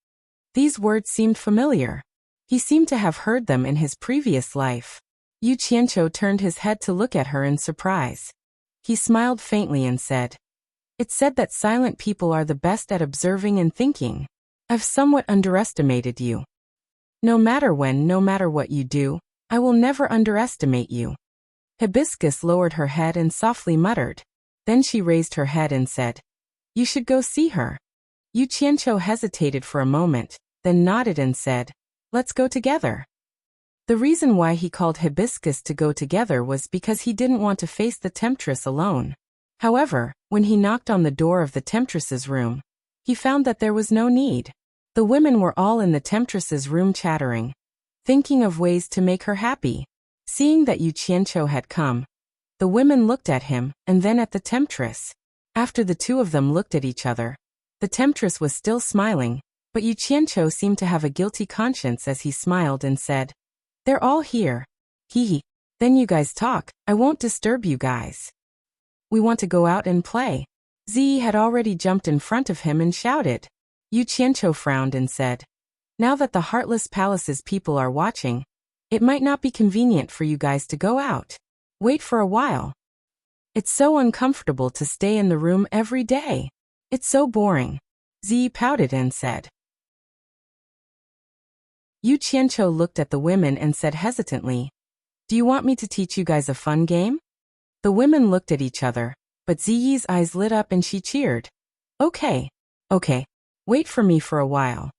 These words seemed familiar. He seemed to have heard them in his previous life. Yu Qianqiu turned his head to look at her in surprise. He smiled faintly and said, "It's said that silent people are the best at observing and thinking. I've somewhat underestimated you. No matter when, no matter what you do, I will never underestimate you." Hibiscus lowered her head and softly muttered. Then she raised her head and said, "You should go see her." Yu Qianqiu hesitated for a moment, then nodded and said, "Let's go together." The reason why he called Hibiscus to go together was because he didn't want to face the temptress alone. However, when he knocked on the door of the temptress's room, he found that there was no need. The women were all in the temptress's room chattering, thinking of ways to make her happy. Seeing that Yu Qianqiu had come, the women looked at him and then at the temptress. After the two of them looked at each other, the temptress was still smiling, but Yu Qianqiu seemed to have a guilty conscience as he smiled and said, "They're all here. Hee. Then you guys talk, I won't disturb you guys. We want to go out and play." Ziyi had already jumped in front of him and shouted. Yu Qianqiu frowned and said, "Now that the Heartless Palace's people are watching, it might not be convenient for you guys to go out. Wait for a while. It's so uncomfortable to stay in the room every day. It's so boring." Ziyi pouted and said. Yu Qianqiu looked at the women and said hesitantly, "Do you want me to teach you guys a fun game?" The women looked at each other, but Ziyi's eyes lit up and she cheered. Okay. Wait for me for a while."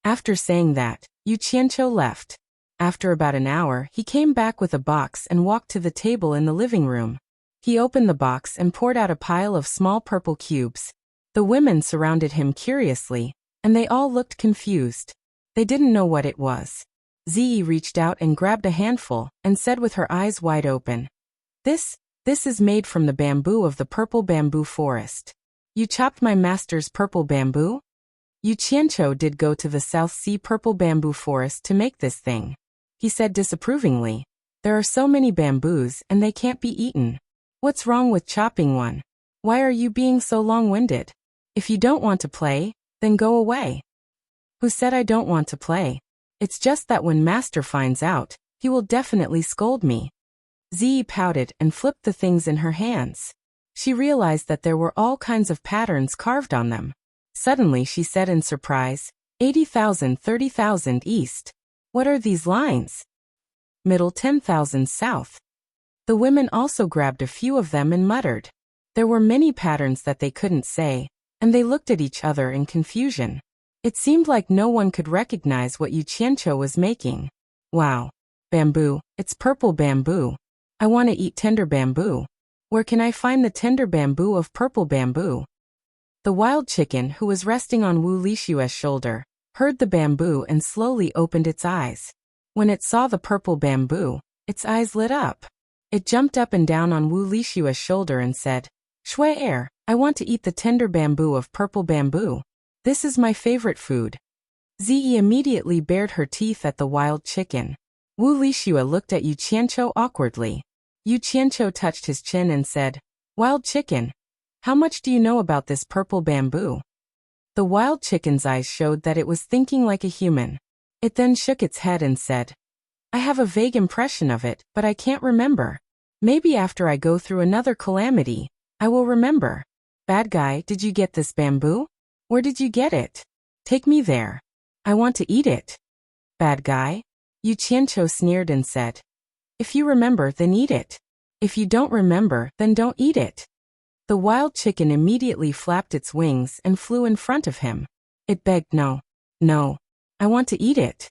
After saying that, Yu Qianqiu left. After about an hour, he came back with a box and walked to the table in the living room. He opened the box and poured out a pile of small purple cubes. The women surrounded him curiously, and they all looked confused. They didn't know what it was. Ziyi reached out and grabbed a handful and said with her eyes wide open, This is made from the bamboo of the purple bamboo forest. You chopped my master's purple bamboo?" Yu Qianqiu did go to the South Sea purple bamboo forest to make this thing. He said disapprovingly, "There are so many bamboos and they can't be eaten. What's wrong with chopping one? Why are you being so long-winded? If you don't want to play, then go away." "Who said I don't want to play? It's just that when Master finds out, he will definitely scold me." Ziyi pouted and flipped the things in her hands. She realized that there were all kinds of patterns carved on them. Suddenly she said in surprise, 80,000 30,000 east. What are these lines? Middle 10,000 south. The women also grabbed a few of them and muttered. There were many patterns that they couldn't say, and they looked at each other in confusion. It seemed like no one could recognize what Yu Qianqiu was making. Wow. Bamboo, it's purple bamboo. I want to eat tender bamboo. Where can I find the tender bamboo of purple bamboo? The wild chicken, who was resting on Wu Lishue's shoulder, heard the bamboo and slowly opened its eyes. When it saw the purple bamboo, its eyes lit up. It jumped up and down on Wu Lishue's shoulder and said, "Shui er, I want to eat the tender bamboo of purple bamboo. This is my favorite food." Ziyi immediately bared her teeth at the wild chicken. Wu Lishue looked at Yu Qianqiu awkwardly. Yu Qianqiu touched his chin and said, "Wild chicken, how much do you know about this purple bamboo?" The wild chicken's eyes showed that it was thinking like a human. It then shook its head and said, "I have a vague impression of it, but I can't remember. Maybe after I go through another calamity, I will remember." "Bad guy, did you get this bamboo? Where did you get it? Take me there. I want to eat it." "Bad guy?" Yu Qianqiu sneered and said, "If you remember, then eat it. If you don't remember, then don't eat it." The wild chicken immediately flapped its wings and flew in front of him. It begged, "No. No. I want to eat it."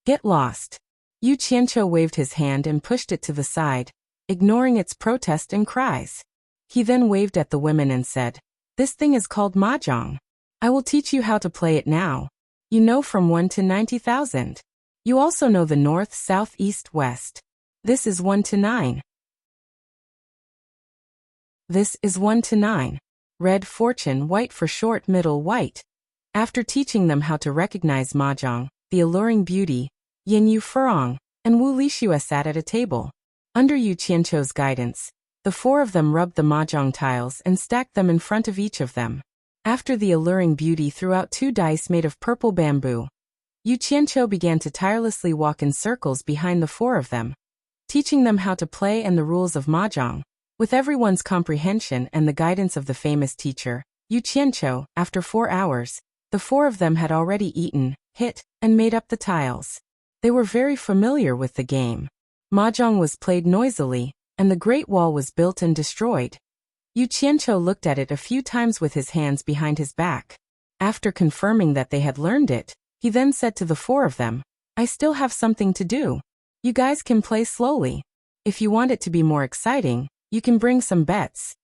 "Get lost." Yu Qianqiu waved his hand and pushed it to the side, ignoring its protest and cries. He then waved at the women and said, "This thing is called mahjong. I will teach you how to play it now. You know from 1 to 90,000. You also know the north, south, east, west. This is 1 to 9. This is 1 to 9. Red fortune, white for short, middle, white." After teaching them how to recognize mahjong, the alluring beauty, Yin Yu Furong, and Wu Lishue sat at a table. Under Yu Qianqiu's guidance, the four of them rubbed the mahjong tiles and stacked them in front of each of them. After the alluring beauty threw out 2 dice made of purple bamboo, Yu Qianqiu began to tirelessly walk in circles behind the four of them, teaching them how to play and the rules of mahjong. With everyone's comprehension and the guidance of the famous teacher, Yu Qianqiu, after 4 hours, the four of them had already eaten, hit, and made up the tiles. They were very familiar with the game. Mahjong was played noisily, and the Great Wall was built and destroyed. Yu Qianqiu looked at it a few times with his hands behind his back. After confirming that they had learned it, he then said to the four of them, "I still have something to do. You guys can play slowly. If you want it to be more exciting, you can bring some bets."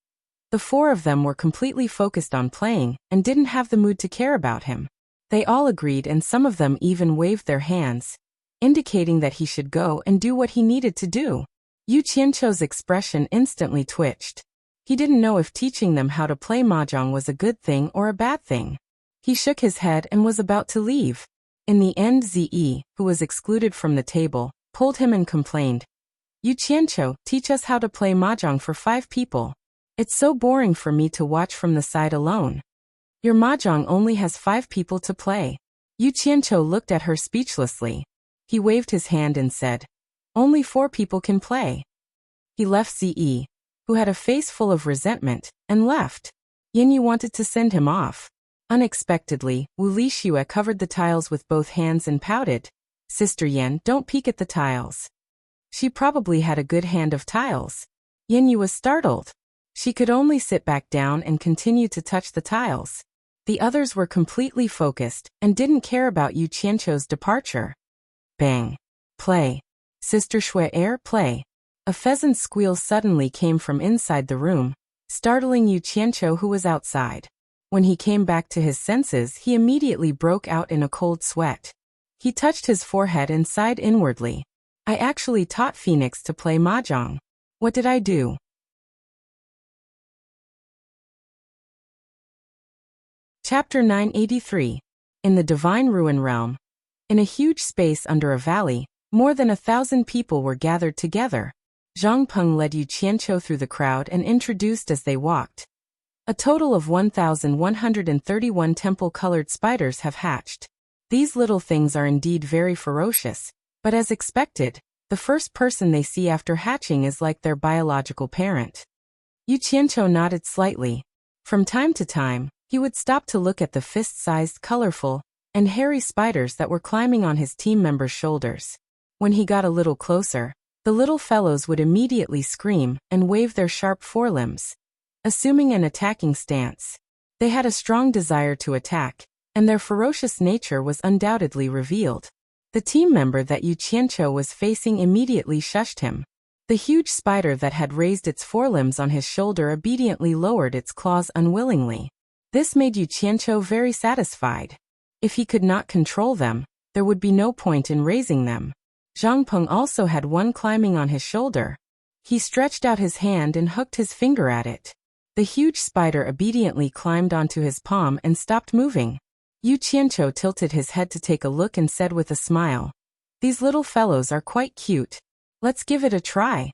The four of them were completely focused on playing and didn't have the mood to care about him. They all agreed, and some of them even waved their hands, indicating that he should go and do what he needed to do. Yu Qianqiu's expression instantly twitched. He didn't know if teaching them how to play mahjong was a good thing or a bad thing. He shook his head and was about to leave. In the end, Ziyi, who was excluded from the table, pulled him and complained, "Yu Qianqiu, teach us how to play mahjong for 5 people. It's so boring for me to watch from the side alone. Your mahjong only has 5 people to play." Yu Qianqiu looked at her speechlessly. He waved his hand and said, "Only 4 people can play." He left Ziyi, who had a face full of resentment, and left. Yin Yu wanted to send him off. Unexpectedly, Wu Lishue covered the tiles with both hands and pouted, "Sister Yan, don't peek at the tiles." She probably had a good hand of tiles. Yin Yu was startled. She could only sit back down and continue to touch the tiles. The others were completely focused and didn't care about Yu Qianqiu's departure. Bang. Play. Sister Shui Er, play. A pheasant's squeal suddenly came from inside the room, startling Yu Qianqiu, who was outside. When he came back to his senses, he immediately broke out in a cold sweat. He touched his forehead and sighed inwardly. "I actually taught Phoenix to play mahjong. What did I do?" Chapter 983. In the divine ruin realm, in a huge space under a valley, more than 1,000 people were gathered together. Zhang Peng led Yu Qianqiu through the crowd and introduced as they walked. A total of 1,131 temple-colored spiders have hatched. These little things are indeed very ferocious, but as expected, the first person they see after hatching is like their biological parent. Yu Qianqiu nodded slightly. From time to time, he would stop to look at the fist-sized, colorful, and hairy spiders that were climbing on his team members' shoulders. When he got a little closer, the little fellows would immediately scream and wave their sharp forelimbs, assuming an attacking stance. They had a strong desire to attack, and their ferocious nature was undoubtedly revealed. The team member that Yu Qianqiu was facing immediately shushed him. The huge spider that had raised its forelimbs on his shoulder obediently lowered its claws unwillingly. This made Yu Qianqiu very satisfied. If he could not control them, there would be no point in raising them. Zhang Peng also had one climbing on his shoulder. He stretched out his hand and hooked his finger at it. The huge spider obediently climbed onto his palm and stopped moving. Yu Qianqiu tilted his head to take a look and said with a smile, "These little fellows are quite cute. Let's give it a try."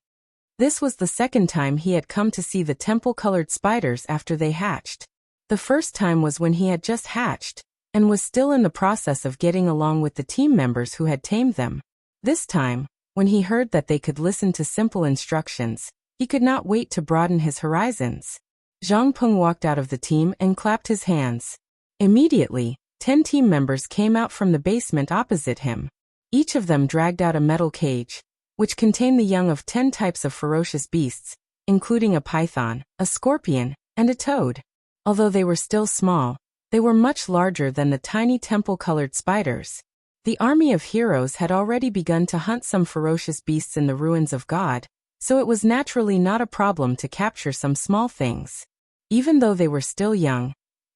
This was the second time he had come to see the temple-colored spiders after they hatched. The first time was when he had just hatched, and was still in the process of getting along with the team members who had tamed them. This time, when he heard that they could listen to simple instructions, he could not wait to broaden his horizons. Zhang Peng walked out of the team and clapped his hands. Immediately, 10 team members came out from the basement opposite him. Each of them dragged out a metal cage, which contained the young of 10 types of ferocious beasts, including a python, a scorpion, and a toad. Although they were still small, they were much larger than the tiny temple-colored spiders. The army of heroes had already begun to hunt some ferocious beasts in the ruins of God, so it was naturally not a problem to capture some small things. Even though they were still young,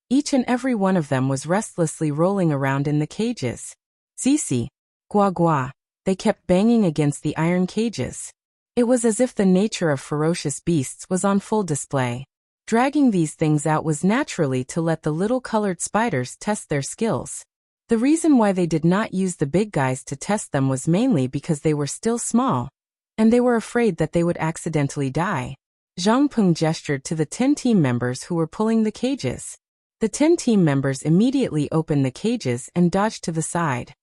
each and every one of them was restlessly rolling around in the cages. Zizi, gua gua, they kept banging against the iron cages. It was as if the nature of ferocious beasts was on full display. Dragging these things out was naturally to let the little colored spiders test their skills. The reason why they did not use the big guys to test them was mainly because they were still small, and they were afraid that they would accidentally die. Zhang Peng gestured to the 10 team members who were pulling the cages. The 10 team members immediately opened the cages and dodged to the side.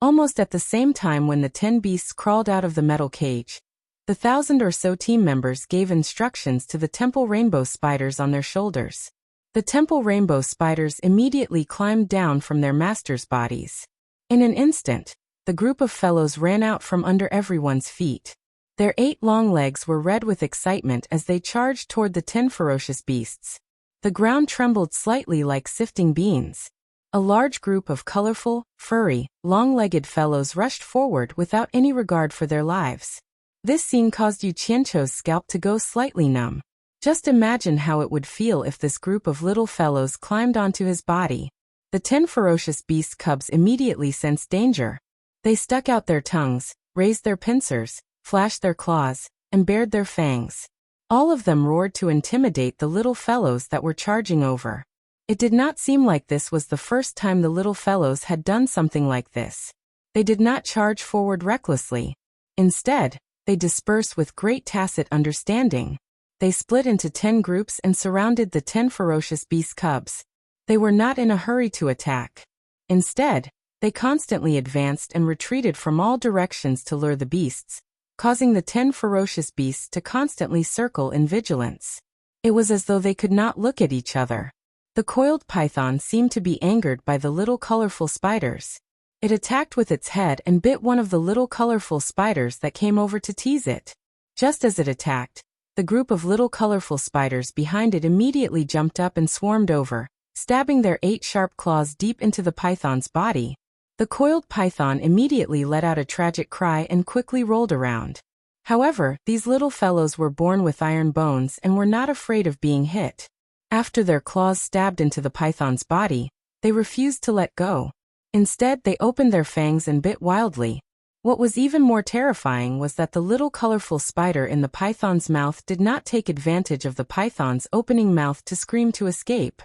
Almost at the same time when the 10 beasts crawled out of the metal cage, the 1,000 or so team members gave instructions to the temple rainbow spiders on their shoulders. The temple rainbow spiders immediately climbed down from their masters' bodies. In an instant, the group of fellows ran out from under everyone's feet. Their 8 long legs were red with excitement as they charged toward the 10 ferocious beasts. The ground trembled slightly like sifting beans. A large group of colorful, furry, long-legged fellows rushed forward without any regard for their lives. This scene caused Yu Qianqiu's scalp to go slightly numb. Just imagine how it would feel if this group of little fellows climbed onto his body. The 10 ferocious beast cubs immediately sensed danger. They stuck out their tongues, raised their pincers, flashed their claws, and bared their fangs. All of them roared to intimidate the little fellows that were charging over. It did not seem like this was the first time the little fellows had done something like this. They did not charge forward recklessly. Instead, they dispersed with great tacit understanding. They split into 10 groups and surrounded the 10 ferocious beast cubs. They were not in a hurry to attack. Instead, they constantly advanced and retreated from all directions to lure the beasts, causing the 10 ferocious beasts to constantly circle in vigilance. It was as though they could not look at each other. The coiled python seemed to be angered by the little colorful spiders. It attacked with its head and bit one of the little colorful spiders that came over to tease it. Just as it attacked, the group of little colorful spiders behind it immediately jumped up and swarmed over, stabbing their 8 sharp claws deep into the python's body. The coiled python immediately let out a tragic cry and quickly rolled around. However, these little fellows were born with iron bones and were not afraid of being hit. After their claws stabbed into the python's body, they refused to let go. Instead, they opened their fangs and bit wildly. What was even more terrifying was that the little colorful spider in the python's mouth did not take advantage of the python's opening mouth to scream to escape.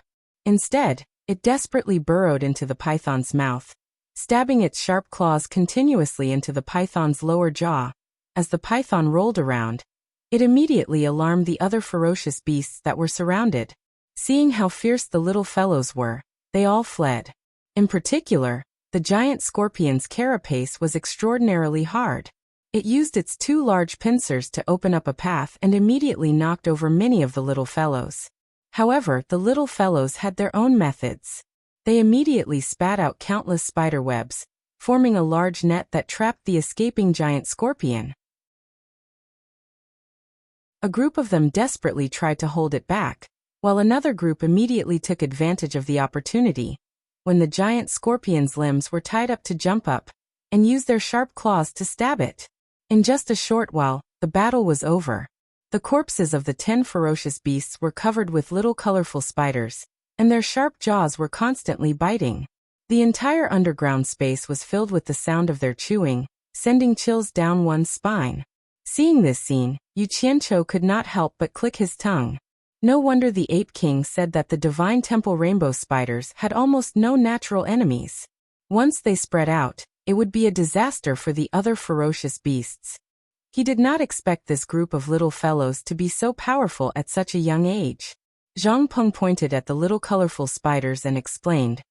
Instead, It desperately burrowed into the python's mouth, stabbing its sharp claws continuously into the python's lower jaw. As the python rolled around, it immediately alarmed the other ferocious beasts that were surrounded. Seeing how fierce the little fellows were, they all fled. In particular, the giant scorpion's carapace was extraordinarily hard. It used its 2 large pincers to open up a path and immediately knocked over many of the little fellows. However, the little fellows had their own methods. They immediately spat out countless spider webs, forming a large net that trapped the escaping giant scorpion. A group of them desperately tried to hold it back, while another group immediately took advantage of the opportunity. When the giant scorpion's limbs were tied up to jump up, and use their sharp claws to stab it. In just a short while, the battle was over. The corpses of the 10 ferocious beasts were covered with little colorful spiders, and their sharp jaws were constantly biting. The entire underground space was filled with the sound of their chewing, sending chills down one's spine. Seeing this scene, Yu Qianqiu could not help but click his tongue. No wonder the Ape King said that the Divine Temple rainbow spiders had almost no natural enemies. Once they spread out, it would be a disaster for the other ferocious beasts. He did not expect this group of little fellows to be so powerful at such a young age. Zhang Peng pointed at the little colorful spiders and explained,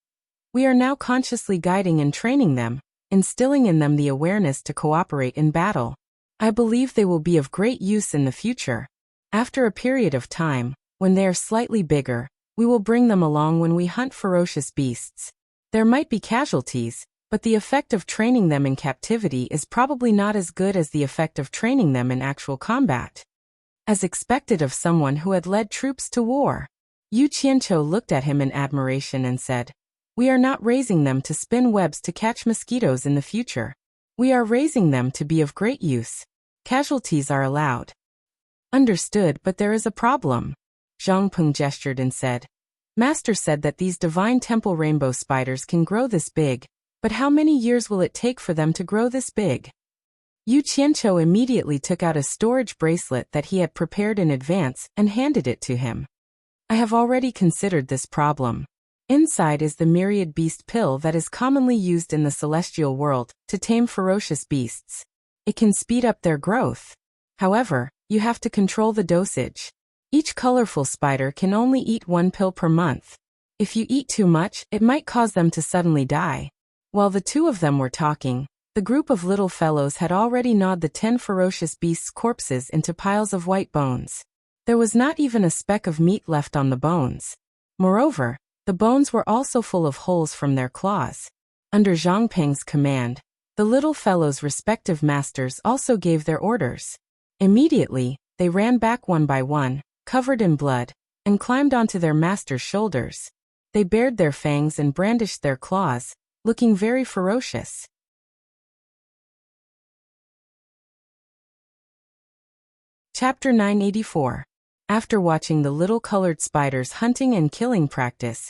"We are now consciously guiding and training them, instilling in them the awareness to cooperate in battle. I believe they will be of great use in the future. After a period of time, when they are slightly bigger, we will bring them along when we hunt ferocious beasts. There might be casualties, but the effect of training them in captivity is probably not as good as the effect of training them in actual combat." As expected of someone who had led troops to war, Yu Qianqiu looked at him in admiration and said, "We are not raising them to spin webs to catch mosquitoes in the future. We are raising them to be of great use. Casualties are allowed." "Understood, but there is a problem." Zhang Peng gestured and said, "Master said that these Divine Temple rainbow spiders can grow this big, but how many years will it take for them to grow this big?" Yu Qianqiu immediately took out a storage bracelet that he had prepared in advance and handed it to him. "I have already considered this problem. Inside is the myriad beast pill that is commonly used in the celestial world to tame ferocious beasts. It can speed up their growth. However, you have to control the dosage. Each colorful spider can only eat 1 pill per month. If you eat too much, it might cause them to suddenly die." While the two of them were talking, the group of little fellows had already gnawed the 10 ferocious beasts' corpses into piles of white bones. There was not even a speck of meat left on the bones. Moreover, the bones were also full of holes from their claws. Under Zhang Peng's command, the little fellows' respective masters also gave their orders. Immediately, they ran back one by one, covered in blood, and climbed onto their master's shoulders. They bared their fangs and brandished their claws, looking very ferocious. Chapter 984. After watching the little colored spiders hunting and killing practice,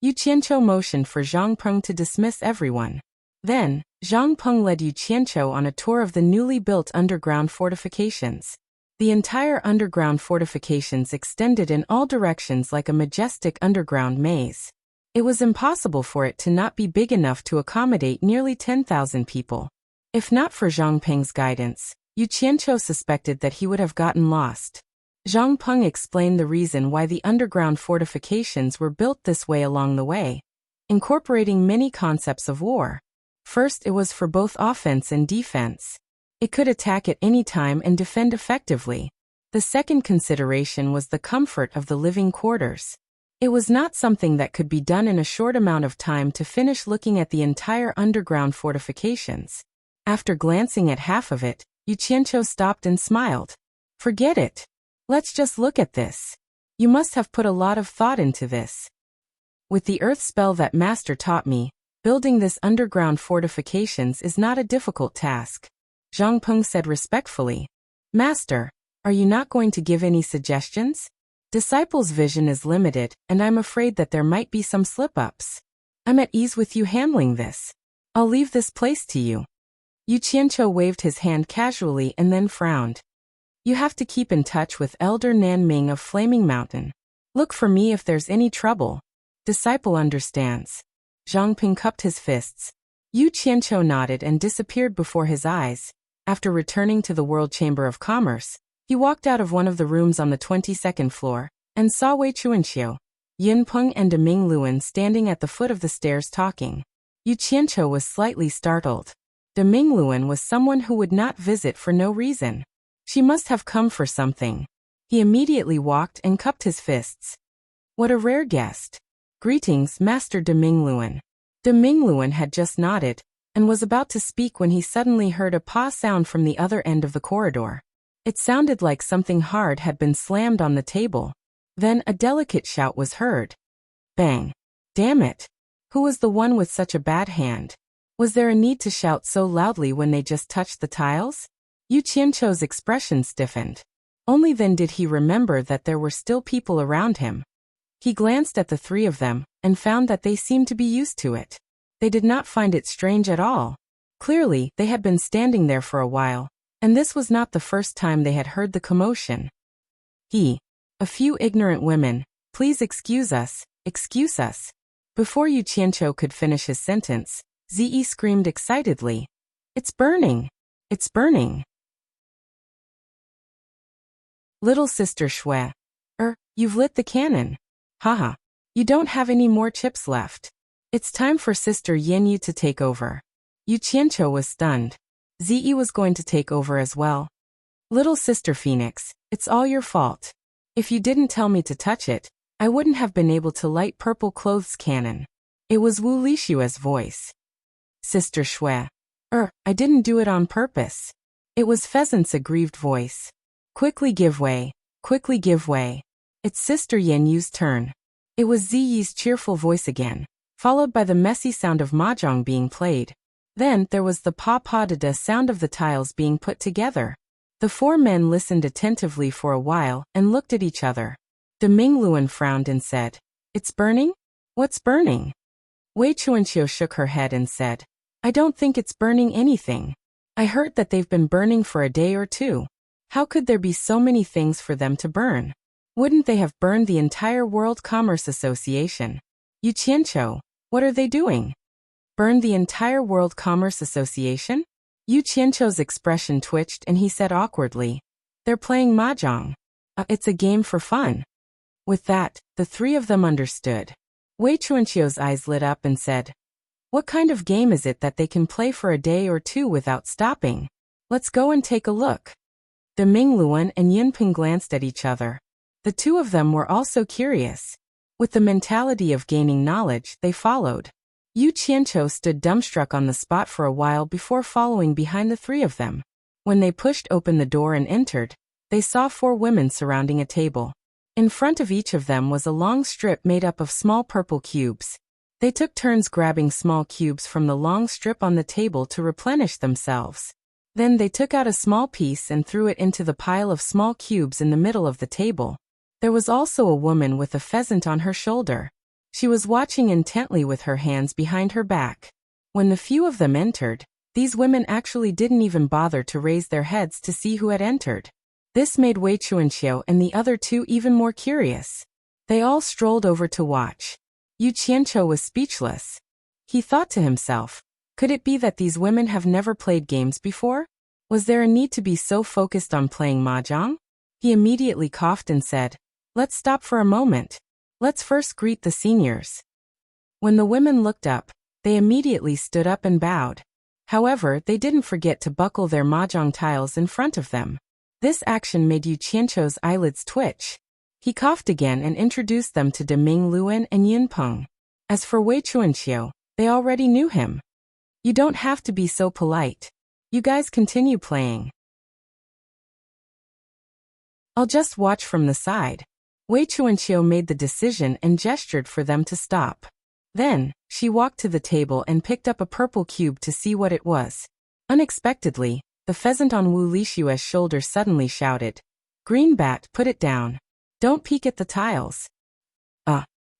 Yu Qianqiu motioned for Zhang Peng to dismiss everyone. Then, Zhang Peng led Yu Qianqiu on a tour of the newly built underground fortifications. The entire underground fortifications extended in all directions like a majestic underground maze. It was impossible for it to not be big enough to accommodate nearly 10,000 people. If not for Zhang Peng's guidance, Yu Qianqiu suspected that he would have gotten lost. Zhang Peng explained the reason why the underground fortifications were built this way along the way, incorporating many concepts of war. First, it was for both offense and defense. It could attack at any time and defend effectively. The second consideration was the comfort of the living quarters. It was not something that could be done in a short amount of time to finish looking at the entire underground fortifications. After glancing at half of it, Yu Qianqiu stopped and smiled. "Forget it. Let's just look at this. You must have put a lot of thought into this." "With the earth spell that Master taught me, building this underground fortifications is not a difficult task," Zhang Peng said respectfully. "Master, are you not going to give any suggestions? Disciples' vision is limited, and I'm afraid that there might be some slip-ups. I'm at ease with you handling this. I'll leave this place to you." Yu Qianqiu waved his hand casually and then frowned. "You have to keep in touch with Elder Nan Ming of Flaming Mountain. Look for me if there's any trouble. Disciple understands. Zhang Ping cupped his fists. Yu Qianqiu nodded and disappeared before his eyes. After returning to the World Chamber of Commerce, he walked out of one of the rooms on the 22nd floor and saw Wei Chuanqiu, Yin Peng and De Ming Luan standing at the foot of the stairs talking. Yu Qianqiu was slightly startled. De Ming Luan was someone who would not visit for no reason. She must have come for something. He immediately walked and cupped his fists. What a rare guest. Greetings, Master De Ming Luan. De Ming Luan had just nodded and was about to speak when he suddenly heard a pa sound from the other end of the corridor. It sounded like something hard had been slammed on the table. Then a delicate shout was heard. Bang. Damn it. Who was the one with such a bad hand? Was there a need to shout so loudly when they just touched the tiles? Yu Qianqiu's expression stiffened. Only then did he remember that there were still people around him. He glanced at the three of them and found that they seemed to be used to it. They did not find it strange at all. Clearly, they had been standing there for a while, and this was not the first time they had heard the commotion. A few ignorant women, please excuse us, excuse us. Before Yu Qianqiu could finish his sentence, Zi screamed excitedly. It's burning! It's burning! Little sister Shui. You've lit the cannon. Haha. You don't have any more chips left. It's time for Sister Yin to take over. Yu Qianqiu was stunned. Zi was going to take over as well. Little Sister Phoenix, it's all your fault. If you didn't tell me to touch it, I wouldn't have been able to light purple clothes cannon. It was Wu Lishua's voice. Sister Shui. I didn't do it on purpose. It was Pheasant's aggrieved voice. Quickly give way, quickly give way. It's Sister Yin Yu's turn. It was Ziyi's cheerful voice again, followed by the messy sound of mahjong being played. Then there was the pa-pa-da-da sound of the tiles being put together. The four men listened attentively for a while and looked at each other. De Ming Luan frowned and said, It's burning? What's burning? Wei Chuanqiu shook her head and said, I don't think it's burning anything. I heard that they've been burning for a day or two. How could there be so many things for them to burn? Wouldn't they have burned the entire World Commerce Association? Yu Qianqiu, what are they doing? Burned the entire World Commerce Association? Yu Qianqiu's expression twitched and he said awkwardly, They're playing mahjong. It's a game for fun. With that, the three of them understood. Wei Chuanqiu's eyes lit up and said, What kind of game is it that they can play for a day or two without stopping? Let's go and take a look. De Ming Luan and Yin Peng glanced at each other. The two of them were also curious. With the mentality of gaining knowledge, they followed. Yu Qianqiu stood dumbstruck on the spot for a while before following behind the three of them. When they pushed open the door and entered, they saw four women surrounding a table. In front of each of them was a long strip made up of small purple cubes. They took turns grabbing small cubes from the long strip on the table to replenish themselves. Then they took out a small piece and threw it into the pile of small cubes in the middle of the table. There was also a woman with a pheasant on her shoulder. She was watching intently with her hands behind her back. When the few of them entered, these women actually didn't even bother to raise their heads to see who had entered. This made Wei Chuanqiu and the other two even more curious. They all strolled over to watch. Yu Qianqiu was speechless. He thought to himself, could it be that these women have never played games before? Was there a need to be so focused on playing mahjong? He immediately coughed and said, Let's stop for a moment. Let's first greet the seniors. When the women looked up, they immediately stood up and bowed. However, they didn't forget to buckle their mahjong tiles in front of them. This action made Yu Qianqiu's eyelids twitch. He coughed again and introduced them to De Ming Luan and Yin Peng. As for Wei Chuanqiu, they already knew him. You don't have to be so polite. You guys continue playing. I'll just watch from the side. Wei Chuanqiu made the decision and gestured for them to stop. Then, she walked to the table and picked up a purple cube to see what it was. Unexpectedly, the pheasant on Wu Lishua's shoulder suddenly shouted, Green Bat, put it down. Don't peek at the tiles.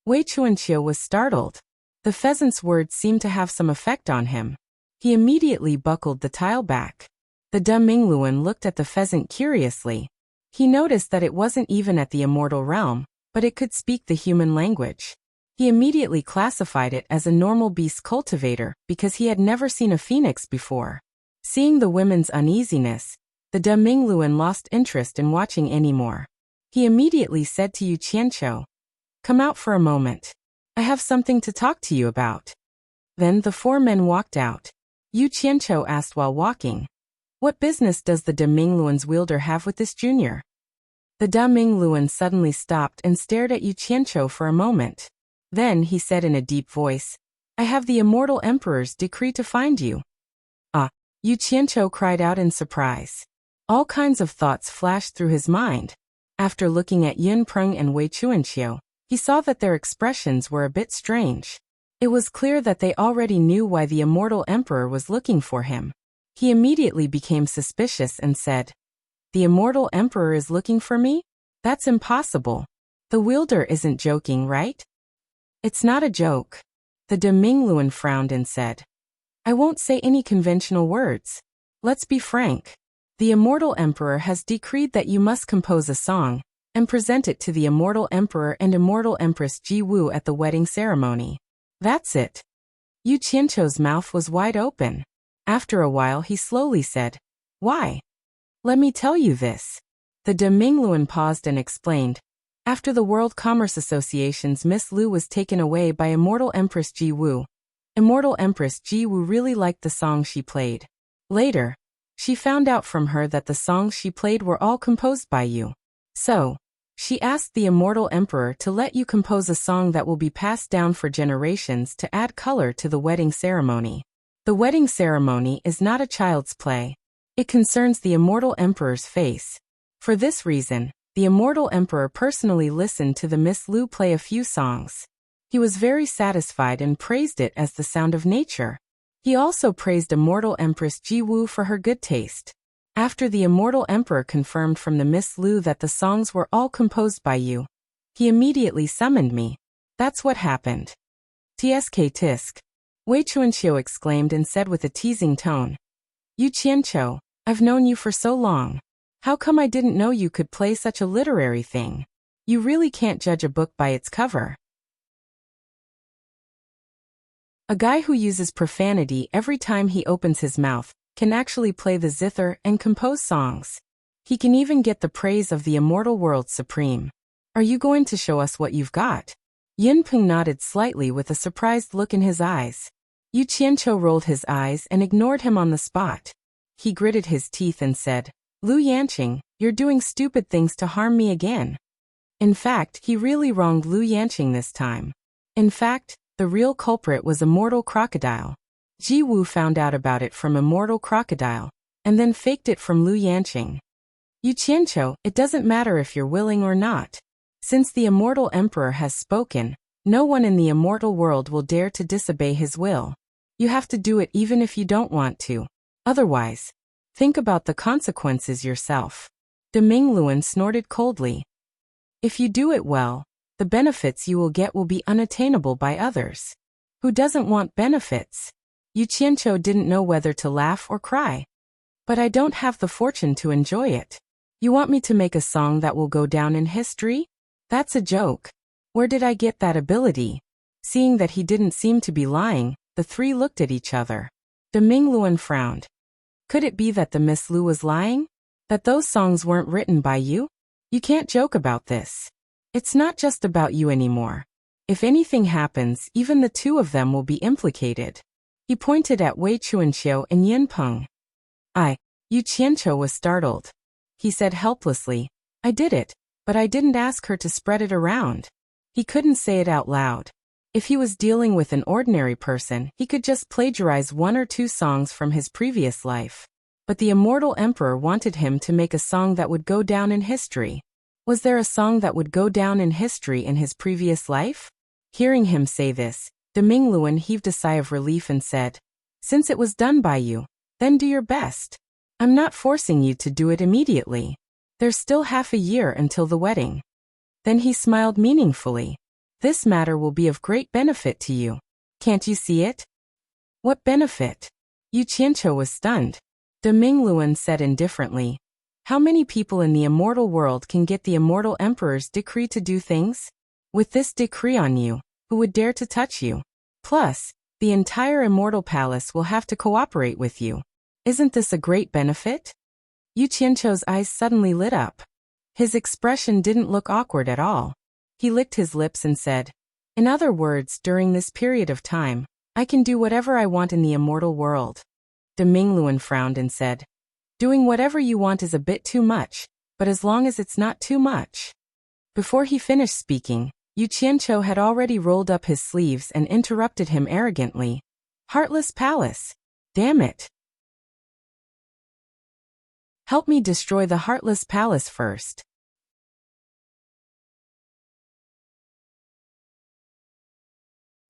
Wei Chuanqiu was startled. The pheasant's words seemed to have some effect on him. He immediately buckled the tile back. The De Ming Luan looked at the pheasant curiously. He noticed that it wasn't even at the immortal realm, but it could speak the human language. He immediately classified it as a normal beast cultivator because he had never seen a phoenix before. Seeing the women's uneasiness, the De Mingluan lost interest in watching anymore. He immediately said to Yu Qianqiu, "Come out for a moment. I have something to talk to you about." Then the four men walked out. Yu Qianqiu asked while walking, "What business does the De Mingluan's wielder have with this junior?" The De Mingluan suddenly stopped and stared at Yu Qianqiu for a moment. Then he said in a deep voice, "I have the Immortal Emperor's decree to find you." "Ah!" Yu Qianqiu cried out in surprise. All kinds of thoughts flashed through his mind. After looking at Yin Prung and Wei Chuanqiu, he saw that their expressions were a bit strange. It was clear that they already knew why the Immortal Emperor was looking for him. He immediately became suspicious and said, "The Immortal Emperor is looking for me? That's impossible. The wielder isn't joking, right?" "It's not a joke." The De Mingluan frowned and said, "I won't say any conventional words. Let's be frank. The Immortal Emperor has decreed that you must compose a song and present it to the Immortal Emperor and Immortal Empress Ji Wu at the wedding ceremony. That's it." Yu Qianqiu's mouth was wide open. After a while he slowly said, "Why?" "Let me tell you this." The De Mingluan paused and explained, "After the World Commerce Association's Miss Lu was taken away by Immortal Empress Ji Wu, Immortal Empress Ji Wu really liked the song she played. Later, she found out from her that the songs she played were all composed by you. So, she asked the Immortal Emperor to let you compose a song that will be passed down for generations to add color to the wedding ceremony. The wedding ceremony is not a child's play. It concerns the Immortal Emperor's face. For this reason, the Immortal Emperor personally listened to the Miss Lu play a few songs. He was very satisfied and praised it as the sound of nature. He also praised Immortal Empress Ji Wu for her good taste. After the Immortal Emperor confirmed from the Miss Lu that the songs were all composed by you, he immediately summoned me. That's what happened." "Tsk tisk." Wei Chuanqiu exclaimed and said with a teasing tone, "Yu Qianqiu, I've known you for so long. How come I didn't know you could play such a literary thing? You really can't judge a book by its cover." A guy who uses profanity every time he opens his mouth can actually play the zither and compose songs. He can even get the praise of the immortal world supreme. Are you going to show us what you've got? Yin Peng nodded slightly with a surprised look in his eyes. Yu Qianqiu rolled his eyes and ignored him on the spot. He gritted his teeth and said, "Lu Yanqing, you're doing stupid things to harm me again." In fact, he really wronged Lu Yanqing this time. In fact, the real culprit was Immortal Crocodile. Ji Wu found out about it from Immortal Crocodile, and then faked it from Lu Yanqing. "Yu Qianqiu, it doesn't matter if you're willing or not. Since the Immortal Emperor has spoken, no one in the immortal world will dare to disobey his will. You have to do it even if you don't want to. Otherwise, think about the consequences yourself." De Mingluan snorted coldly. "If you do it well, the benefits you will get will be unattainable by others. Who doesn't want benefits?" Yu Qianqiu didn't know whether to laugh or cry. "But I don't have the fortune to enjoy it. You want me to make a song that will go down in history? That's a joke. Where did I get that ability?" Seeing that he didn't seem to be lying, the three looked at each other. De Mingluan frowned. Could it be that the Miss Lu was lying? That those songs weren't written by you? You can't joke about this. It's not just about you anymore. If anything happens, even the two of them will be implicated. He pointed at Wei Chuanqiu and Yin Peng. Yu Qianqiu was startled. He said helplessly, "I did it, but I didn't ask her to spread it around." He couldn't say it out loud. If he was dealing with an ordinary person, he could just plagiarize one or two songs from his previous life. But the Immortal Emperor wanted him to make a song that would go down in history. Was there a song that would go down in history in his previous life? Hearing him say this, De Mingluan heaved a sigh of relief and said, "Since it was done by you, then do your best. I'm not forcing you to do it immediately. There's still half a year until the wedding." Then he smiled meaningfully. "This matter will be of great benefit to you. Can't you see it?" "What benefit?" Yu Qianqiu was stunned. De Mingluan said indifferently, "How many people in the immortal world can get the Immortal Emperor's decree to do things? With this decree on you, Who would dare to touch you? Plus, the entire Immortal Palace will have to cooperate with you. Isn't this a great benefit? Yu Qianqiu's eyes suddenly lit up. His expression didn't look awkward at all. He licked his lips and said, "In other words, during this period of time, I can do whatever I want in the immortal world." De Mingluan frowned and said, "Doing whatever you want is a bit too much, but as long as it's not too much." Before he finished speaking, Yu Qianqiu had already rolled up his sleeves and interrupted him arrogantly. "Heartless Palace! Damn it! Help me destroy the Heartless Palace first."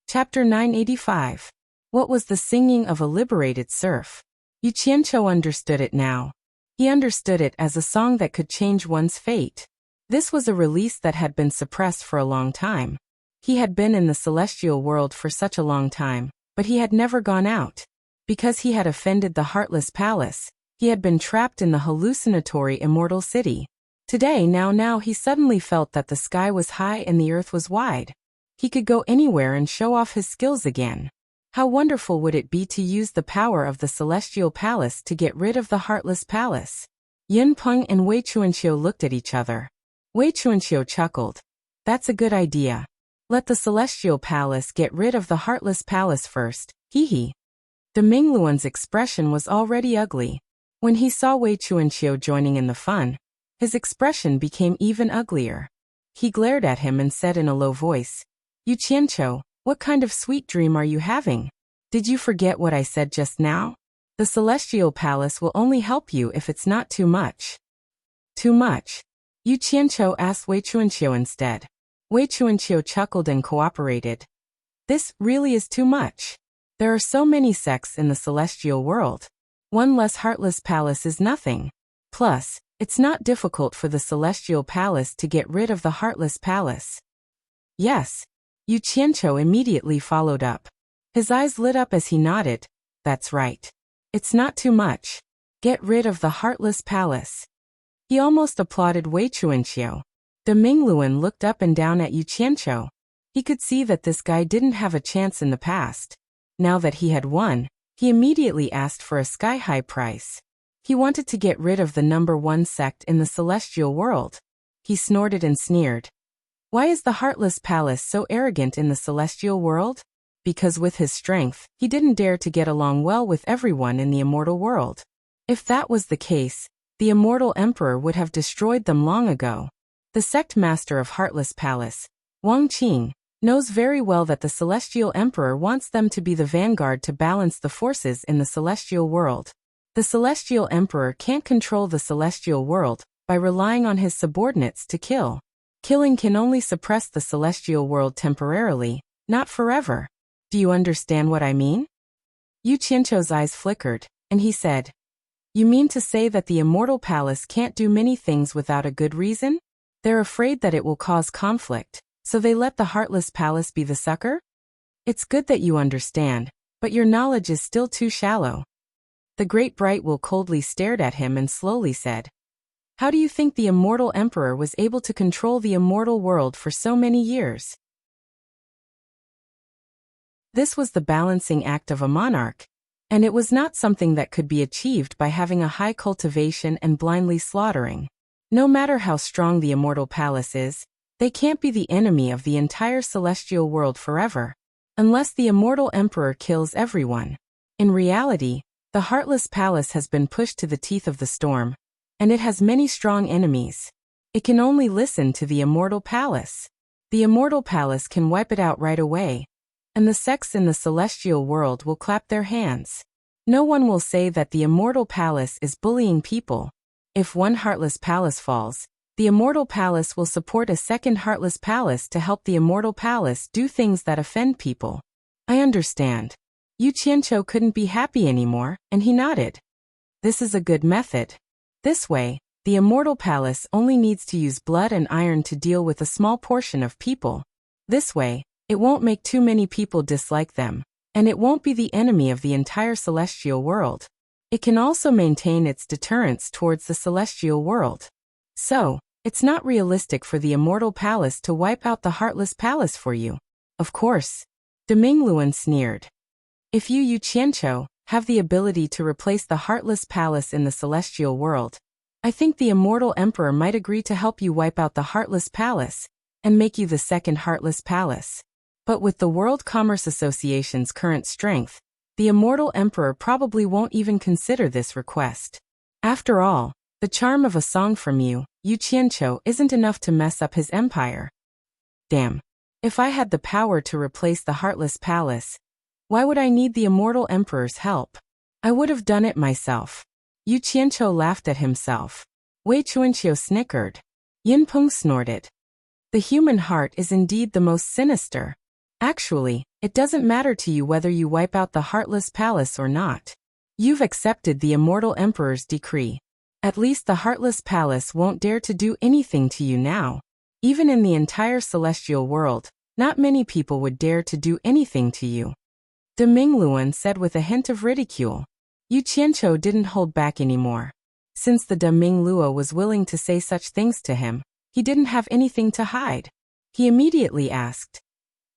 Chapter 985. What was the singing of a liberated serf? Yu Qianqiu understood it now. He understood it as a song that could change one's fate. This was a release that had been suppressed for a long time. He had been in the celestial world for such a long time, but he had never gone out. Because he had offended the Heartless Palace, he had been trapped in the hallucinatory Immortal City. Today now he suddenly felt that the sky was high and the earth was wide. He could go anywhere and show off his skills again. How wonderful would it be to use the power of the Celestial Palace to get rid of the Heartless Palace? Yin Peng and Wei Chuanqiu looked at each other. Wei Chuanqiu chuckled. "That's a good idea. Let the Celestial Palace get rid of the Heartless Palace first, hee. De Mingluan's expression was already ugly. When he saw Wei Chuanqiu joining in the fun, his expression became even uglier. He glared at him and said in a low voice, "Yu Qianqiu, what kind of sweet dream are you having? Did you forget what I said just now? The Celestial Palace will only help you if it's not too much." "Too much?" Yu Qianqiu asked Wei Chuanqiu instead. Wei Chuanqiu chuckled and cooperated. "This really is too much. There are so many sects in the celestial world. One less Heartless Palace is nothing. Plus, it's not difficult for the Celestial Palace to get rid of the Heartless Palace." "Yes." Yu Qianqiu immediately followed up. His eyes lit up as he nodded. "That's right. It's not too much. Get rid of the Heartless Palace." He almost applauded Wei Chuanqiu. De Mingluan looked up and down at Yu Qianqiu. He could see that this guy didn't have a chance in the past. Now that he had won, he immediately asked for a sky-high price. He wanted to get rid of the number one sect in the celestial world. He snorted and sneered. Why is the Heartless Palace so arrogant in the celestial world? Because with his strength, he didn't dare to get along well with everyone in the immortal world. If that was the case, the immortal emperor would have destroyed them long ago. The sect master of Heartless Palace, Wang Qing, knows very well that the celestial emperor wants them to be the vanguard to balance the forces in the celestial world. The celestial emperor can't control the celestial world by relying on his subordinates to kill. Killing can only suppress the celestial world temporarily, not forever. Do you understand what I mean? Yu Qianqiu's eyes flickered, and he said, "You mean to say that the Immortal Palace can't do many things without a good reason? They're afraid that it will cause conflict, so they let the Heartless Palace be the sucker? It's good that you understand, but your knowledge is still too shallow." The Great Bright Will coldly stared at him and slowly said, "How do you think the immortal emperor was able to control the immortal world for so many years?" This was the balancing act of a monarch, and it was not something that could be achieved by having a high cultivation and blindly slaughtering. No matter how strong the Immortal Palace is, they can't be the enemy of the entire celestial world forever, unless the immortal emperor kills everyone. In reality, the Heartless Palace has been pushed to the teeth of the storm, and it has many strong enemies. It can only listen to the Immortal Palace. The Immortal Palace can wipe it out right away, and the sects in the celestial world will clap their hands. No one will say that the Immortal Palace is bullying people. If one Heartless Palace falls, the Immortal Palace will support a second Heartless Palace to help the Immortal Palace do things that offend people. I understand. Yu Qianqiu couldn't be happy anymore, and he nodded. This is a good method. This way, the Immortal Palace only needs to use blood and iron to deal with a small portion of people. This way, it won't make too many people dislike them, and it won't be the enemy of the entire celestial world. It can also maintain its deterrence towards the celestial world. So, it's not realistic for the Immortal Palace to wipe out the Heartless Palace for you. Of course. De Mingluan sneered. If you Yu Qianqiu have the ability to replace the Heartless Palace in the celestial world, I think the Immortal Emperor might agree to help you wipe out the Heartless Palace and make you the second Heartless Palace. But with the World Commerce Association's current strength, the Immortal Emperor probably won't even consider this request. After all, the charm of a song from you, Yu Qianqiu, isn't enough to mess up his empire. Damn. If I had the power to replace the Heartless Palace, why would I need the Immortal Emperor's help? I would have done it myself. Yu Qianqiu laughed at himself. Wei Chuanqiu snickered. Yin Peng snorted. The human heart is indeed the most sinister. Actually, it doesn't matter to you whether you wipe out the Heartless Palace or not. You've accepted the Immortal Emperor's decree. At least the Heartless Palace won't dare to do anything to you now. Even in the entire celestial world, not many people would dare to do anything to you. De Mingluan said with a hint of ridicule. Yu Qianqiu didn't hold back anymore. Since the De Minglua was willing to say such things to him, he didn't have anything to hide. He immediately asked,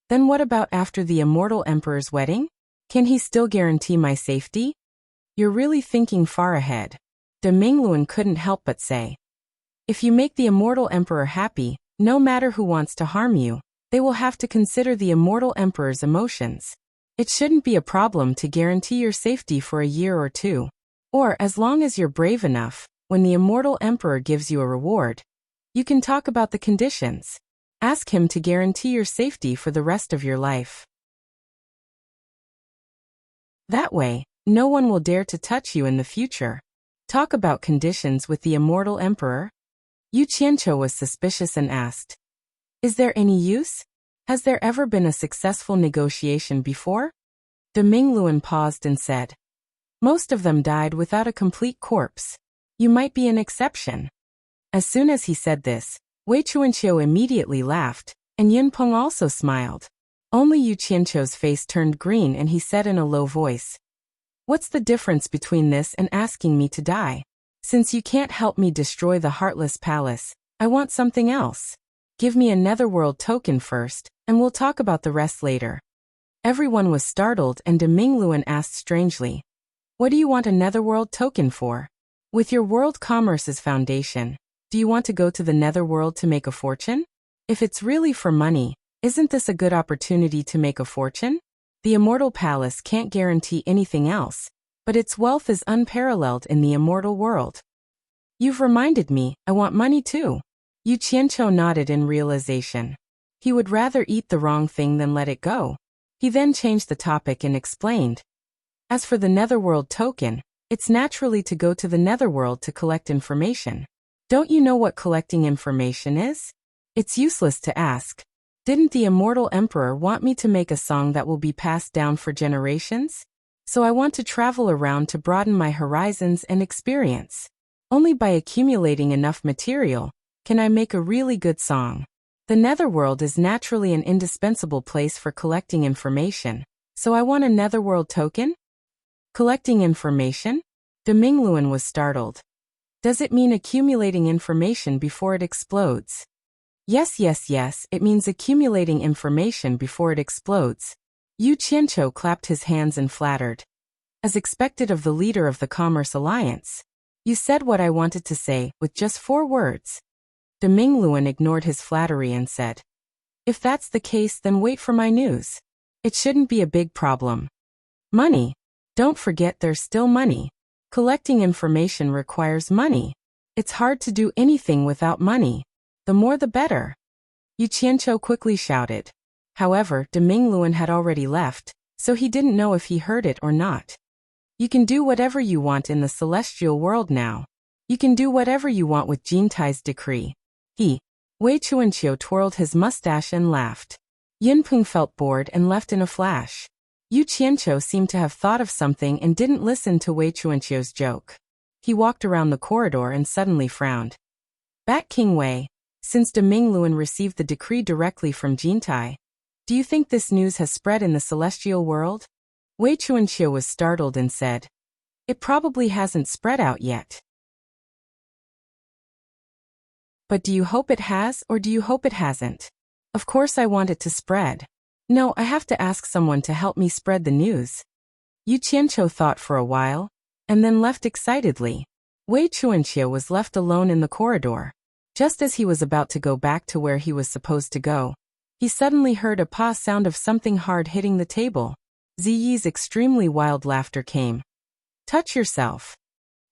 "Then what about after the Immortal Emperor's wedding? Can he still guarantee my safety?" You're really thinking far ahead. De Mingluan couldn't help but say. If you make the Immortal Emperor happy, no matter who wants to harm you, they will have to consider the Immortal Emperor's emotions. It shouldn't be a problem to guarantee your safety for a year or two. Or as long as you're brave enough, when the Immortal Emperor gives you a reward, you can talk about the conditions. Ask him to guarantee your safety for the rest of your life. That way, no one will dare to touch you in the future. Talk about conditions with the Immortal Emperor? Yu Qianqiu was suspicious and asked, "Is there any use? Has there ever been a successful negotiation before?" De Mingluan paused and said, "Most of them died without a complete corpse. You might be an exception." As soon as he said this, Wei Chuanqiu immediately laughed, and Yin Peng also smiled. Only Yu Qianqiu's face turned green and he said in a low voice, "What's the difference between this and asking me to die? Since you can't help me destroy the Heartless Palace, I want something else. Give me a netherworld token first, and we'll talk about the rest later." Everyone was startled and De Mingluan asked strangely, "What do you want a netherworld token for? With your World Commerce's foundation, do you want to go to the netherworld to make a fortune? If it's really for money, isn't this a good opportunity to make a fortune? The Immortal Palace can't guarantee anything else, but its wealth is unparalleled in the immortal world." "You've reminded me, I want money too." Yu Qianqiu nodded in realization. He would rather eat the wrong thing than let it go. He then changed the topic and explained, "As for the netherworld token, it's naturally to go to the netherworld to collect information. Don't you know what collecting information is? It's useless to ask. Didn't the Immortal Emperor want me to make a song that will be passed down for generations? So I want to travel around to broaden my horizons and experience. Only by accumulating enough material can I make a really good song. The netherworld is naturally an indispensable place for collecting information, so I want a netherworld token?" Collecting information? De Mingluan was startled. Does it mean accumulating information before it explodes? Yes, it means accumulating information before it explodes. Yu Qianqiu clapped his hands and flattered. As expected of the leader of the Commerce Alliance. You said what I wanted to say with just 4 words. De Mingluan ignored his flattery and said, "If that's the case, then wait for my news. It shouldn't be a big problem." Money. Don't forget there's still money. Collecting information requires money. It's hard to do anything without money. The more the better. Yu Qianqiu quickly shouted. However, De Mingluan had already left, so he didn't know if he heard it or not. You can do whatever you want in the celestial world now. You can do whatever you want with Jintai's decree. Wei Chuanqiu twirled his mustache and laughed. Yin Peng felt bored and left in a flash. Yu Qianqiu seemed to have thought of something and didn't listen to Wei Chuanqiu's joke. He walked around the corridor and suddenly frowned. Bat King Wei, since De Mingluan received the decree directly from Jintai, do you think this news has spread in the celestial world? Wei Chuanqiu was startled and said, "It probably hasn't spread out yet." "But do you hope it has or do you hope it hasn't?" "Of course I want it to spread. No, I have to ask someone to help me spread the news. Yu Qianqiu thought for a while, and then left excitedly. Wei Chuanxia was left alone in the corridor. Just as he was about to go back to where he was supposed to go, he suddenly heard a paw sound of something hard hitting the table. Ziyi's extremely wild laughter came. Touch yourself.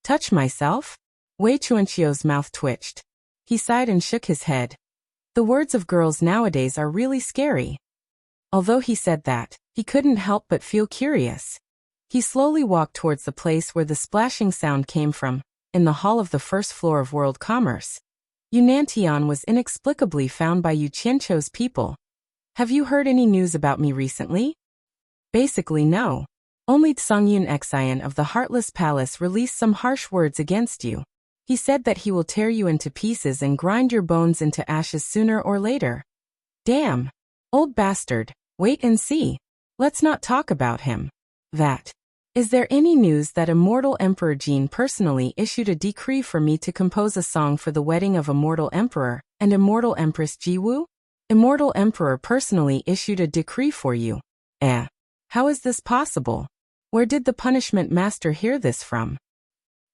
Touch myself? Wei Chuanxiu's mouth twitched. He sighed and shook his head. The words of girls nowadays are really scary. Although he said that, he couldn't help but feel curious. He slowly walked towards the place where the splashing sound came from, in the hall of the first floor of World Commerce. Yunantian was inexplicably found by Yu Qianqiu's people. Have you heard any news about me recently? Basically no. Only Tsongyun Xian of the Heartless Palace released some harsh words against you. He said that he will tear you into pieces and grind your bones into ashes sooner or later. Damn. Old bastard, wait and see. Let's not talk about him. That. Is there any news that Immortal Emperor Jin personally issued a decree for me to compose a song for the wedding of Immortal Emperor and Immortal Empress Jiwu? Immortal Emperor personally issued a decree for you. How is this possible? Where did the punishment master hear this from?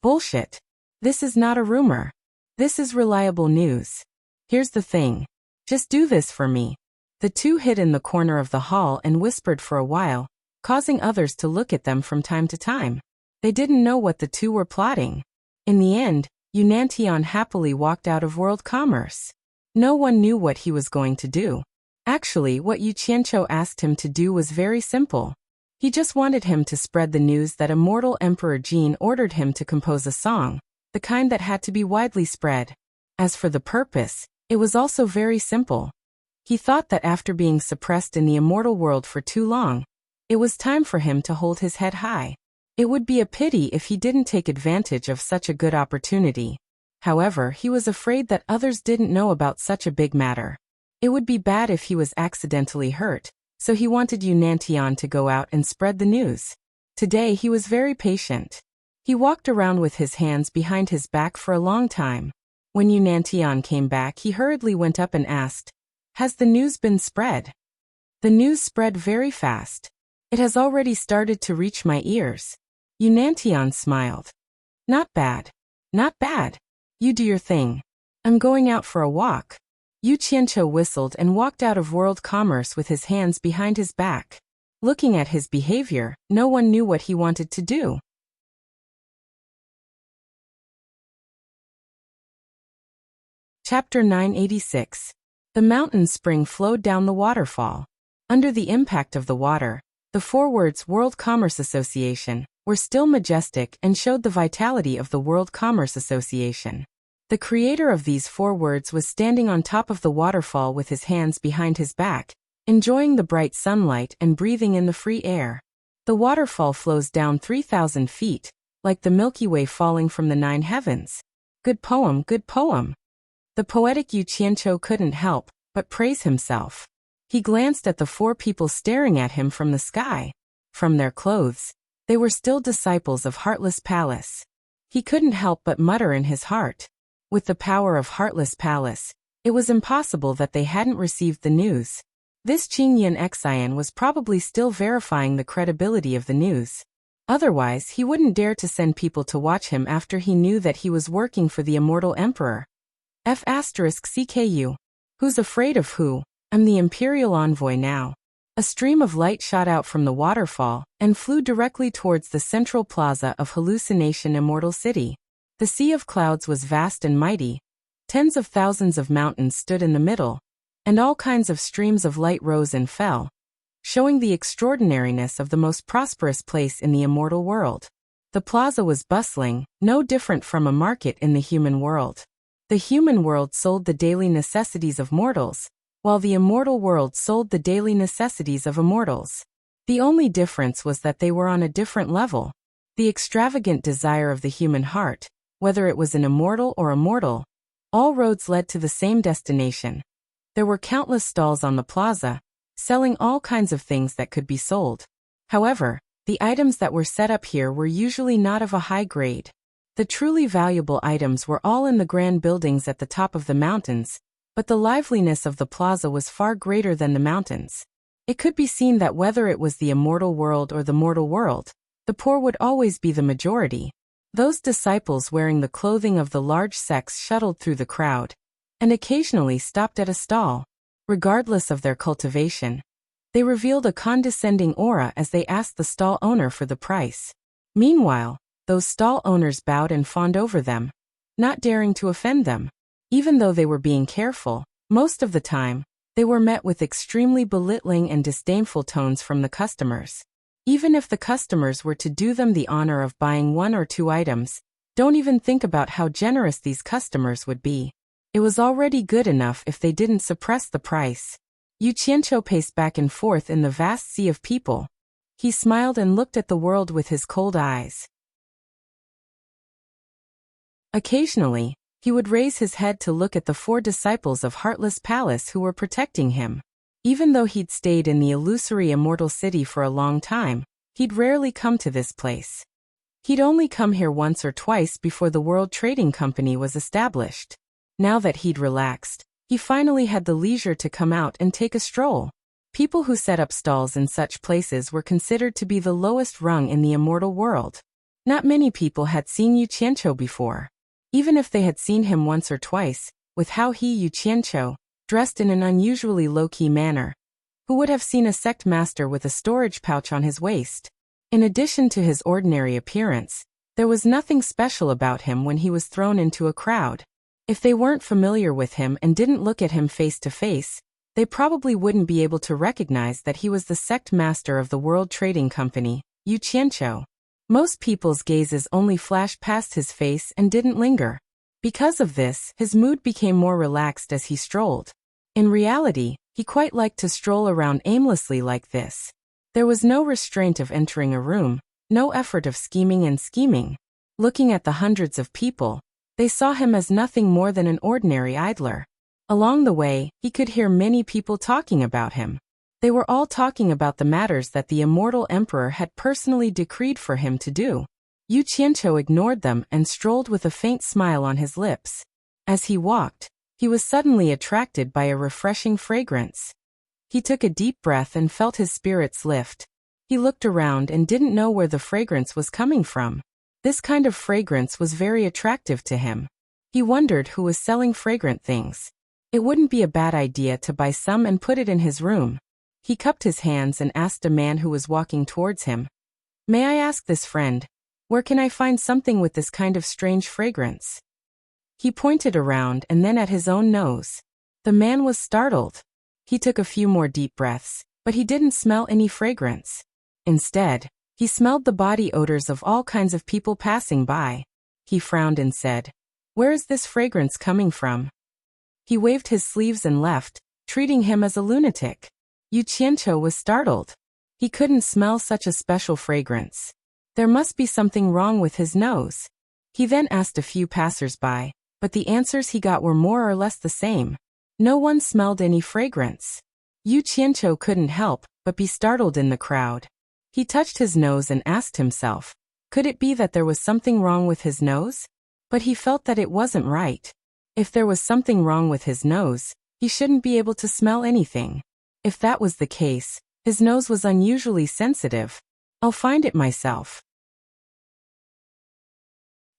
Bullshit. This is not a rumor. This is reliable news. Here's the thing. Just do this for me. The two hid in the corner of the hall and whispered for a while, causing others to look at them from time to time. They didn't know what the two were plotting. In the end, Yunantian happily walked out of World Commerce. No one knew what he was going to do. Actually, what Yu Qianqiu asked him to do was very simple. He just wanted him to spread the news that Immortal Emperor Jin ordered him to compose a song, the kind that had to be widely spread. As for the purpose, it was also very simple. He thought that after being suppressed in the immortal world for too long, it was time for him to hold his head high. It would be a pity if he didn't take advantage of such a good opportunity. However, he was afraid that others didn't know about such a big matter. It would be bad if he was accidentally hurt, so he wanted Yunantian to go out and spread the news. Today he was very patient. He walked around with his hands behind his back for a long time. When Yunantian came back, he hurriedly went up and asked, "Has the news been spread?" The news spread very fast. It has already started to reach my ears. Yunantian smiled. Not bad. Not bad. You do your thing. I'm going out for a walk. Yu Qianqiu whistled and walked out of World Commerce with his hands behind his back. Looking at his behavior, no one knew what he wanted to do. Chapter 986. The mountain spring flowed down the waterfall. Under the impact of the water, the four words World Commerce Association were still majestic and showed the vitality of the World Commerce Association. The creator of these four words was standing on top of the waterfall with his hands behind his back, enjoying the bright sunlight and breathing in the free air. The waterfall flows down 3,000 feet, like the Milky Way falling from the 9 heavens. Good poem, good poem. The poetic Yu Qianqiu couldn't help but praise himself. He glanced at the four people staring at him from the sky. From their clothes, they were still disciples of Heartless Palace. He couldn't help but mutter in his heart. With the power of Heartless Palace, it was impossible that they hadn't received the news. This Qingyun Xian was probably still verifying the credibility of the news. Otherwise, he wouldn't dare to send people to watch him after he knew that he was working for the Immortal Emperor. F***CKU. Who's afraid of who? I'm the Imperial Envoy now. A stream of light shot out from the waterfall and flew directly towards the central plaza of Hallucination Immortal City. The sea of clouds was vast and mighty. Tens of thousands of mountains stood in the middle, and all kinds of streams of light rose and fell, showing the extraordinariness of the most prosperous place in the immortal world. The plaza was bustling, no different from a market in the human world. The human world sold the daily necessities of mortals, while the immortal world sold the daily necessities of immortals. The only difference was that they were on a different level. The extravagant desire of the human heart, whether it was an immortal or a mortal, all roads led to the same destination. There were countless stalls on the plaza, selling all kinds of things that could be sold. However, the items that were set up here were usually not of a high grade. The truly valuable items were all in the grand buildings at the top of the mountains, but the liveliness of the plaza was far greater than the mountains. It could be seen that whether it was the immortal world or the mortal world, the poor would always be the majority. Those disciples wearing the clothing of the large sects shuttled through the crowd, and occasionally stopped at a stall. Regardless of their cultivation, they revealed a condescending aura as they asked the stall owner for the price. Meanwhile, those stall owners bowed and fawned over them, not daring to offend them. Even though they were being careful, most of the time, they were met with extremely belittling and disdainful tones from the customers. Even if the customers were to do them the honor of buying 1 or 2 items, don't even think about how generous these customers would be. It was already good enough if they didn't suppress the price. Yu Qianqiu paced back and forth in the vast sea of people. He smiled and looked at the world with his cold eyes. Occasionally, he would raise his head to look at the 4 disciples of Heartless Palace who were protecting him. Even though he'd stayed in the illusory immortal city for a long time, he'd rarely come to this place. He'd only come here once or twice before the World Trading Company was established. Now that he'd relaxed, he finally had the leisure to come out and take a stroll. People who set up stalls in such places were considered to be the lowest rung in the immortal world. Not many people had seen Yu Qianqiu before. Even if they had seen him once or twice, with how he, Yu Qianqiu, dressed in an unusually low-key manner, who would have seen a sect master with a storage pouch on his waist? In addition to his ordinary appearance, there was nothing special about him when he was thrown into a crowd. If they weren't familiar with him and didn't look at him face to face, they probably wouldn't be able to recognize that he was the sect master of the World Trading Company, Yu Qianqiu. Most people's gazes only flashed past his face and didn't linger. Because of this, his mood became more relaxed as he strolled. In reality, he quite liked to stroll around aimlessly like this. There was no restraint of entering a room, no effort of scheming. Looking at the hundreds of people, they saw him as nothing more than an ordinary idler. Along the way, he could hear many people talking about him. They were all talking about the matters that the immortal emperor had personally decreed for him to do. Yu Qianqiu ignored them and strolled with a faint smile on his lips. As he walked, he was suddenly attracted by a refreshing fragrance. He took a deep breath and felt his spirits lift. He looked around and didn't know where the fragrance was coming from. This kind of fragrance was very attractive to him. He wondered who was selling fragrant things. It wouldn't be a bad idea to buy some and put it in his room. He cupped his hands and asked a man who was walking towards him, "May I ask this friend, where can I find something with this kind of strange fragrance?" He pointed around and then at his own nose. The man was startled. He took a few more deep breaths, but he didn't smell any fragrance. Instead, he smelled the body odors of all kinds of people passing by. He frowned and said, "Where is this fragrance coming from?" He waved his sleeves and left, treating him as a lunatic. Yu Qianqiu was startled. He couldn't smell such a special fragrance. There must be something wrong with his nose. He then asked a few passers-by, but the answers he got were more or less the same. No one smelled any fragrance. Yu Qianqiu couldn't help but be startled in the crowd. He touched his nose and asked himself, could it be that there was something wrong with his nose? But he felt that it wasn't right. If there was something wrong with his nose, he shouldn't be able to smell anything. If that was the case, his nose was unusually sensitive. I'll find it myself.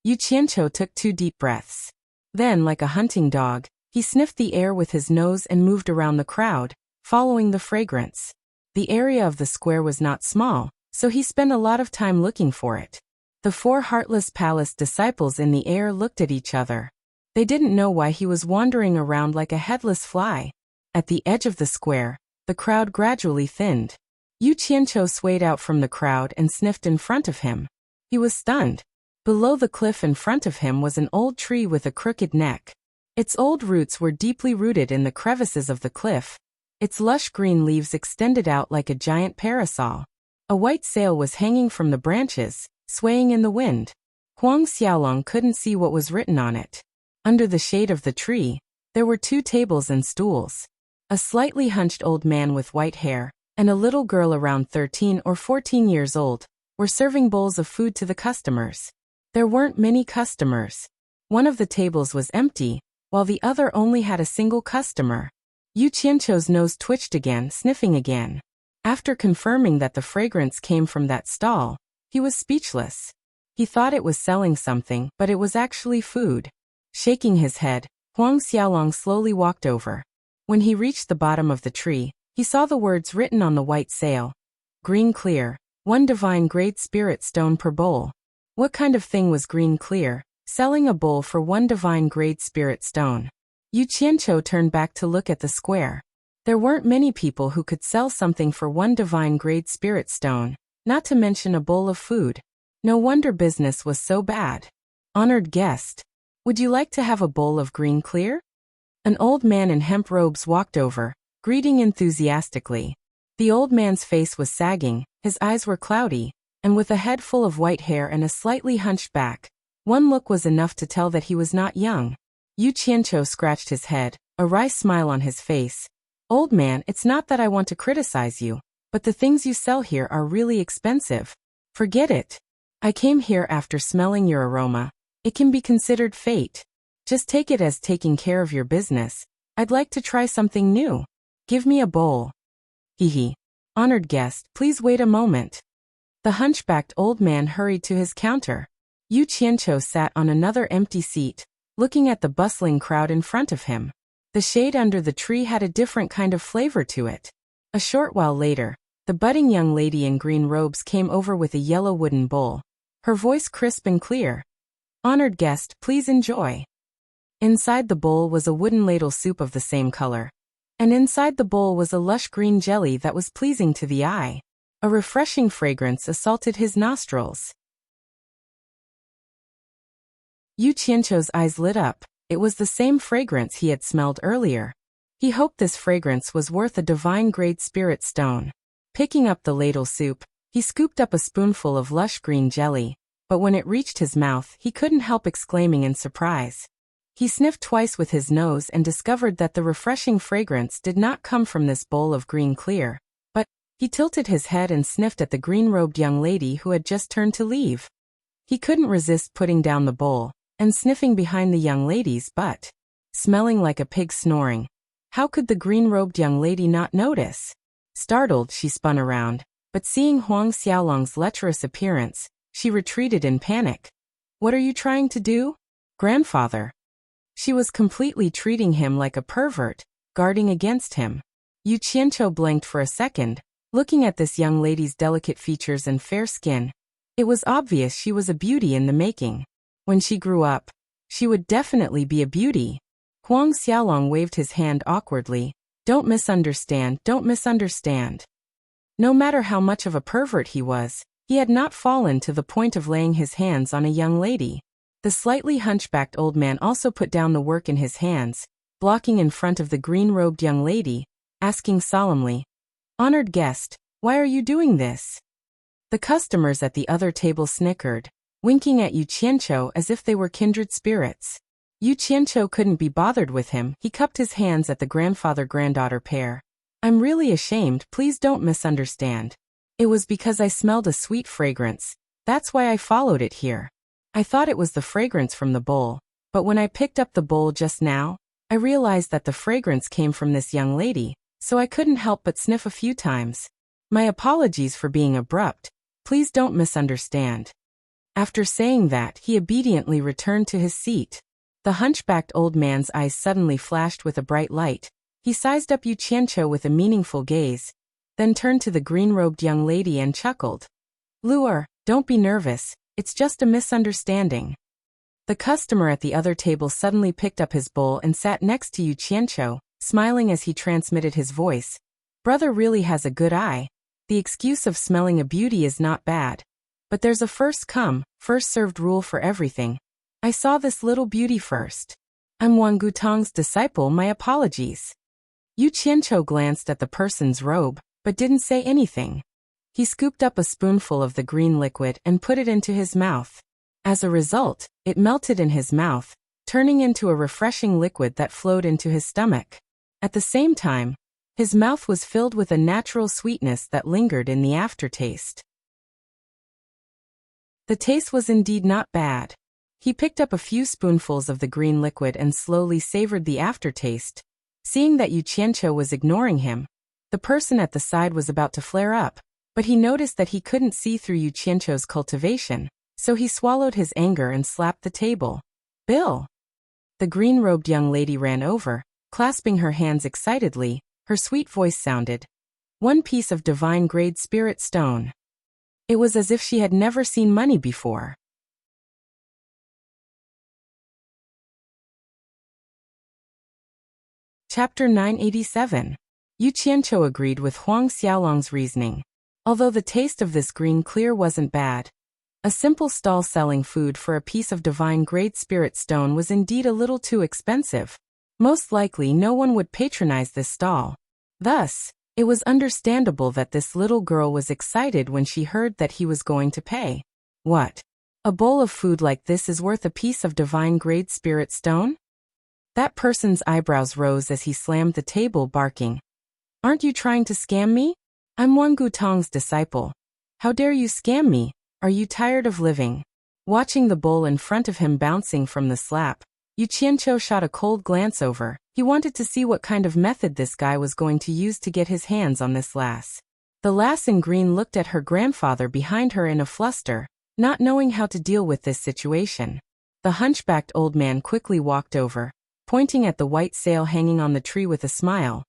Yu Qianqiu took 2 deep breaths. Then, like a hunting dog, he sniffed the air with his nose and moved around the crowd, following the fragrance. The area of the square was not small, so he spent a lot of time looking for it. The 4 Heartless Palace disciples in the air looked at each other. They didn't know why he was wandering around like a headless fly. At the edge of the square, the crowd gradually thinned. Yu Qianqiu swayed out from the crowd and sniffed in front of him. He was stunned. Below the cliff in front of him was an old tree with a crooked neck. Its old roots were deeply rooted in the crevices of the cliff. Its lush green leaves extended out like a giant parasol. A white sail was hanging from the branches, swaying in the wind. Huang Xiaolong couldn't see what was written on it. Under the shade of the tree, there were 2 tables and stools. A slightly hunched old man with white hair, and a little girl around 13 or 14 years old, were serving bowls of food to the customers. There weren't many customers. One of the tables was empty, while the other only had a single customer. Yu Qianqiu's nose twitched again, sniffing again. After confirming that the fragrance came from that stall, he was speechless. He thought it was selling something, but it was actually food. Shaking his head, Huang Xiaolong slowly walked over. When he reached the bottom of the tree, he saw the words written on the white sail. Green clear, 1 divine grade spirit stone per bowl. What kind of thing was green clear, selling a bowl for 1 divine grade spirit stone? Yu Qianqiu turned back to look at the square. There weren't many people who could sell something for 1 divine grade spirit stone, not to mention a bowl of food. No wonder business was so bad. Honored guest, would you like to have a bowl of green clear? An old man in hemp robes walked over, greeting enthusiastically. The old man's face was sagging, his eyes were cloudy, and with a head full of white hair and a slightly hunched back, one look was enough to tell that he was not young. Yu Qianqiu scratched his head, a wry smile on his face. Old man, it's not that I want to criticize you, but the things you sell here are really expensive. Forget it. I came here after smelling your aroma. It can be considered fate. Just take it as taking care of your business. I'd like to try something new. Give me a bowl. Hehe. Honored guest, please wait a moment. The hunchbacked old man hurried to his counter. Yu Qianqiu sat on another empty seat, looking at the bustling crowd in front of him. The shade under the tree had a different kind of flavor to it. A short while later, the budding young lady in green robes came over with a yellow wooden bowl. Her voice crisp and clear. Honored guest, please enjoy. Inside the bowl was a wooden ladle soup of the same color. And inside the bowl was a lush green jelly that was pleasing to the eye. A refreshing fragrance assaulted his nostrils. Yu Qianqiu's eyes lit up. It was the same fragrance he had smelled earlier. He hoped this fragrance was worth a divine grade spirit stone. Picking up the ladle soup, he scooped up a spoonful of lush green jelly, but when it reached his mouth, he couldn't help exclaiming in surprise. He sniffed twice with his nose and discovered that the refreshing fragrance did not come from this bowl of green clear, but he tilted his head and sniffed at the green-robed young lady who had just turned to leave. He couldn't resist putting down the bowl and sniffing behind the young lady's butt, smelling like a pig snoring. How could the green-robed young lady not notice? Startled, she spun around, but seeing Huang Xiaolong's lecherous appearance, she retreated in panic. What are you trying to do, grandfather? She was completely treating him like a pervert, guarding against him. Yu Qianqiu blinked for a second, looking at this young lady's delicate features and fair skin. It was obvious she was a beauty in the making. When she grew up, she would definitely be a beauty. Huang Xiaolong waved his hand awkwardly. Don't misunderstand, don't misunderstand. No matter how much of a pervert he was, he had not fallen to the point of laying his hands on a young lady. The slightly hunchbacked old man also put down the work in his hands, blocking in front of the green-robed young lady, asking solemnly, Honored guest, why are you doing this? The customers at the other table snickered, winking at Yu Qianqiu as if they were kindred spirits. Yu Qianqiu couldn't be bothered with him. He cupped his hands at the grandfather-granddaughter pair. I'm really ashamed, please don't misunderstand. It was because I smelled a sweet fragrance. That's why I followed it here. I thought it was the fragrance from the bowl, but when I picked up the bowl just now, I realized that the fragrance came from this young lady, so I couldn't help but sniff a few times. My apologies for being abrupt. Please don't misunderstand. After saying that, he obediently returned to his seat. The hunchbacked old man's eyes suddenly flashed with a bright light. He sized up Yu Qianqiu with a meaningful gaze, then turned to the green-robed young lady and chuckled. Luer, don't be nervous, it's just a misunderstanding. The customer at the other table suddenly picked up his bowl and sat next to Yu Qianqiu, smiling as he transmitted his voice. Brother really has a good eye. The excuse of smelling a beauty is not bad. But there's a first come, first served rule for everything. I saw this little beauty first. I'm Wang Gutong's disciple, my apologies. Yu Qianqiu glanced at the person's robe, but didn't say anything. He scooped up a spoonful of the green liquid and put it into his mouth. As a result, it melted in his mouth, turning into a refreshing liquid that flowed into his stomach. At the same time, his mouth was filled with a natural sweetness that lingered in the aftertaste. The taste was indeed not bad. He picked up a few spoonfuls of the green liquid and slowly savored the aftertaste. Seeing that Yu Qianqiu was ignoring him, The person at the side was about to flare up, but he noticed that he couldn't see through Yu Qianchou's cultivation, so he swallowed his anger and slapped the table. "Bill!" The green-robed young lady ran over, clasping her hands excitedly. Her sweet voice sounded. "One piece of divine-grade spirit stone." It was as if she had never seen money before. Chapter 987. Yu Qianchou agreed with Huang Xiaolong's reasoning. Although the taste of this green clear wasn't bad, a simple stall selling food for a piece of divine-grade spirit stone was indeed a little too expensive. Most likely no one would patronize this stall. Thus, it was understandable that this little girl was excited when she heard that he was going to pay. What? A bowl of food like this is worth a piece of divine-grade spirit stone? That person's eyebrows rose as he slammed the table, barking. "Aren't you trying to scam me? I'm Wang Gutong's disciple. How dare you scam me? Are you tired of living?" Watching the bowl in front of him bouncing from the slap, Yu Qianchou shot a cold glance over. He wanted to see what kind of method this guy was going to use to get his hands on this lass. The lass in green looked at her grandfather behind her in a fluster, not knowing how to deal with this situation. The hunchbacked old man quickly walked over, pointing at the white sail hanging on the tree with a smile.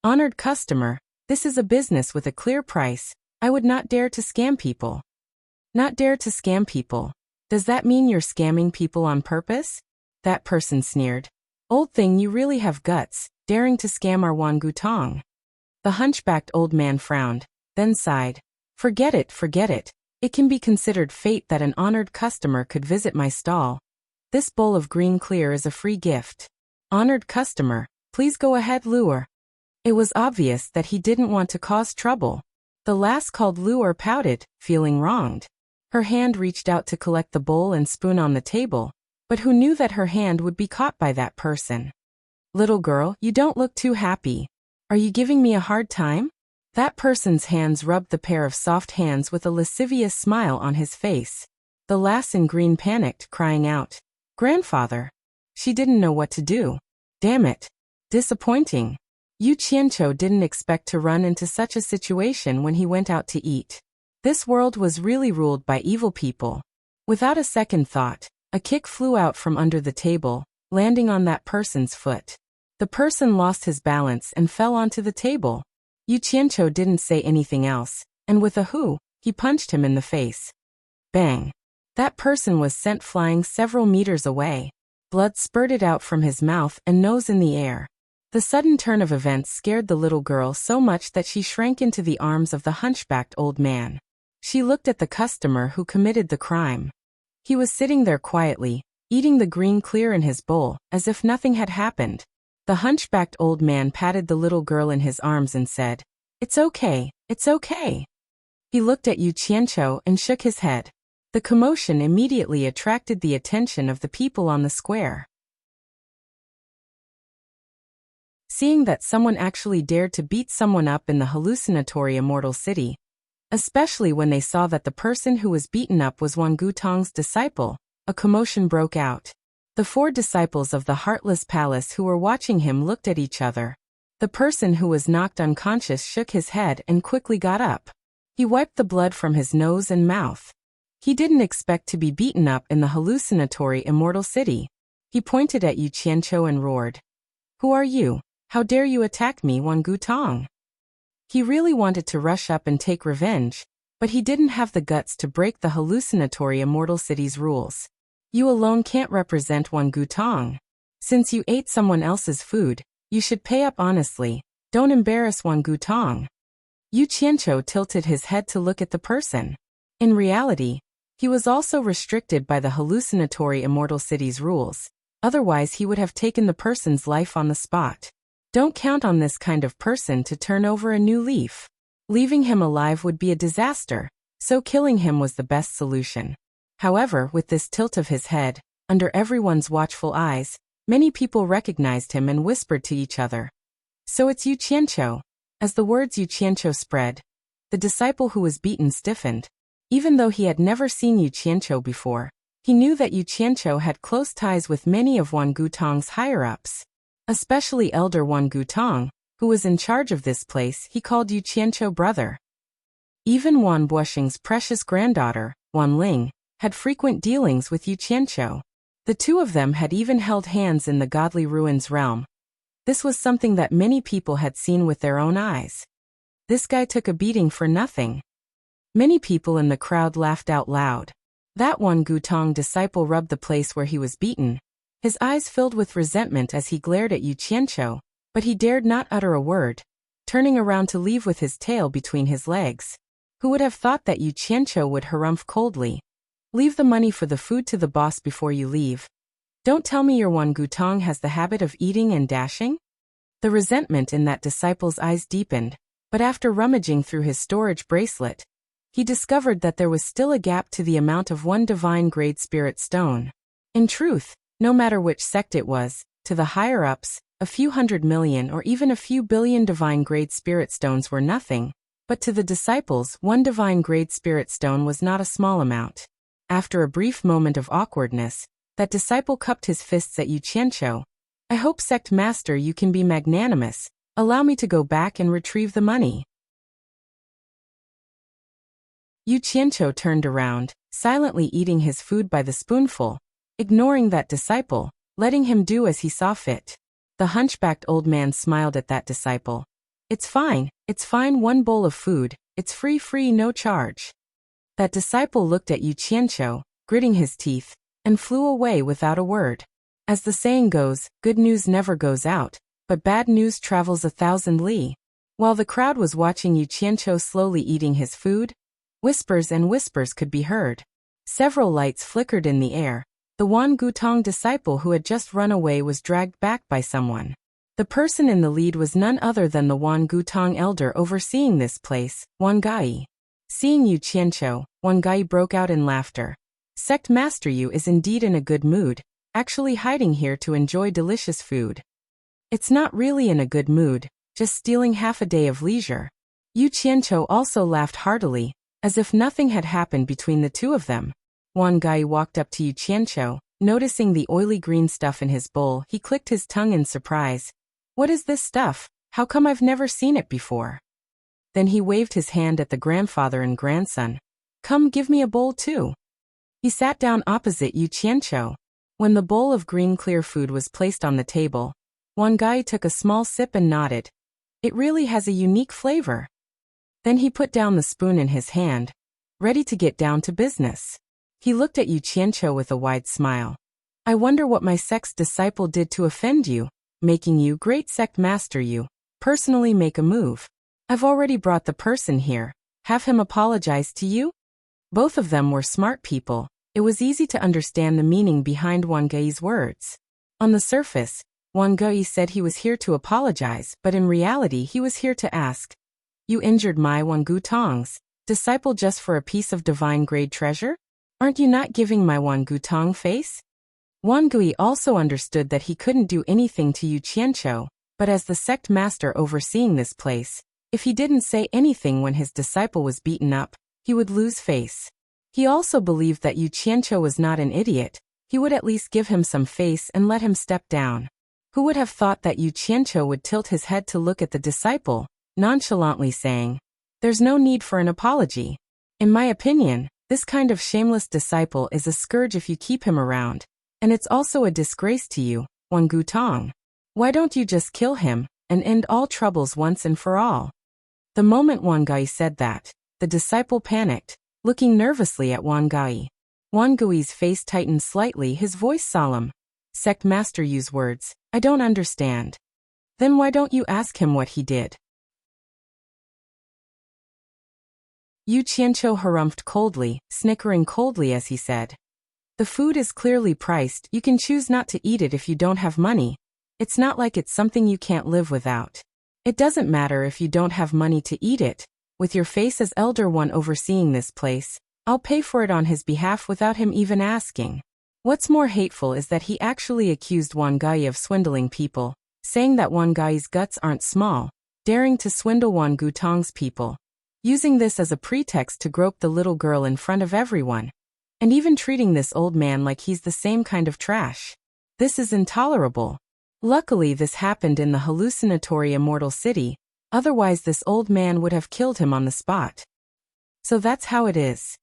"Honored customer, this is a business with a clear price. I would not dare to scam people." "Not dare to scam people? Does that mean you're scamming people on purpose?" That person sneered. "Old thing, you really have guts, daring to scam our Wang Gutong." The hunchbacked old man frowned, then sighed. Forget it, forget it. It can be considered fate that an honored customer could visit my stall. This bowl of green clear is a free gift. Honored customer, please go ahead, lure." It was obvious that he didn't want to cause trouble. The lass called lure pouted, feeling wronged. Her hand reached out to collect the bowl and spoon on the table, but who knew that her hand would be caught by that person? "Little girl, you don't look too happy. Are you giving me a hard time?" That person's hands rubbed the pair of soft hands with a lascivious smile on his face. The lass in green panicked, crying out, "Grandfather!" She didn't know what to do. Damn it. Disappointing. Yu Qianchou didn't expect to run into such a situation when he went out to eat. This world was really ruled by evil people. Without a second thought, a kick flew out from under the table, landing on that person's foot. The person lost his balance and fell onto the table. Yu Qianchou didn't say anything else, and with a hoo, he punched him in the face. Bang! That person was sent flying several meters away. Blood spurted out from his mouth and nose in the air. The sudden turn of events scared the little girl so much that she shrank into the arms of the hunchbacked old man. She looked at the customer who committed the crime. He was sitting there quietly, eating the green clear in his bowl, as if nothing had happened. The hunchbacked old man patted the little girl in his arms and said, "It's okay, it's okay." He looked at Yu Qianchou and shook his head. The commotion immediately attracted the attention of the people on the square. Seeing that someone actually dared to beat someone up in the hallucinatory Immortal City, especially when they saw that the person who was beaten up was Wang Gutong's disciple, a commotion broke out. The four disciples of the Heartless Palace who were watching him looked at each other. The person who was knocked unconscious shook his head and quickly got up. He wiped the blood from his nose and mouth. He didn't expect to be beaten up in the hallucinatory Immortal City. He pointed at Yu Qianchou and roared, "Who are you? How dare you attack me, Wang Gutong?" He really wanted to rush up and take revenge, but he didn't have the guts to break the hallucinatory Immortal City's rules. You alone can't represent Wang Gutong. Since you ate someone else's food, you should pay up honestly. Don't embarrass Wang Gutong. Yu Qianchou tilted his head to look at the person. In reality, he was also restricted by the hallucinatory Immortal City's rules. Otherwise he would have taken the person's life on the spot. Don't count on this kind of person to turn over a new leaf. Leaving him alive would be a disaster, so killing him was the best solution. However, with this tilt of his head, under everyone's watchful eyes, many people recognized him and whispered to each other, "So it's Yu Qianchou." As the words Yu Qianchou spread, the disciple who was beaten stiffened. Even though he had never seen Yu Qianchou before, he knew that Yu Qianchou had close ties with many of Wang Gutong's higher-ups, especially Elder Wang Gutong, who was in charge of this place, he called Yu Qianqiu brother. Even Wan Buoxing's precious granddaughter, Wan Ling, had frequent dealings with Yu Qianqiu. The two of them had even held hands in the godly ruins realm. This was something that many people had seen with their own eyes. This guy took a beating for nothing. Many people in the crowd laughed out loud. That one Gutong disciple rubbed the place where he was beaten. His eyes filled with resentment as he glared at Yu Qianqiu, but he dared not utter a word, turning around to leave with his tail between his legs. Who would have thought that Yu Qianqiu would harumph coldly? Leave the money for the food to the boss before you leave. Don't tell me your one Gutong has the habit of eating and dashing? The resentment in that disciple's eyes deepened, but after rummaging through his storage bracelet, he discovered that there was still a gap to the amount of one divine grade spirit stone. In truth, no matter which sect it was, to the higher-ups, a few 100 million or even a few billion divine grade spirit stones were nothing, but to the disciples, one divine grade spirit stone was not a small amount. After a brief moment of awkwardness, that disciple cupped his fists at Yu Qianqiu. I hope, sect master, you can be magnanimous. Allow me to go back and retrieve the money. Yu Qianqiu turned around, silently eating his food by the spoonful, ignoring that disciple, letting him do as he saw fit. The hunchbacked old man smiled at that disciple. It's fine, one bowl of food, it's free, no charge. That disciple looked at Yu Qianqiu, gritting his teeth, and flew away without a word. As the saying goes, good news never goes out, but bad news travels 1,000 li. While the crowd was watching Yu Qianqiu slowly eating his food, whispers and whispers could be heard. Several lights flickered in the air. The Wan Gutong disciple who had just run away was dragged back by someone. The person in the lead was none other than the Wan Gutong elder overseeing this place, Wan Gai. Seeing Yu Qianqiu, Wan Gai broke out in laughter. Sect Master Yu is indeed in a good mood, actually hiding here to enjoy delicious food. It's not really in a good mood, just stealing half a day of leisure. Yu Qianqiu also laughed heartily, as if nothing had happened between the two of them. Wan Gai walked up to Yu Qianqiu, noticing the oily green stuff in his bowl. He clicked his tongue in surprise. What is this stuff? How come I've never seen it before? Then he waved his hand at the grandfather and grandson. Come, give me a bowl too. He sat down opposite Yu Qianqiu. When the bowl of green clear food was placed on the table, Wan Gai took a small sip and nodded. It really has a unique flavor. Then he put down the spoon in his hand, ready to get down to business. He looked at Yu Qianqiu with a wide smile. I wonder what my sect's disciple did to offend you, making you great sect master you. Personally make a move. I've already brought the person here. Have him apologize to you? Both of them were smart people. It was easy to understand the meaning behind Wan Gai's words. On the surface, Wan Gai said he was here to apologize, but in reality he was here to ask. You injured my Wan Gutong's disciple just for a piece of divine grade treasure? Aren't you not giving my Wan Gutong face? Wan Gai also understood that he couldn't do anything to Yu Qianqiu, but as the sect master overseeing this place, if he didn't say anything when his disciple was beaten up, he would lose face. He also believed that Yu Qianqiu was not an idiot. He would at least give him some face and let him step down. Who would have thought that Yu Qianqiu would tilt his head to look at the disciple, nonchalantly saying, There's no need for an apology. In my opinion, this kind of shameless disciple is a scourge if you keep him around, and it's also a disgrace to you, Wan Gutong. Why don't you just kill him, and end all troubles once and for all? The moment Wan Gai said that, the disciple panicked, looking nervously at Wan Gai. Wan Gai's face tightened slightly, his voice solemn. Sect Master Yu's words, I don't understand. Then why don't you ask him what he did? Yu Qianqiu harumphed coldly, snickering coldly as he said. The food is clearly priced, you can choose not to eat it if you don't have money. It's not like it's something you can't live without. It doesn't matter if you don't have money to eat it. With your face as elder one overseeing this place, I'll pay for it on his behalf without him even asking. What's more hateful is that he actually accused Wan Gai of swindling people, saying that Wan Gai's guts aren't small, daring to swindle Wan Gutong's people, using this as a pretext to grope the little girl in front of everyone, and even treating this old man like he's the same kind of trash. This is intolerable. Luckily this happened in the hallucinatory Immortal City, otherwise this old man would have killed him on the spot. So that's how it is.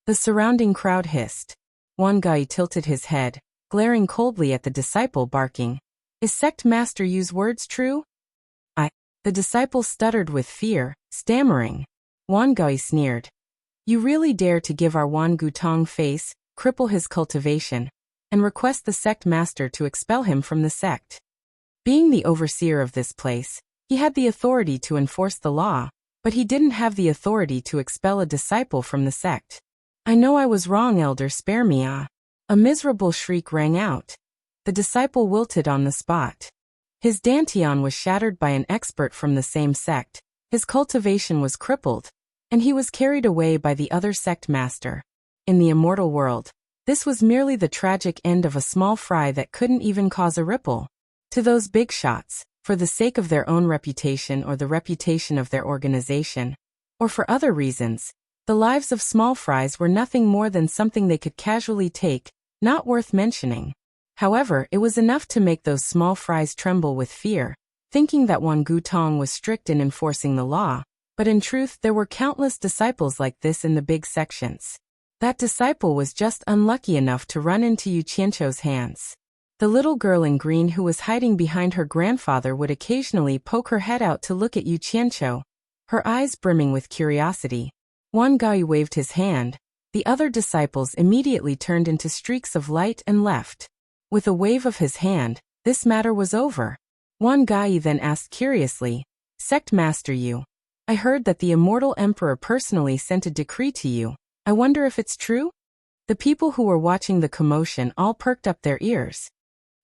The surrounding crowd hissed. One guy tilted his head, glaring coldly at the disciple, barking, "Is sect master Yu's words true?" The disciple stuttered with fear, stammering. Wan Gui sneered. "You really dare to give our Wan Gutong face, cripple his cultivation, and request the sect master to expel him from the sect?" Being the overseer of this place, he had the authority to enforce the law, but he didn't have the authority to expel a disciple from the sect. "I know I was wrong, elder, spare me, ah." A miserable shriek rang out. The disciple wilted on the spot. His dantian was shattered by an expert from the same sect, his cultivation was crippled, and he was carried away by the other sect master. In the immortal world, this was merely the tragic end of a small fry that couldn't even cause a ripple. To those big shots, for the sake of their own reputation or the reputation of their organization, or for other reasons, the lives of small fries were nothing more than something they could casually take, not worth mentioning. However, it was enough to make those small fries tremble with fear, thinking that Wan Gutong was strict in enforcing the law, but in truth there were countless disciples like this in the big sections. That disciple was just unlucky enough to run into Yu Qianqiu's hands. The little girl in green who was hiding behind her grandfather would occasionally poke her head out to look at Yu Qianqiu, her eyes brimming with curiosity. Wan Gui waved his hand. The other disciples immediately turned into streaks of light and left. With a wave of his hand, this matter was over. Wan Gui then asked curiously, "Sect Master Yu, I heard that the Immortal Emperor personally sent a decree to you. I wonder if it's true?" The people who were watching the commotion all perked up their ears.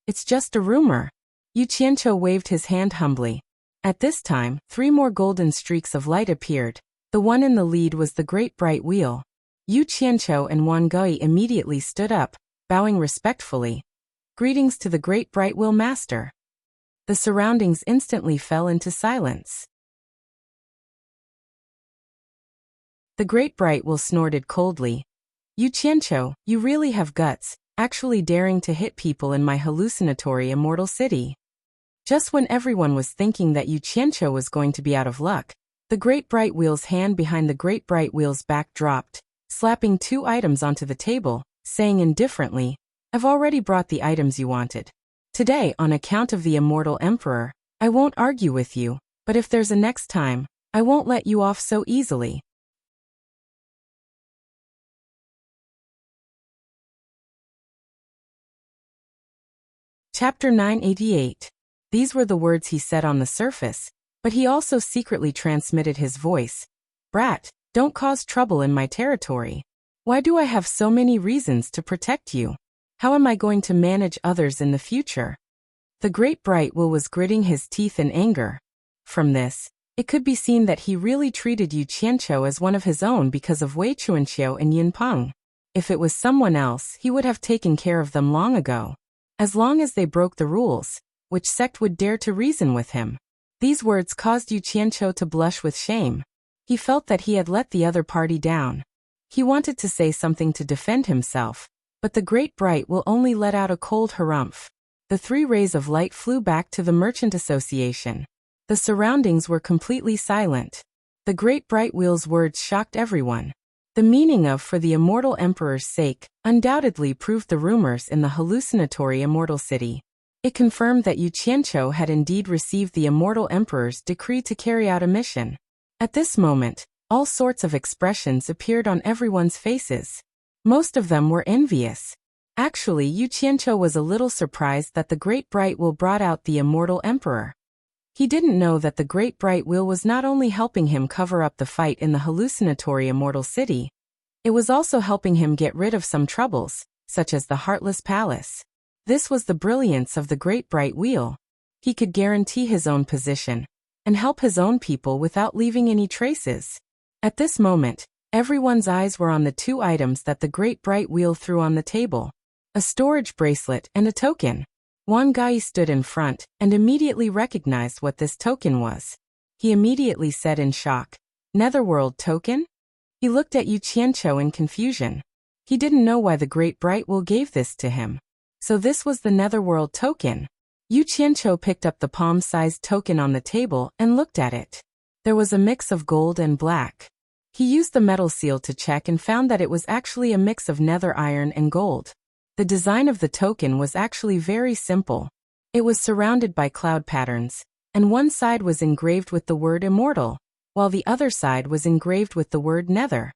"It's just a rumor." Yu Qianqiu waved his hand humbly. At this time, 3 more golden streaks of light appeared. The one in the lead was the Great Bright Wheel. Yu Qianqiu and Wan Gui immediately stood up, bowing respectfully. "Greetings to the Great Bright Wheel Master." The surroundings instantly fell into silence. The Great Bright Wheel snorted coldly. "Yu Qianqiu, you really have guts, actually daring to hit people in my hallucinatory Immortal City." Just when everyone was thinking that Yu Qianqiu was going to be out of luck, the Great Bright Wheel's hand behind the Great Bright Wheel's back dropped, slapping 2 items onto the table, saying indifferently, "I've already brought the items you wanted. Today, on account of the Immortal Emperor, I won't argue with you, but if there's a next time, I won't let you off so easily." Chapter 988. These were the words he said on the surface, but he also secretly transmitted his voice. "Brat, don't cause trouble in my territory. Why do I have so many reasons to protect you? How am I going to manage others in the future?" The Great Bright Wheel was gritting his teeth in anger. From this, it could be seen that he really treated Yu Qianqiu as one of his own because of Wei Chuanqiu and Yin Peng. If it was someone else, he would have taken care of them long ago. As long as they broke the rules, which sect would dare to reason with him? These words caused Yu Qianqiu to blush with shame. He felt that he had let the other party down. He wanted to say something to defend himself, but the Great Bright Will only let out a cold harumph. The 3 rays of light flew back to the Merchant Association. The surroundings were completely silent. The Great Bright Wheel's words shocked everyone. The meaning of "for the Immortal Emperor's sake" undoubtedly proved the rumors in the hallucinatory Immortal City. It confirmed that Yu Qianqiu had indeed received the Immortal Emperor's decree to carry out a mission. At this moment, all sorts of expressions appeared on everyone's faces. Most of them were envious. Actually, Yu Qianqiu was a little surprised that the Great Bright Wheel brought out the Immortal Emperor. He didn't know that the Great Bright Wheel was not only helping him cover up the fight in the hallucinatory Immortal City, it was also helping him get rid of some troubles, such as the Heartless Palace. This was the brilliance of the Great Bright Wheel. He could guarantee his own position and help his own people without leaving any traces. At this moment, everyone's eyes were on the 2 items that the Great Bright Wheel threw on the table: a storage bracelet and a token. Wan Gui stood in front and immediately recognized what this token was. He immediately said in shock, "Netherworld token?" He looked at Yu Qianqiu in confusion. He didn't know why the Great Bright Wheel gave this to him. So this was the Netherworld token. Yu Qianqiu picked up the palm-sized token on the table and looked at it. There was a mix of gold and black. He used the metal seal to check and found that it was actually a mix of nether iron and gold. The design of the token was actually very simple. It was surrounded by cloud patterns, and one side was engraved with the word Immortal, while the other side was engraved with the word Nether.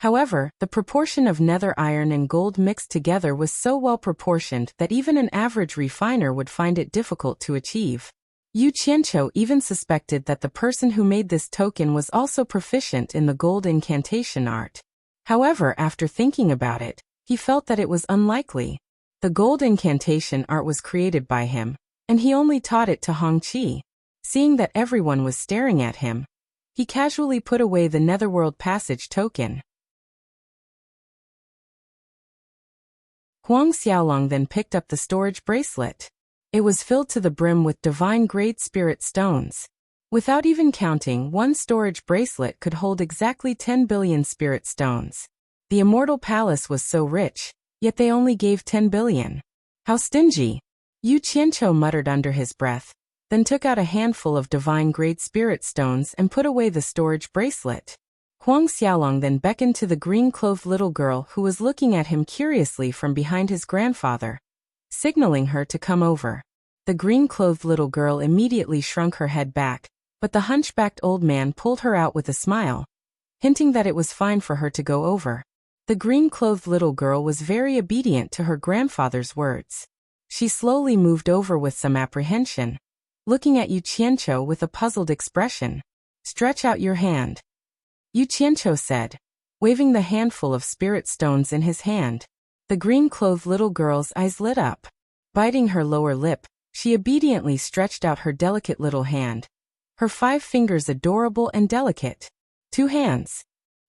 However, the proportion of nether iron and gold mixed together was so well proportioned that even an average refiner would find it difficult to achieve. Yu Qianqiu even suspected that the person who made this token was also proficient in the gold incantation art. However, after thinking about it, he felt that it was unlikely. The gold incantation art was created by him, and he only taught it to Hongqi. Seeing that everyone was staring at him, he casually put away the Netherworld Passage token. Huang Xiaolong then picked up the storage bracelet. It was filled to the brim with divine grade spirit stones. Without even counting, one storage bracelet could hold exactly 10 billion spirit stones. The Immortal Palace was so rich, yet they only gave 10 billion. How stingy! Yu Qianqiu muttered under his breath, then took out a handful of divine grade spirit stones and put away the storage bracelet. Huang Xiaolong then beckoned to the green-clothed little girl who was looking at him curiously from behind his grandfather, signaling her to come over. The green-clothed little girl immediately shrunk her head back, but the hunchbacked old man pulled her out with a smile, hinting that it was fine for her to go over. The green-clothed little girl was very obedient to her grandfather's words. She slowly moved over with some apprehension, looking at Yu Qianqiu with a puzzled expression. "Stretch out your hand," Yu Qianqiu said, waving the handful of spirit stones in his hand. The green-clothed little girl's eyes lit up. Biting her lower lip, she obediently stretched out her delicate little hand, her 5 fingers adorable and delicate. 2 hands.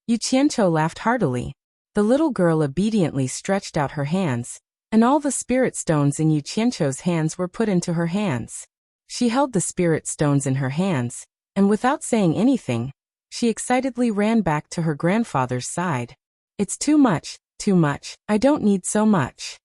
Yu Qianqiu laughed heartily. The little girl obediently stretched out her hands, and all the spirit stones in Yu Qianqiu's hands were put into her hands. She held the spirit stones in her hands, and without saying anything, she excitedly ran back to her grandfather's side. "It's too much, I don't need so much,"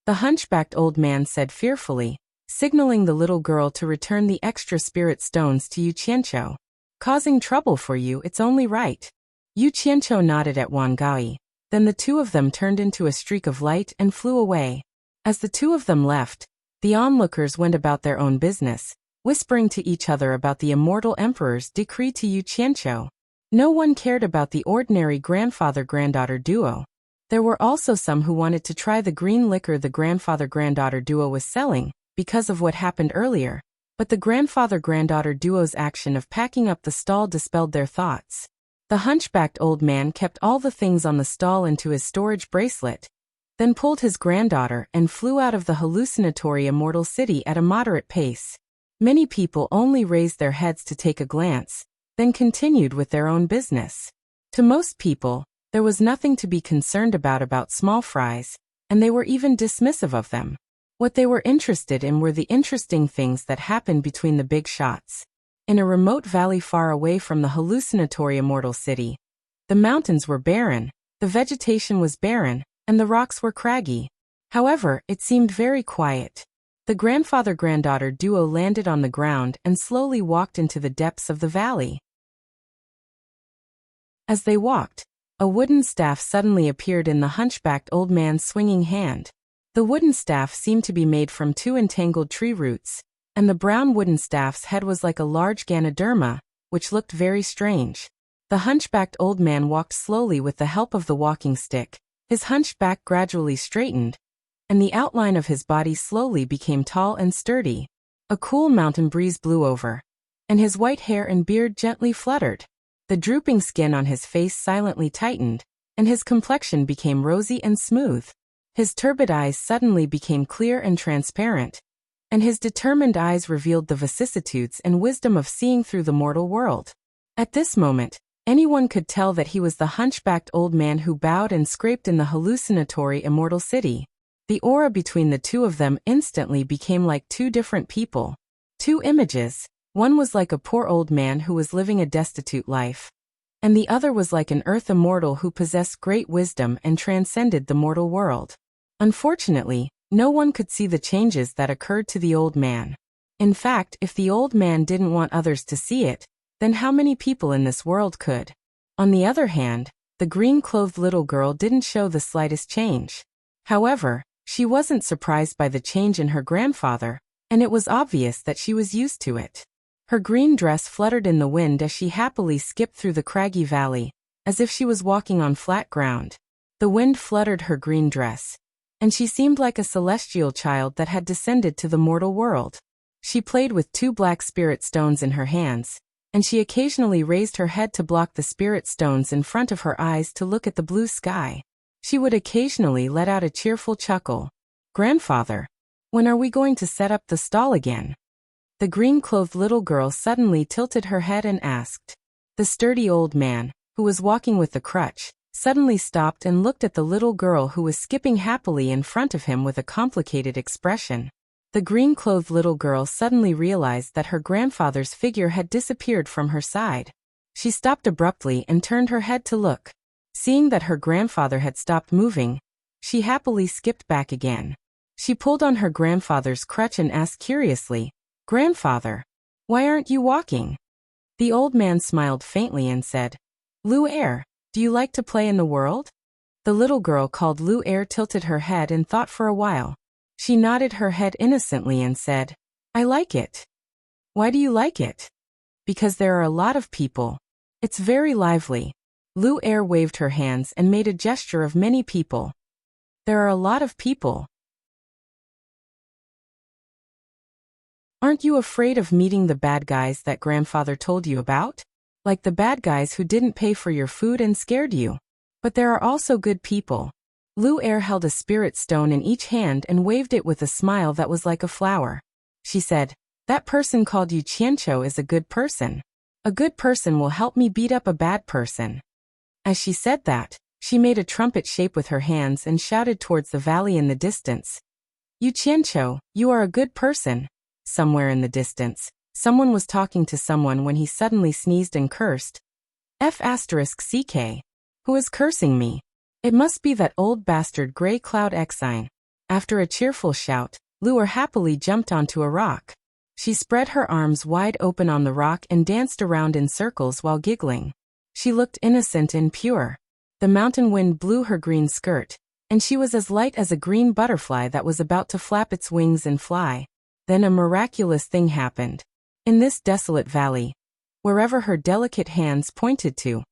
the hunchbacked old man said fearfully, signaling the little girl to return the extra spirit stones to Yu Qianqiu. "Causing trouble for you, it's only right." Yu Qianqiu nodded at Wang Gaoyi. Then the two of them turned into a streak of light and flew away. As the two of them left, the onlookers went about their own business, whispering to each other about the immortal emperor's decree to Yu Qianqiu. No one cared about the ordinary grandfather-granddaughter duo. There were also some who wanted to try the green liquor the grandfather-granddaughter duo was selling, because of what happened earlier, but the grandfather-granddaughter duo's action of packing up the stall dispelled their thoughts. The hunchbacked old man kept all the things on the stall into his storage bracelet, then pulled his granddaughter and flew out of the hallucinatory immortal city at a moderate pace. Many people only raised their heads to take a glance, then continued with their own business. To most people, there was nothing to be concerned about small fries, and they were even dismissive of them. What they were interested in were the interesting things that happened between the big shots. In a remote valley far away from the hallucinatory immortal city, the mountains were barren, the vegetation was barren, and the rocks were craggy. However, it seemed very quiet. The grandfather-granddaughter duo landed on the ground and slowly walked into the depths of the valley. As they walked, a wooden staff suddenly appeared in the hunchbacked old man's swinging hand. The wooden staff seemed to be made from 2 entangled tree roots, and the brown wooden staff's head was like a large Ganoderma, which looked very strange. The hunchbacked old man walked slowly with the help of the walking stick. His hunched back gradually straightened, and the outline of his body slowly became tall and sturdy. A cool mountain breeze blew over, and his white hair and beard gently fluttered. The drooping skin on his face silently tightened, and his complexion became rosy and smooth. His turbid eyes suddenly became clear and transparent, and his determined eyes revealed the vicissitudes and wisdom of seeing through the mortal world. At this moment, anyone could tell that he was the hunchbacked old man who bowed and scraped in the hallucinatory immortal city. The aura between the two of them instantly became like 2 different people. 2 images. One was like a poor old man who was living a destitute life, and the other was like an earth immortal who possessed great wisdom and transcended the mortal world. Unfortunately, No one could see the changes that occurred to the old man. In fact, if the old man didn't want others to see it, then how many people in this world could? On the other hand, the green-clothed little girl didn't show the slightest change. However, she wasn't surprised by the change in her grandfather, and it was obvious that she was used to it. Her green dress fluttered in the wind as she happily skipped through the craggy valley, as if she was walking on flat ground. The wind fluttered her green dress, and she seemed like a celestial child that had descended to the mortal world. She played with 2 black spirit stones in her hands, and she occasionally raised her head to block the spirit stones in front of her eyes to look at the blue sky. She would occasionally let out a cheerful chuckle. "Grandfather, when are we going to set up the stall again?" The green-clothed little girl suddenly tilted her head and asked. The sturdy old man, who was walking with the crutch, suddenly stopped and looked at the little girl who was skipping happily in front of him with a complicated expression. The green-clothed little girl suddenly realized that her grandfather's figure had disappeared from her side. She stopped abruptly and turned her head to look. Seeing that her grandfather had stopped moving, she happily skipped back again. She pulled on her grandfather's crutch and asked curiously, "Grandfather, why aren't you walking?" The old man smiled faintly and said, "Lu Air, do you like to play in the world?" The little girl called Lu Air tilted her head and thought for a while. She nodded her head innocently and said, "I like it." "Why do you like it?" "Because there are a lot of people. It's very lively." Lu Air waved her hands and made a gesture of many people. "There are a lot of people. Aren't you afraid of meeting the bad guys that grandfather told you about? Like the bad guys who didn't pay for your food and scared you? But there are also good people." Lu Air held a spirit stone in each hand and waved it with a smile that was like a flower. She said, "That person called you Qianqiu is a good person. A good person will help me beat up a bad person." As she said that, she made a trumpet shape with her hands and shouted towards the valley in the distance. "You Qianqiu, you are a good person." Somewhere in the distance, someone was talking to someone when he suddenly sneezed and cursed. F***CK. Who is cursing me? It must be that old bastard Grey Cloud Exine. After a cheerful shout, Lu Air happily jumped onto a rock. She spread her arms wide open on the rock and danced around in circles while giggling. She looked innocent and pure. The mountain wind blew her green skirt, and she was as light as a green butterfly that was about to flap its wings and fly. Then a miraculous thing happened. In this desolate valley, wherever her delicate hands pointed to,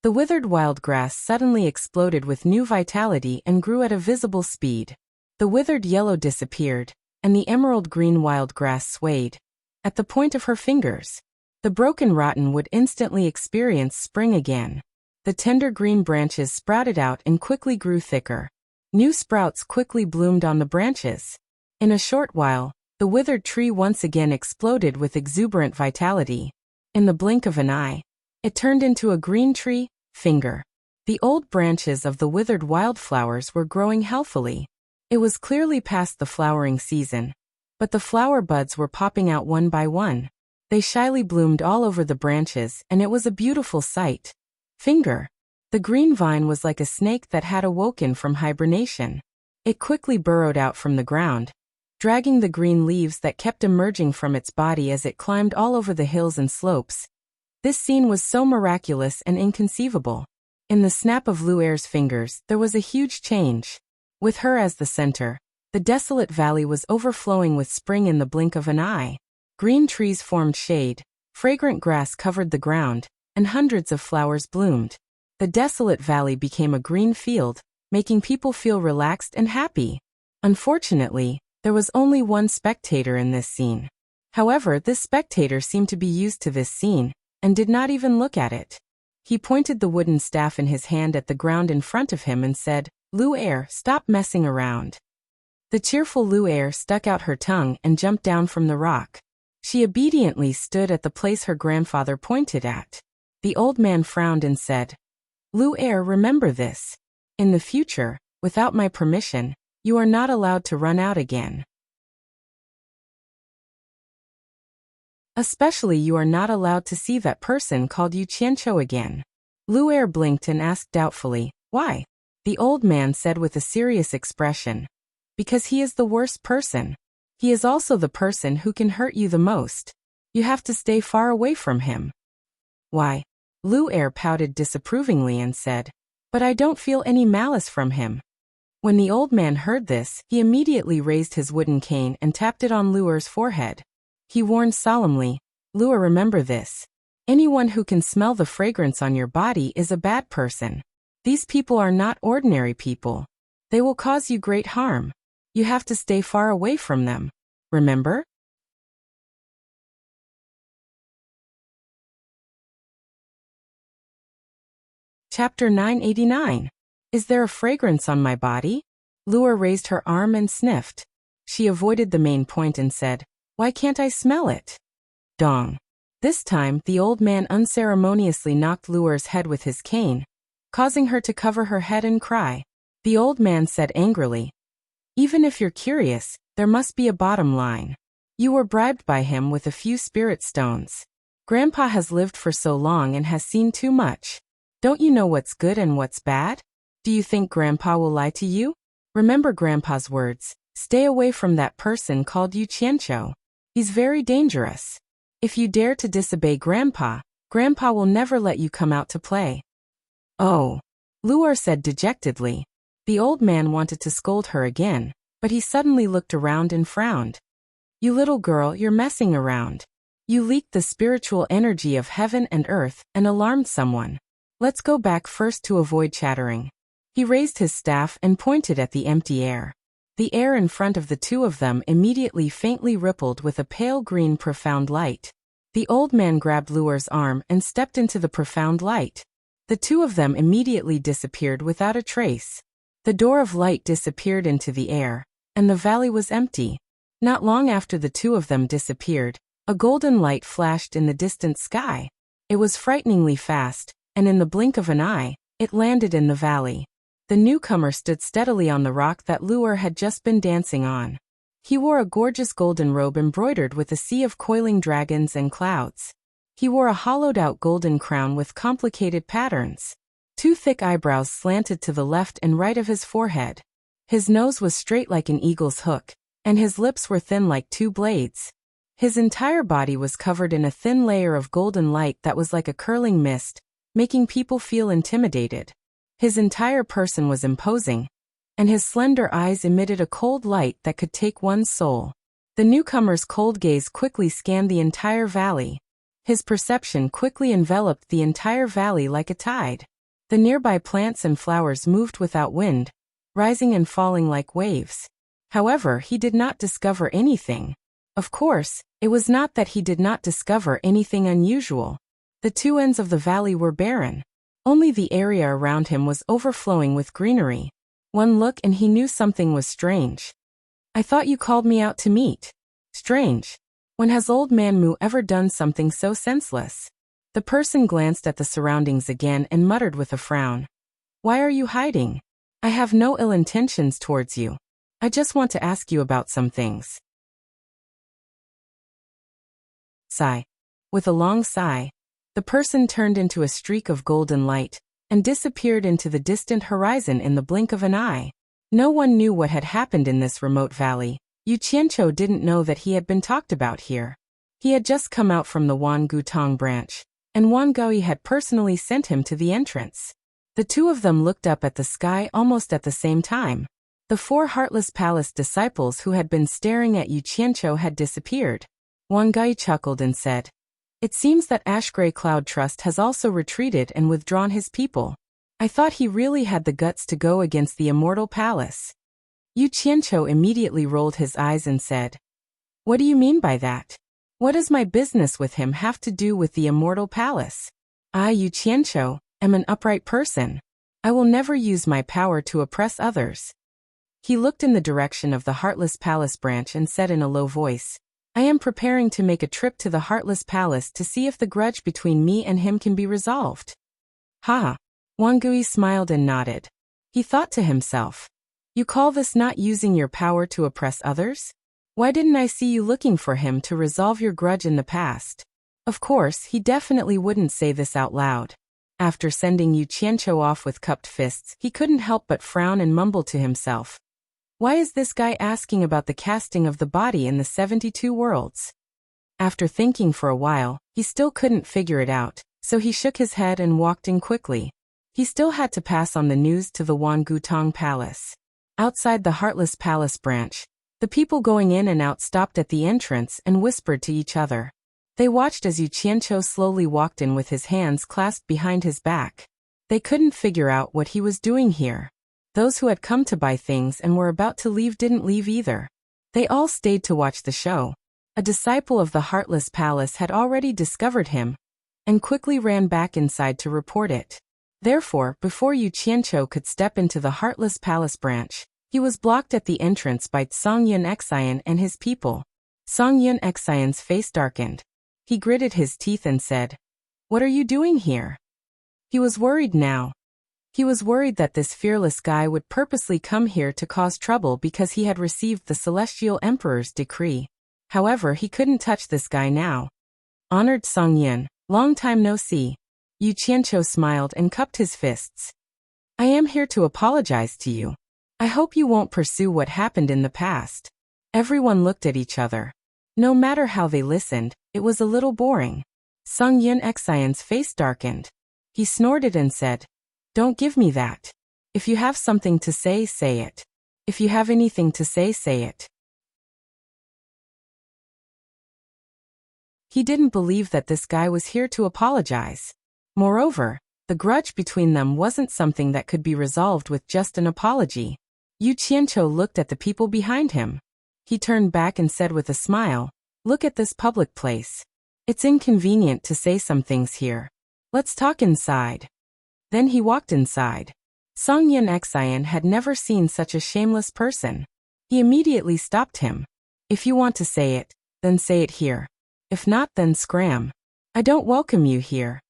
the withered wild grass suddenly exploded with new vitality and grew at a visible speed. The withered yellow disappeared, and the emerald green wild grass swayed. At the point of her fingers, the broken rotten wood instantly experienced spring again. The tender green branches sprouted out and quickly grew thicker. New sprouts quickly bloomed on the branches. In a short while, the withered tree once again exploded with exuberant vitality. In the blink of an eye, it turned into a green tree, finger. The old branches of the withered wildflowers were growing healthily. It was clearly past the flowering season, but the flower buds were popping out one by one. They shyly bloomed all over the branches, and it was a beautiful sight. Finger. The green vine was like a snake that had awoken from hibernation. It quickly burrowed out from the ground, dragging the green leaves that kept emerging from its body as it climbed all over the hills and slopes. This scene was so miraculous and inconceivable. In the snap of Lu Air's fingers, there was a huge change. With her as the center, the desolate valley was overflowing with spring in the blink of an eye. Green trees formed shade, fragrant grass covered the ground, and hundreds of flowers bloomed. The desolate valley became a green field, making people feel relaxed and happy. Unfortunately, there was only one spectator in this scene. However, this spectator seemed to be used to this scene, and did not even look at it. He pointed the wooden staff in his hand at the ground in front of him and said, "Lu Air, stop messing around." The cheerful Lu Air stuck out her tongue and jumped down from the rock. She obediently stood at the place her grandfather pointed at. The old man frowned and said, "Lu Air, remember this. In the future, without my permission, you are not allowed to run out again. Especially you are not allowed to see that person called you Qianqiu again." Lu Air blinked and asked doubtfully, "Why?" The old man said with a serious expression, Because he is the worst person. He is also the person who can hurt you the most. You have to stay far away from him. Why? Lu Er pouted disapprovingly and said, but I don't feel any malice from him. When the old man heard this, he immediately raised his wooden cane and tapped it on Lu Er's forehead. He warned solemnly, Lu Er, remember this. Anyone who can smell the fragrance on your body is a bad person. These people are not ordinary people. They will cause you great harm. You have to stay far away from them. Remember? Chapter 989. Is there a fragrance on my body? Lu Er raised her arm and sniffed. She avoided the main point and said, why can't I smell it? Dong. This time, the old man unceremoniously knocked Lu Er's head with his cane, causing her to cover her head and cry. The old man said angrily, even if you're curious, there must be a bottom line. You were bribed by him with a few spirit stones. Grandpa has lived for so long and has seen too much. Don't you know what's good and what's bad? Do you think Grandpa will lie to you? Remember Grandpa's words, stay away from that person called Yu Qianqiu. He's very dangerous. If you dare to disobey Grandpa, Grandpa will never let you come out to play. Oh, Lu Er said dejectedly. The old man wanted to scold her again, but he suddenly looked around and frowned. You little girl, you're messing around. You leaked the spiritual energy of heaven and earth and alarmed someone. Let's go back first to avoid chattering. He raised his staff and pointed at the empty air. The air in front of the two of them immediately faintly rippled with a pale green profound light. The old man grabbed Lu Er's arm and stepped into the profound light. The two of them immediately disappeared without a trace. The door of light disappeared into the air, and the valley was empty. Not long after the two of them disappeared, a golden light flashed in the distant sky. It was frighteningly fast, and in the blink of an eye, it landed in the valley. The newcomer stood steadily on the rock that Lu Er had just been dancing on. He wore a gorgeous golden robe embroidered with a sea of coiling dragons and clouds. He wore a hollowed-out golden crown with complicated patterns. Two thick eyebrows slanted to the left and right of his forehead. His nose was straight like an eagle's hook, and his lips were thin like two blades. His entire body was covered in a thin layer of golden light that was like a curling mist, making people feel intimidated. His entire person was imposing, and his slender eyes emitted a cold light that could take one's soul. The newcomer's cold gaze quickly scanned the entire valley. His perception quickly enveloped the entire valley like a tide. The nearby plants and flowers moved without wind, rising and falling like waves. However, he did not discover anything. Of course, it was not that he did not discover anything unusual. The two ends of the valley were barren. Only the area around him was overflowing with greenery. One look and he knew something was strange. I thought you called me out to meet. Strange. When has old man Mu ever done something so senseless? The person glanced at the surroundings again and muttered with a frown. Why are you hiding? I have no ill intentions towards you. I just want to ask you about some things. Sigh. With a long sigh, the person turned into a streak of golden light and disappeared into the distant horizon in the blink of an eye. No one knew what had happened in this remote valley. Yu Qianqiu didn't know that he had been talked about here. He had just come out from the Wan Gutong branch, and Wan Gui had personally sent him to the entrance. The two of them looked up at the sky almost at the same time. The four Heartless Palace disciples who had been staring at Yu Qianqiu had disappeared. Wan Gui chuckled and said, it seems that Ash Grey Cloud Trust has also retreated and withdrawn his people. I thought he really had the guts to go against the Immortal Palace. Yu Qianqiu immediately rolled his eyes and said, what do you mean by that? What does my business with him have to do with the Immortal Palace? I, Yu Qianqiu, am an upright person. I will never use my power to oppress others. He looked in the direction of the Heartless Palace branch and said in a low voice, I am preparing to make a trip to the Heartless Palace to see if the grudge between me and him can be resolved. Ha! Wan Gui smiled and nodded. He thought to himself, you call this not using your power to oppress others? Why didn't I see you looking for him to resolve your grudge in the past? Of course, he definitely wouldn't say this out loud. After sending Yu Qianqiu off with cupped fists, he couldn't help but frown and mumble to himself. Why is this guy asking about the casting of the body in the 72 worlds? After thinking for a while, he still couldn't figure it out, so he shook his head and walked in quickly. He still had to pass on the news to the Wangutong Palace. Outside the Heartless Palace branch, the people going in and out stopped at the entrance and whispered to each other. They watched as Yu Qianqiu slowly walked in with his hands clasped behind his back. They couldn't figure out what he was doing here. Those who had come to buy things and were about to leave didn't leave either. They all stayed to watch the show. A disciple of the Heartless Palace had already discovered him and quickly ran back inside to report it. Therefore, before Yu Qianqiu could step into the Heartless Palace branch, he was blocked at the entrance by Song Yun Xian and his people. Song Yun Xian's face darkened. He gritted his teeth and said, "What are you doing here?" He was worried now. He was worried that this fearless guy would purposely come here to cause trouble because he had received the Celestial Emperor's decree. However, he couldn't touch this guy now. Honored Song Yun, long time no see. Yu Qianqiu smiled and cupped his fists. I am here to apologize to you. I hope you won't pursue what happened in the past. Everyone looked at each other. No matter how they listened, it was a little boring. Song Yun Xian's face darkened. He snorted and said, "Don't give me that. If you have something to say, say it. If you have anything to say, say it." He didn't believe that this guy was here to apologize. Moreover, the grudge between them wasn't something that could be resolved with just an apology. Yu Qianqiu looked at the people behind him. He turned back and said with a smile, "Look at this public place. It's inconvenient to say some things here. Let's talk inside." Then he walked inside. Song Yun Xian had never seen such a shameless person. He immediately stopped him. "If you want to say it, then say it here. If not, then scram. I don't welcome you here."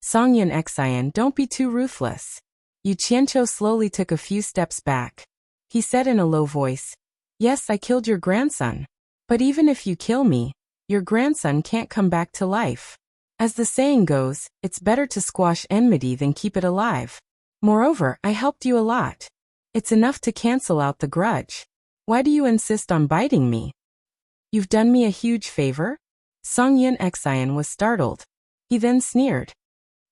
Song Yun Xian, don't be too ruthless. Yu Qianqiu slowly took a few steps back. He said in a low voice, "Yes, I killed your grandson. But even if you kill me, your grandson can't come back to life. As the saying goes, it's better to squash enmity than keep it alive. Moreover, I helped you a lot. It's enough to cancel out the grudge. Why do you insist on biting me? You've done me a huge favor?" Song Yun Xian was startled. He then sneered.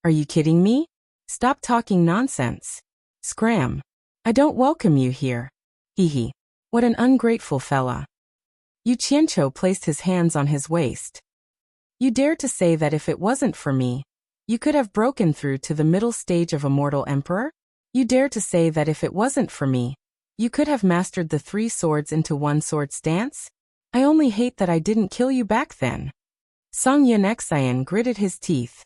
"Are you kidding me? Stop talking nonsense. Scram. I don't welcome you here. Hee hee. What an ungrateful fella." Yu Qianqiu placed his hands on his waist. "You dare to say that if it wasn't for me, you could have broken through to the middle stage of Immortal Emperor? You dare to say that if it wasn't for me, you could have mastered the 3 swords into 1 sword stance? I only hate that I didn't kill you back then." Song Yun Xian gritted his teeth.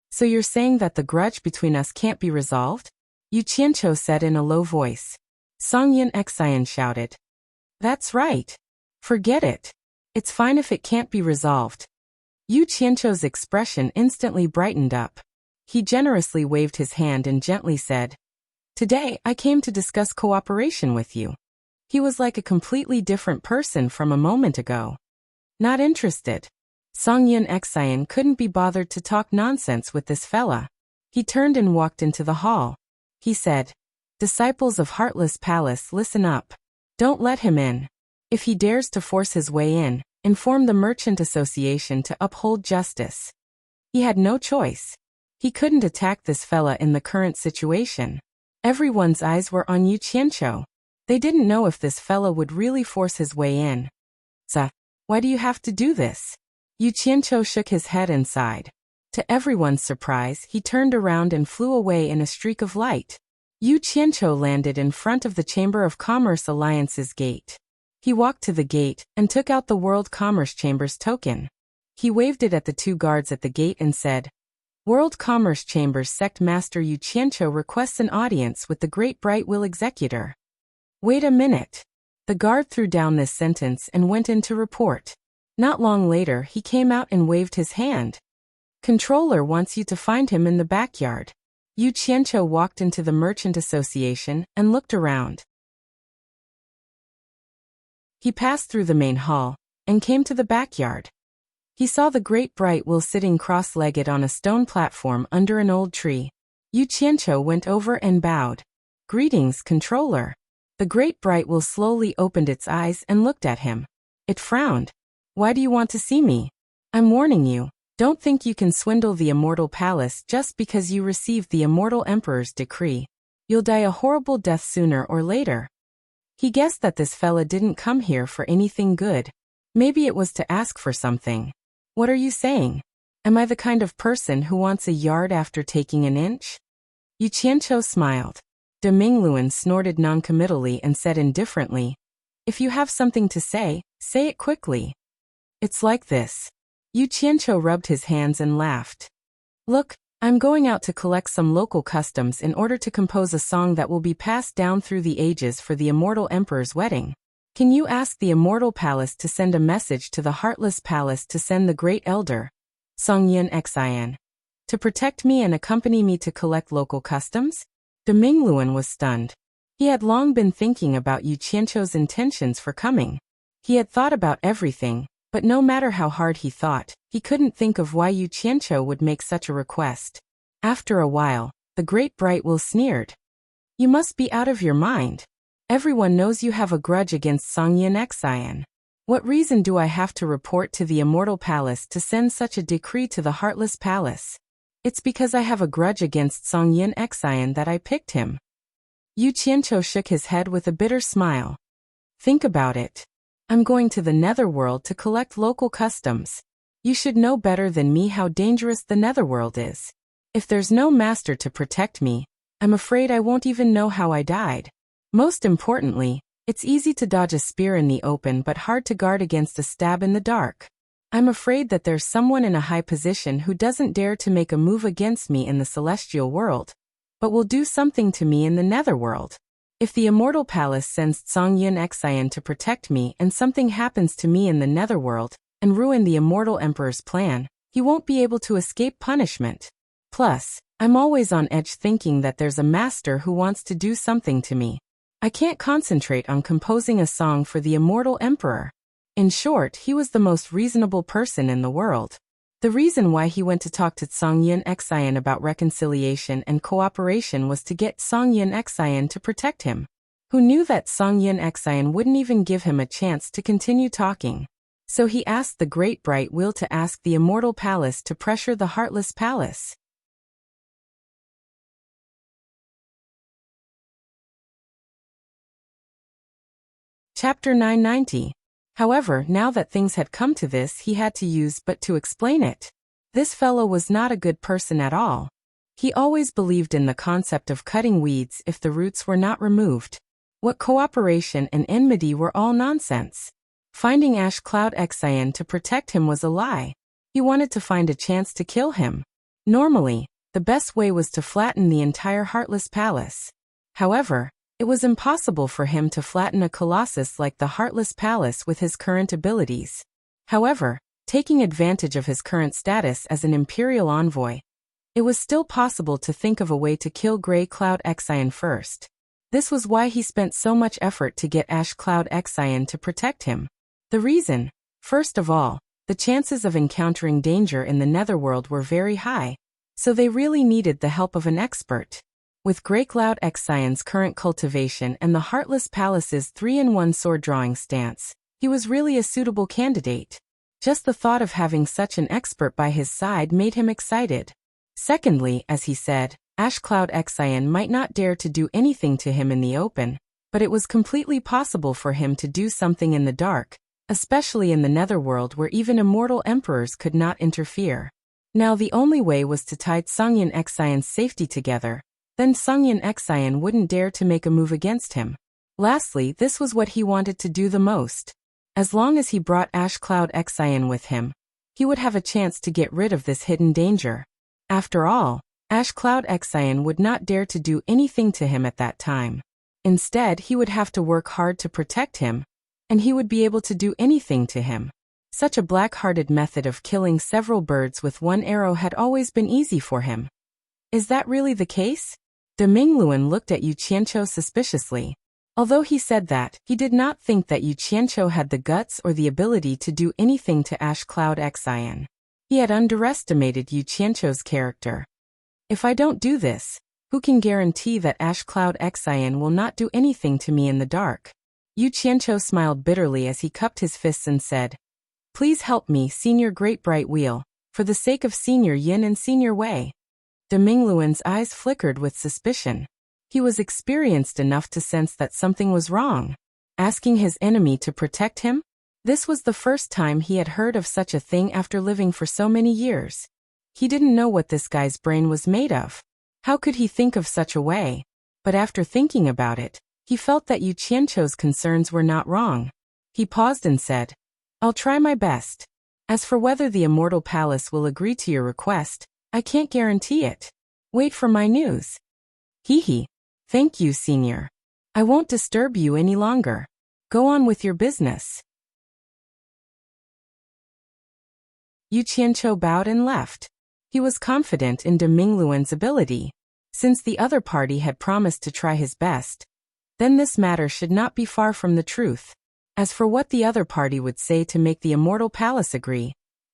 "So you're saying that the grudge between us can't be resolved?" Yu Qianqiu said in a low voice. Song Yun Xian shouted. "That's right. Forget it. It's fine if it can't be resolved." Yu Qianqiu's expression instantly brightened up. He generously waved his hand and gently said, "Today, I came to discuss cooperation with you." He was like a completely different person from a moment ago. Not interested. Song Yun Xian couldn't be bothered to talk nonsense with this fella. He turned and walked into the hall. He said, "Disciples of Heartless Palace, listen up. Don't let him in. If he dares to force his way in, inform the Merchant Association to uphold justice." He had no choice. He couldn't attack this fella in the current situation. Everyone's eyes were on Yu Qianqiu. They didn't know if this fella would really force his way in. Why do you have to do this?" Yu Qianqiu shook his head and sighed. To everyone's surprise, he turned around and flew away in a streak of light. Yu Qianqiu landed in front of the Chamber of Commerce Alliance's gate. He walked to the gate and took out the World Commerce Chamber's token. He waved it at the 2 guards at the gate and said, "World Commerce Chamber's Sect Master Yu Qianqiu requests an audience with the Great Bright Will Executor." Wait a minute. The guard threw down this sentence and went in to report. Not long later, he came out and waved his hand. "Controller wants you to find him in the backyard." Yu Qianqiu walked into the Merchant Association and looked around. He passed through the main hall and came to the backyard. He saw the Great Bright Will sitting cross-legged on a stone platform under an old tree. Yu Qianqiu went over and bowed. "Greetings, Controller." The great bright will slowly opened its eyes and looked at him. It frowned. Why do you want to see me? I'm warning you. Don't think you can swindle the Immortal Palace just because you received the Immortal Emperor's decree. You'll die a horrible death sooner or later. He guessed that this fella didn't come here for anything good. Maybe it was to ask for something. What are you saying? Am I the kind of person who wants a yard after taking an inch? Yu Qianqiu smiled. De Mingluan snorted noncommittally and said indifferently, if you have something to say it quickly. It's like this. Yu Qianqiu rubbed his hands and laughed. Look, I'm going out to collect some local customs in order to compose a song that will be passed down through the ages for the Immortal Emperor's wedding. Can you ask the Immortal Palace to send a message to the Heartless Palace to send the Great Elder, Song Yin Xian, to protect me and accompany me to collect local customs? De Mingluan was stunned. He had long been thinking about Yu Qianqiu's intentions for coming. He had thought about everything, but no matter how hard he thought, he couldn't think of why Yu Qianqiu would make such a request. After a while, the Great Bright Will sneered. You must be out of your mind. Everyone knows you have a grudge against Song Yin Xian. What reason do I have to report to the Immortal Palace to send such a decree to the Heartless Palace? It's because I have a grudge against Song Yin Xian that I picked him. Yu Qianqiu shook his head with a bitter smile. Think about it. I'm going to the Netherworld to collect local customs. You should know better than me how dangerous the Netherworld is. If there's no master to protect me, I'm afraid I won't even know how I died. Most importantly, it's easy to dodge a spear in the open but hard to guard against a stab in the dark. I'm afraid that there's someone in a high position who doesn't dare to make a move against me in the celestial world, but will do something to me in the Netherworld. If the Immortal Palace sends Song Yin Xian to protect me and something happens to me in the Netherworld and ruin the Immortal Emperor's plan, he won't be able to escape punishment. Plus, I'm always on edge thinking that there's a master who wants to do something to me. I can't concentrate on composing a song for the Immortal Emperor. In short, he was the most reasonable person in the world. The reason why he went to talk to Song Yin Xian about reconciliation and cooperation was to get Song Yin Xian to protect him. Who knew that Song Yin Xian wouldn't even give him a chance to continue talking? So he asked the Great Bright Will to ask the Immortal Palace to pressure the Heartless Palace. Chapter 990. However, now that things had come to this, he had to use but to explain it. This fellow was not a good person at all. He always believed in the concept of cutting weeds if the roots were not removed. What cooperation and enmity were all nonsense. Finding Ash Cloud Xian to protect him was a lie. He wanted to find a chance to kill him. Normally, the best way was to flatten the entire Heartless Palace. However, it was impossible for him to flatten a colossus like the Heartless Palace with his current abilities. However, taking advantage of his current status as an imperial envoy, it was still possible to think of a way to kill Grey Cloud Xian first. This was why he spent so much effort to get Ash Cloud Xian to protect him. The reason, first of all, the chances of encountering danger in the Netherworld were very high, so they really needed the help of an expert. With Grey Cloud Xian's current cultivation and the Heartless Palace's 3-in-1 sword-drawing stance, he was really a suitable candidate. Just the thought of having such an expert by his side made him excited. Secondly, as he said, Ash Cloud Xian might not dare to do anything to him in the open, but it was completely possible for him to do something in the dark, especially in the Netherworld where even immortal emperors could not interfere. Now the only way was to tie Song Yin Xian's safety together. Then Song Yin Xian wouldn't dare to make a move against him. Lastly, this was what he wanted to do the most. As long as he brought Ash Cloud Xian with him, he would have a chance to get rid of this hidden danger. After all, Ash Cloud Xian would not dare to do anything to him at that time. Instead, he would have to work hard to protect him, and he would be able to do anything to him. Such a black-hearted method of killing several birds with one arrow had always been easy for him. Is that really the case? De Mingluan looked at Yu Qianqiu suspiciously. Although he said that, he did not think that Yu Qianqiu had the guts or the ability to do anything to Ash Cloud Xian. He had underestimated Yu Qianqiu's character. If I don't do this, Who can guarantee that Ash Cloud Xian will not do anything to me in the dark? Yu Qianqiu smiled bitterly as he cupped his fists and said, Please help me, Senior Great Bright Wheel, for the sake of Senior Yin and Senior Wei. De Mingluan's eyes flickered with suspicion. He was experienced enough to sense that something was wrong. Asking his enemy to protect him? This was the first time he had heard of such a thing after living for so many years. He didn't know what this guy's brain was made of. How could he think of such a way? But after thinking about it, he felt that Yu Qianqiu's concerns were not wrong. He paused and said, I'll try my best. As for whether the Immortal Palace will agree to your request, I can't guarantee it. Wait for my news. Hee. Thank you, Senior. I won't disturb you any longer. Go on with your business. Yu Qianqiu bowed and left. He was confident in De Mingluan's ability. Since the other party had promised to try his best, then this matter should not be far from the truth. As for what the other party would say to make the Immortal Palace agree,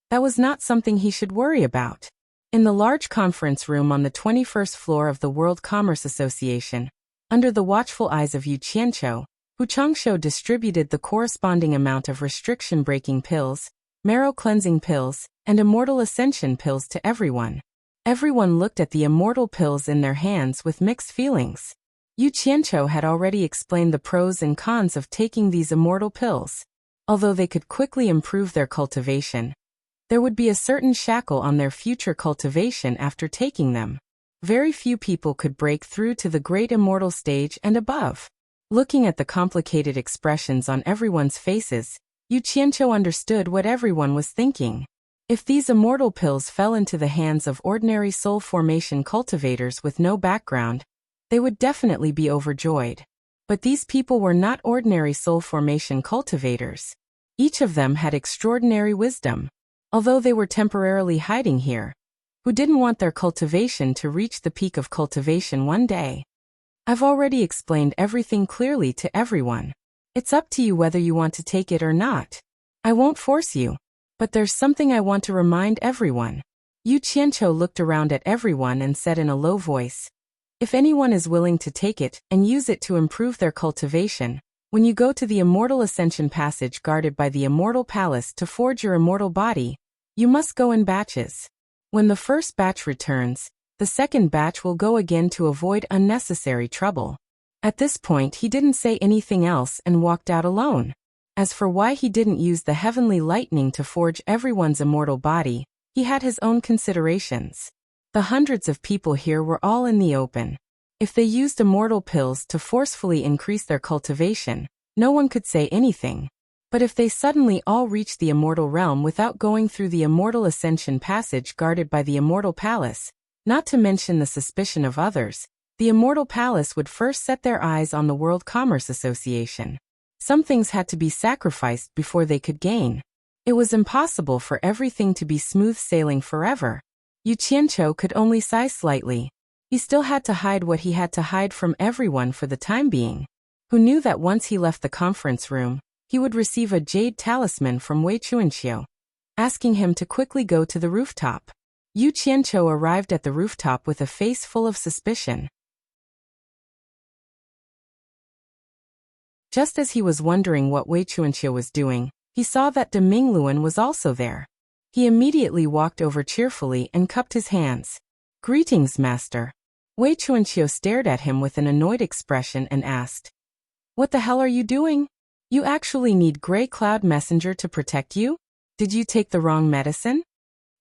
that was not something he should worry about. In the large conference room on the 21st floor of the World Commerce Association, under the watchful eyes of Yu Qianqiu, Hu Changshou distributed the corresponding amount of restriction-breaking pills, marrow-cleansing pills, and Immortal Ascension pills to everyone. Everyone looked at the Immortal pills in their hands with mixed feelings. Yu Qianqiu had already explained the pros and cons of taking these Immortal pills. Although they could quickly improve their cultivation, there would be a certain shackle on their future cultivation after taking them. Very few people could break through to the Great Immortal stage and above. Looking at the complicated expressions on everyone's faces, Yu Qianqiu understood what everyone was thinking. If these Immortal pills fell into the hands of ordinary soul formation cultivators with no background, they would definitely be overjoyed. But these people were not ordinary soul formation cultivators. Each of them had extraordinary wisdom. Although they were temporarily hiding here, who didn't want their cultivation to reach the peak of cultivation one day? I've already explained everything clearly to everyone. It's up to you whether you want to take it or not. I won't force you. But there's something I want to remind everyone. Yu Qianqiu looked around at everyone and said in a low voice, If anyone is willing to take it and use it to improve their cultivation, when you go to the Immortal Ascension Passage guarded by the Immortal Palace to forge your immortal body, you must go in batches. When the first batch returns, the second batch will go again to avoid unnecessary trouble. At this point he didn't say anything else and walked out alone. As for why he didn't use the heavenly lightning to forge everyone's immortal body, he had his own considerations. The hundreds of people here were all in the open. If they used immortal pills to forcefully increase their cultivation, no one could say anything. But if they suddenly all reached the immortal realm without going through the Immortal Ascension Passage guarded by the Immortal Palace, not to mention the suspicion of others, the Immortal Palace would first set their eyes on the World Commerce Association. Some things had to be sacrificed before they could gain. It was impossible for everything to be smooth sailing forever. Yu Qianqiu could only sigh slightly. He still had to hide what he had to hide from everyone for the time being. Who knew that once he left the conference room, he would receive a jade talisman from Wei Chuanxiu, asking him to quickly go to the rooftop. Yu Qianqiu arrived at the rooftop with a face full of suspicion. Just as he was wondering what Wei Chuanxiu was doing, he saw that De Mingluan was also there. He immediately walked over cheerfully and cupped his hands. Greetings, master. Wei Chuanxiu stared at him with an annoyed expression and asked, What the hell are you doing? You actually need Grey Cloud Messenger to protect you? Did you take the wrong medicine?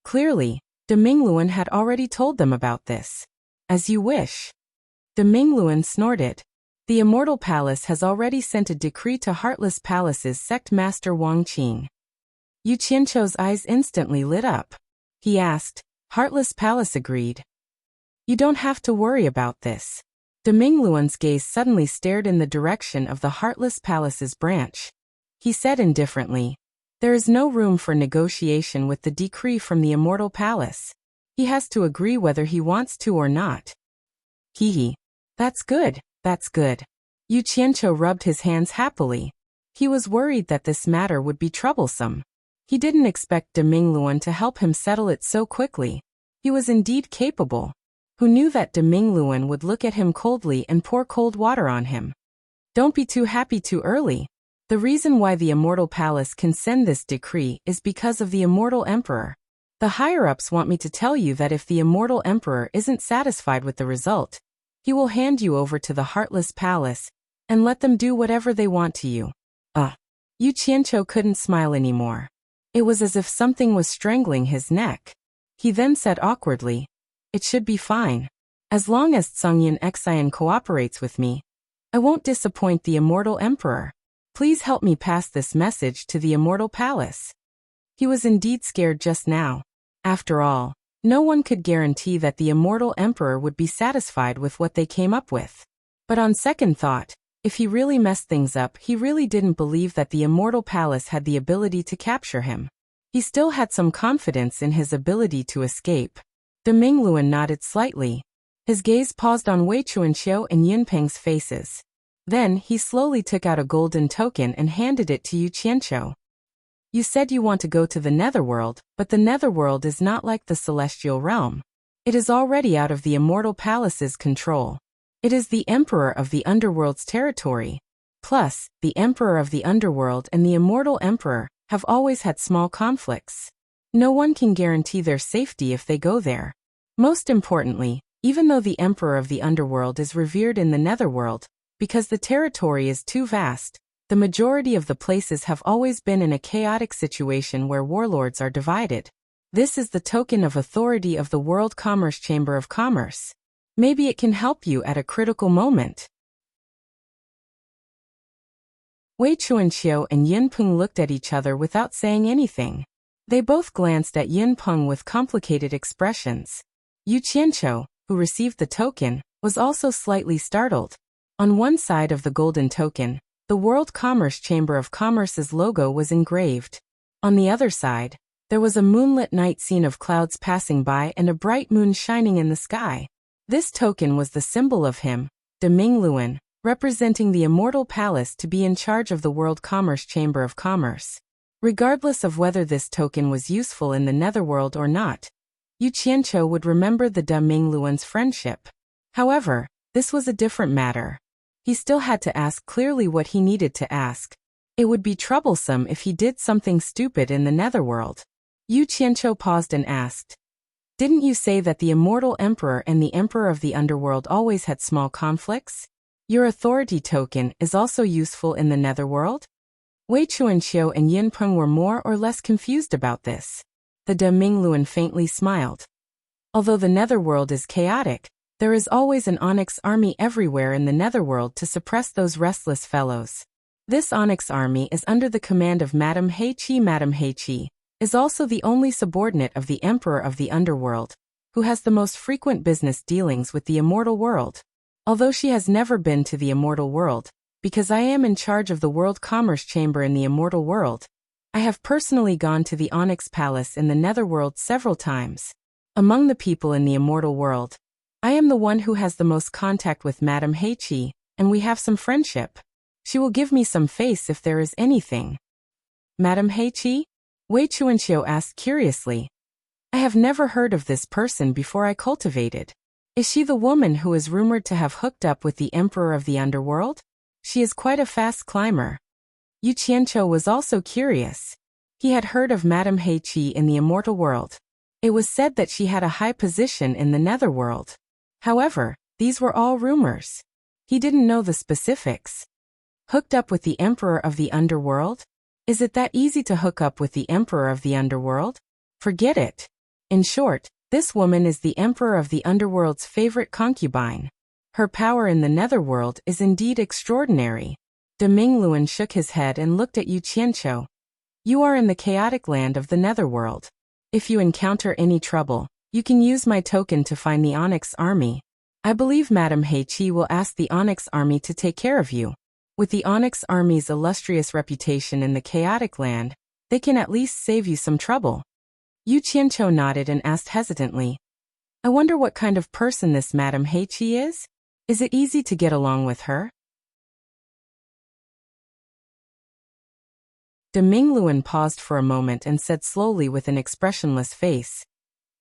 Clearly, De Mingluan had already told them about this. As you wish. De Mingluan snorted. The Immortal Palace has already sent a decree to Heartless Palace's sect master Wang Qing. Yu Qianqiu's eyes instantly lit up. He asked, Heartless Palace agreed. You don't have to worry about this. De Mingluan's gaze suddenly stared in the direction of the Heartless Palace's branch. He said indifferently, There is no room for negotiation with the decree from the Immortal Palace. He has to agree whether he wants to or not. Hee. That's good, that's good. Yu Qianqiu rubbed his hands happily. He was worried that this matter would be troublesome. He didn't expect De Mingluan to help him settle it so quickly. He was indeed capable. who knew that De Mingluan would look at him coldly and pour cold water on him. Don't be too happy too early. The reason why the Immortal Palace can send this decree is because of the Immortal Emperor. The higher-ups want me to tell you that if the Immortal Emperor isn't satisfied with the result, he will hand you over to the Heartless Palace and let them do whatever they want to you. Yu Qianqiu couldn't smile anymore. It was as if something was strangling his neck. He then said awkwardly, "It should be fine. As long as Tsangyan Xian cooperates with me, I won't disappoint the Immortal Emperor. Please help me pass this message to the Immortal Palace." He was indeed scared just now. After all, no one could guarantee that the Immortal Emperor would be satisfied with what they came up with. But on second thought, if he really messed things up, he really didn't believe that the Immortal Palace had the ability to capture him. He still had some confidence in his ability to escape. De Mingluan nodded slightly. His gaze paused on Wei Chuanqiu and Yunpeng's faces. Then he slowly took out a golden token and handed it to Yu Qianqiu. "You said you want to go to the Netherworld, but the Netherworld is not like the Celestial Realm. It is already out of the Immortal Palace's control. It is the Emperor of the Underworld's territory. Plus, the Emperor of the Underworld and the Immortal Emperor have always had small conflicts. No one can guarantee their safety if they go there. Most importantly, even though the Emperor of the Underworld is revered in the Netherworld, because the territory is too vast, the majority of the places have always been in a chaotic situation where warlords are divided. This is the token of authority of the World Commerce Chamber of Commerce. Maybe it can help you at a critical moment." Wei Chuanqiu and Yunpeng looked at each other without saying anything. They both glanced at Yunpeng with complicated expressions. Yu Qianqiu, who received the token, was also slightly startled. On one side of the golden token, the World Commerce Chamber of Commerce's logo was engraved. On the other side, there was a moonlit night scene of clouds passing by and a bright moon shining in the sky. This token was the symbol of him, De Mingluan, representing the Immortal Palace to be in charge of the World Commerce Chamber of Commerce. Regardless of whether this token was useful in the Netherworld or not, Yu Qianqiu would remember the De Mingluan's friendship. However, this was a different matter. He still had to ask clearly what he needed to ask. It would be troublesome if he did something stupid in the Netherworld. Yu Qianqiu paused and asked, "Didn't you say that the Immortal Emperor and the Emperor of the Underworld always had small conflicts? Your authority token is also useful in the Netherworld?" Wei Chuanqiu and Yunpeng were more or less confused about this. The De Mingluan faintly smiled. "Although the Netherworld is chaotic, there is always an Onyx army everywhere in the Netherworld to suppress those restless fellows. This Onyx army is under the command of Madame Heiqi. Madame Heiqi is also the only subordinate of the Emperor of the Underworld, who has the most frequent business dealings with the Immortal World. Although she has never been to the Immortal World, because I am in charge of the World Commerce Chamber in the Immortal World, I have personally gone to the Onyx Palace in the Netherworld several times. Among the people in the Immortal World, I am the one who has the most contact with Madame Heiqi, and we have some friendship. She will give me some face if there is anything." "Madame Heiqi?" Wei Chuanqiu asked curiously. "I have never heard of this person before I cultivated. Is she the woman who is rumored to have hooked up with the Emperor of the Underworld? She is quite a fast climber." Yu Qianqiu was also curious. He had heard of Madame Heiqi in the Immortal World. It was said that she had a high position in the Netherworld. However, these were all rumors. He didn't know the specifics. Hooked up with the Emperor of the Underworld? Is it that easy to hook up with the Emperor of the Underworld? Forget it. In short, this woman is the Emperor of the Underworld's favorite concubine. Her power in the Netherworld is indeed extraordinary. De Mingluan shook his head and looked at Yu Qianqiu. "You are in the chaotic land of the Netherworld. If you encounter any trouble, you can use my token to find the Onyx army. I believe Madame Heiqi will ask the Onyx army to take care of you. With the Onyx army's illustrious reputation in the chaotic land, they can at least save you some trouble." Yu Qianqiu nodded and asked hesitantly, "I wonder what kind of person this Madame Heiqi is? Is it easy to get along with her?" De Mingluan paused for a moment and said slowly with an expressionless face,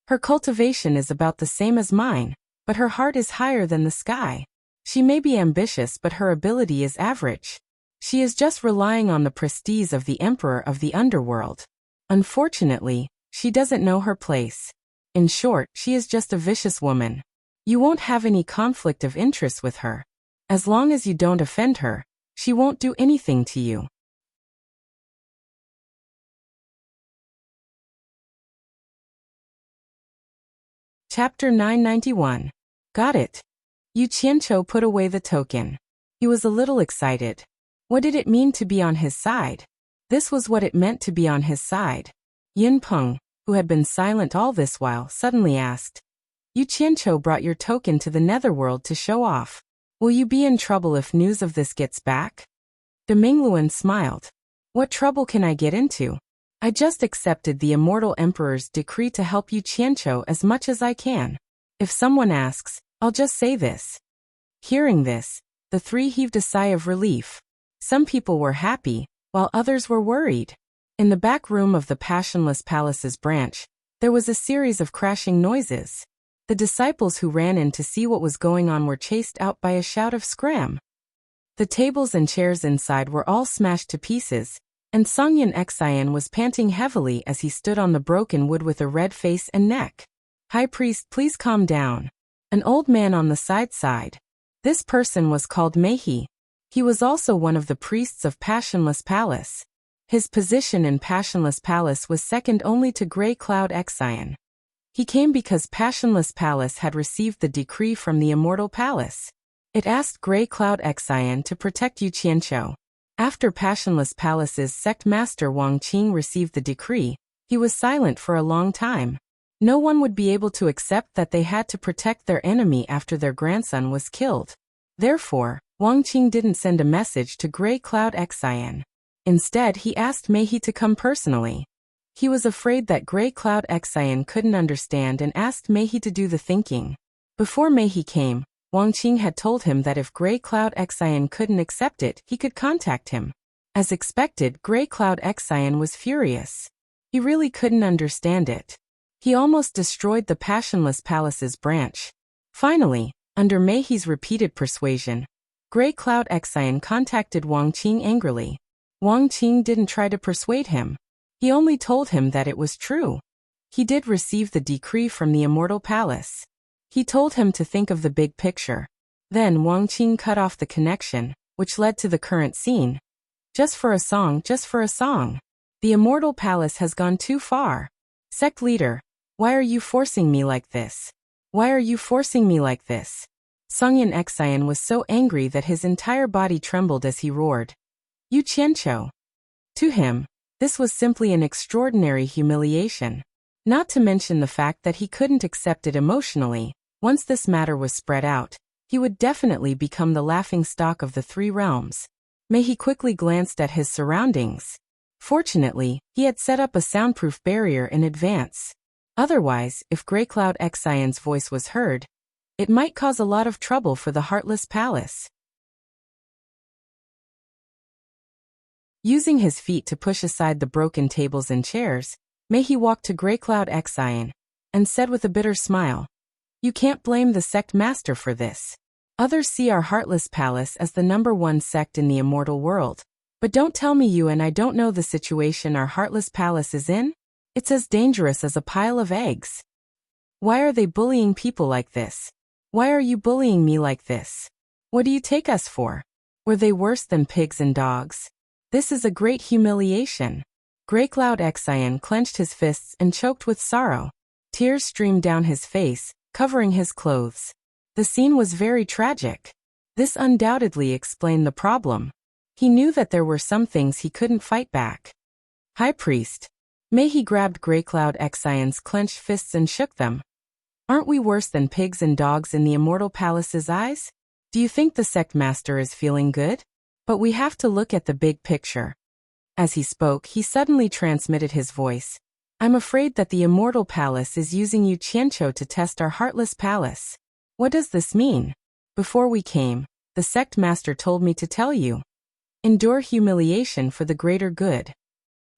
"Her cultivation is about the same as mine, but her heart is higher than the sky. She may be ambitious, but her ability is average. She is just relying on the prestige of the emperor of the underworld. Unfortunately, she doesn't know her place. In short, she is just a vicious woman. You won't have any conflict of interest with her. As long as you don't offend her, she won't do anything to you. Chapter 991. Got it. Yu Qianqiu put away the token. He was a little excited. What did it mean to be on his side? This was what it meant to be on his side. Yin Peng, who had been silent all this while, suddenly asked, Yu Qianqiu brought your token to the netherworld to show off. Will you be in trouble if news of this gets back? De Mingluan smiled. What trouble can I get into? I just accepted the Immortal Emperor's decree to help Yu Qianqiu as much as I can. If someone asks, I'll just say this. Hearing this, the three heaved a sigh of relief. Some people were happy, while others were worried. In the back room of the Passionless Palace's branch, there was a series of crashing noises. The disciples who ran in to see what was going on were chased out by a shout of scram. The tables and chairs inside were all smashed to pieces, and Songyan Xian was panting heavily as he stood on the broken wood with a red face and neck. High priest, please calm down. An old man on the side. This person was called Meihe. He was also one of the priests of Passionless Palace. His position in Passionless Palace was second only to Grey Cloud Xian. He came because Passionless Palace had received the decree from the Immortal Palace. It asked Grey Cloud Xian to protect Yu Qianqiu. After Passionless Palace's sect master Wang Qing received the decree, he was silent for a long time. No one would be able to accept that they had to protect their enemy after their grandson was killed. Therefore, Wang Qing didn't send a message to Grey Cloud Xian. Instead, he asked Meihe to come personally. He was afraid that Grey Cloud Xian couldn't understand and asked Meihe to do the thinking. Before Meihe came, Wang Qing had told him that if Grey Cloud Xian couldn't accept it, he could contact him. As expected, Grey Cloud Xian was furious. He really couldn't understand it. He almost destroyed the Passionless Palace's branch. Finally, under Meihe's repeated persuasion, Grey Cloud Xian contacted Wang Qing angrily. Wang Qing didn't try to persuade him. He only told him that it was true. He did receive the decree from the Immortal Palace. He told him to think of the big picture. Then Wang Qing cut off the connection, which led to the current scene. Just for a song. The Immortal Palace has gone too far. Sect leader, why are you forcing me like this? Songyan Xian was so angry that his entire body trembled as he roared. Yu Qianqiu. To him, this was simply an extraordinary humiliation. Not to mention the fact that he couldn't accept it emotionally. Once this matter was spread out, he would definitely become the laughingstock of the three realms. Meihe quickly glanced at his surroundings. Fortunately, he had set up a soundproof barrier in advance. Otherwise, if Grey Cloud Xian's voice was heard, it might cause a lot of trouble for the Heartless Palace. Using his feet to push aside the broken tables and chairs, Meihe walked to Grey Cloud Xian and said with a bitter smile, You can't blame the sect master for this. Others see our Heartless Palace as the #1 sect in the immortal world. But don't tell me you and I don't know the situation our Heartless Palace is in? It's as dangerous as a pile of eggs. Why are they bullying people like this? Why are you bullying me like this? What do you take us for? Were they worse than pigs and dogs? This is a great humiliation. Grey Cloud Xian clenched his fists and choked with sorrow. Tears streamed down his face, covering his clothes. The scene was very tragic. This undoubtedly explained the problem. He knew that there were some things he couldn't fight back. High Priest. Meihe grabbed Grey Cloud Xian's clenched fists and shook them. Aren't we worse than pigs and dogs in the Immortal Palace's eyes? Do you think the sect master is feeling good? But we have to look at the big picture. As he spoke, he suddenly transmitted his voice. I'm afraid that the Immortal Palace is using Yu Qianqiu to test our Heartless Palace. What does this mean? Before we came, the sect master told me to tell you. Endure humiliation for the greater good.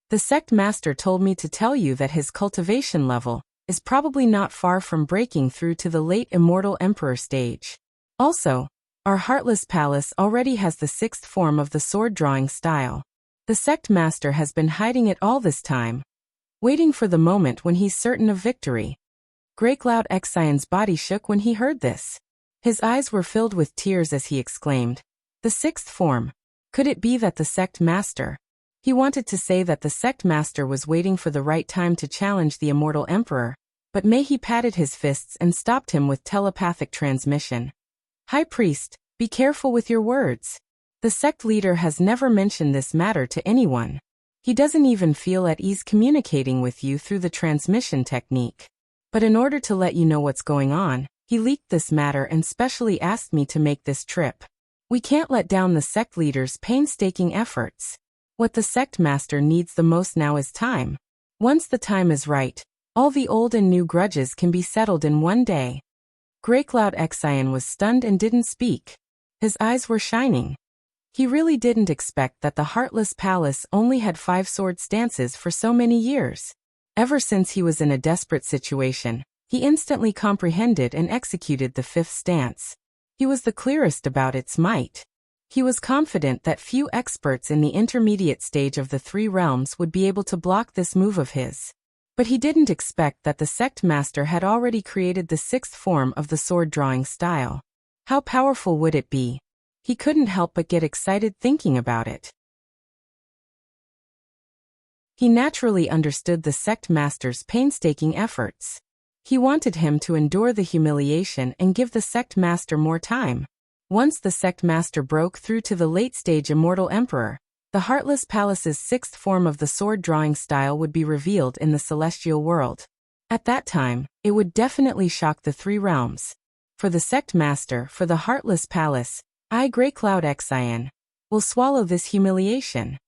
The sect master told me to tell you that his cultivation level is probably not far from breaking through to the late Immortal Emperor stage. Also, our Heartless Palace already has the 6th form of the sword-drawing style. The sect master has been hiding it all this time, waiting for the moment when he's certain of victory. Greycloud Exion's body shook when he heard this. His eyes were filled with tears as he exclaimed, "The 6th form. Could it be that the sect master?" He wanted to say that the sect master was waiting for the right time to challenge the Immortal Emperor, but Mehi patted his fists and stopped him with telepathic transmission. "High Priest, be careful with your words. The sect leader has never mentioned this matter to anyone. He doesn't even feel at ease communicating with you through the transmission technique. But in order to let you know what's going on, he leaked this matter and specially asked me to make this trip. We can't let down the sect leader's painstaking efforts. What the sect master needs the most now is time. Once the time is right, all the old and new grudges can be settled in one day." Greycloud Exion was stunned and didn't speak. His eyes were shining. He really didn't expect that the Heartless Palace only had 5 sword stances for so many years. Ever since he was in a desperate situation, he instantly comprehended and executed the 5th stance. He was the clearest about its might. He was confident that few experts in the intermediate stage of the 3 realms would be able to block this move of his. But he didn't expect that the sect master had already created the 6th form of the sword-drawing style. How powerful would it be? He couldn't help but get excited thinking about it. He naturally understood the sect master's painstaking efforts. He wanted him to endure the humiliation and give the sect master more time. Once the sect master broke through to the late-stage Immortal Emperor, the Heartless Palace's 6th form of the sword-drawing style would be revealed in the celestial world. At that time, it would definitely shock the 3 realms. For the sect master, for the Heartless Palace, I, Greycloud Exion, will swallow this humiliation.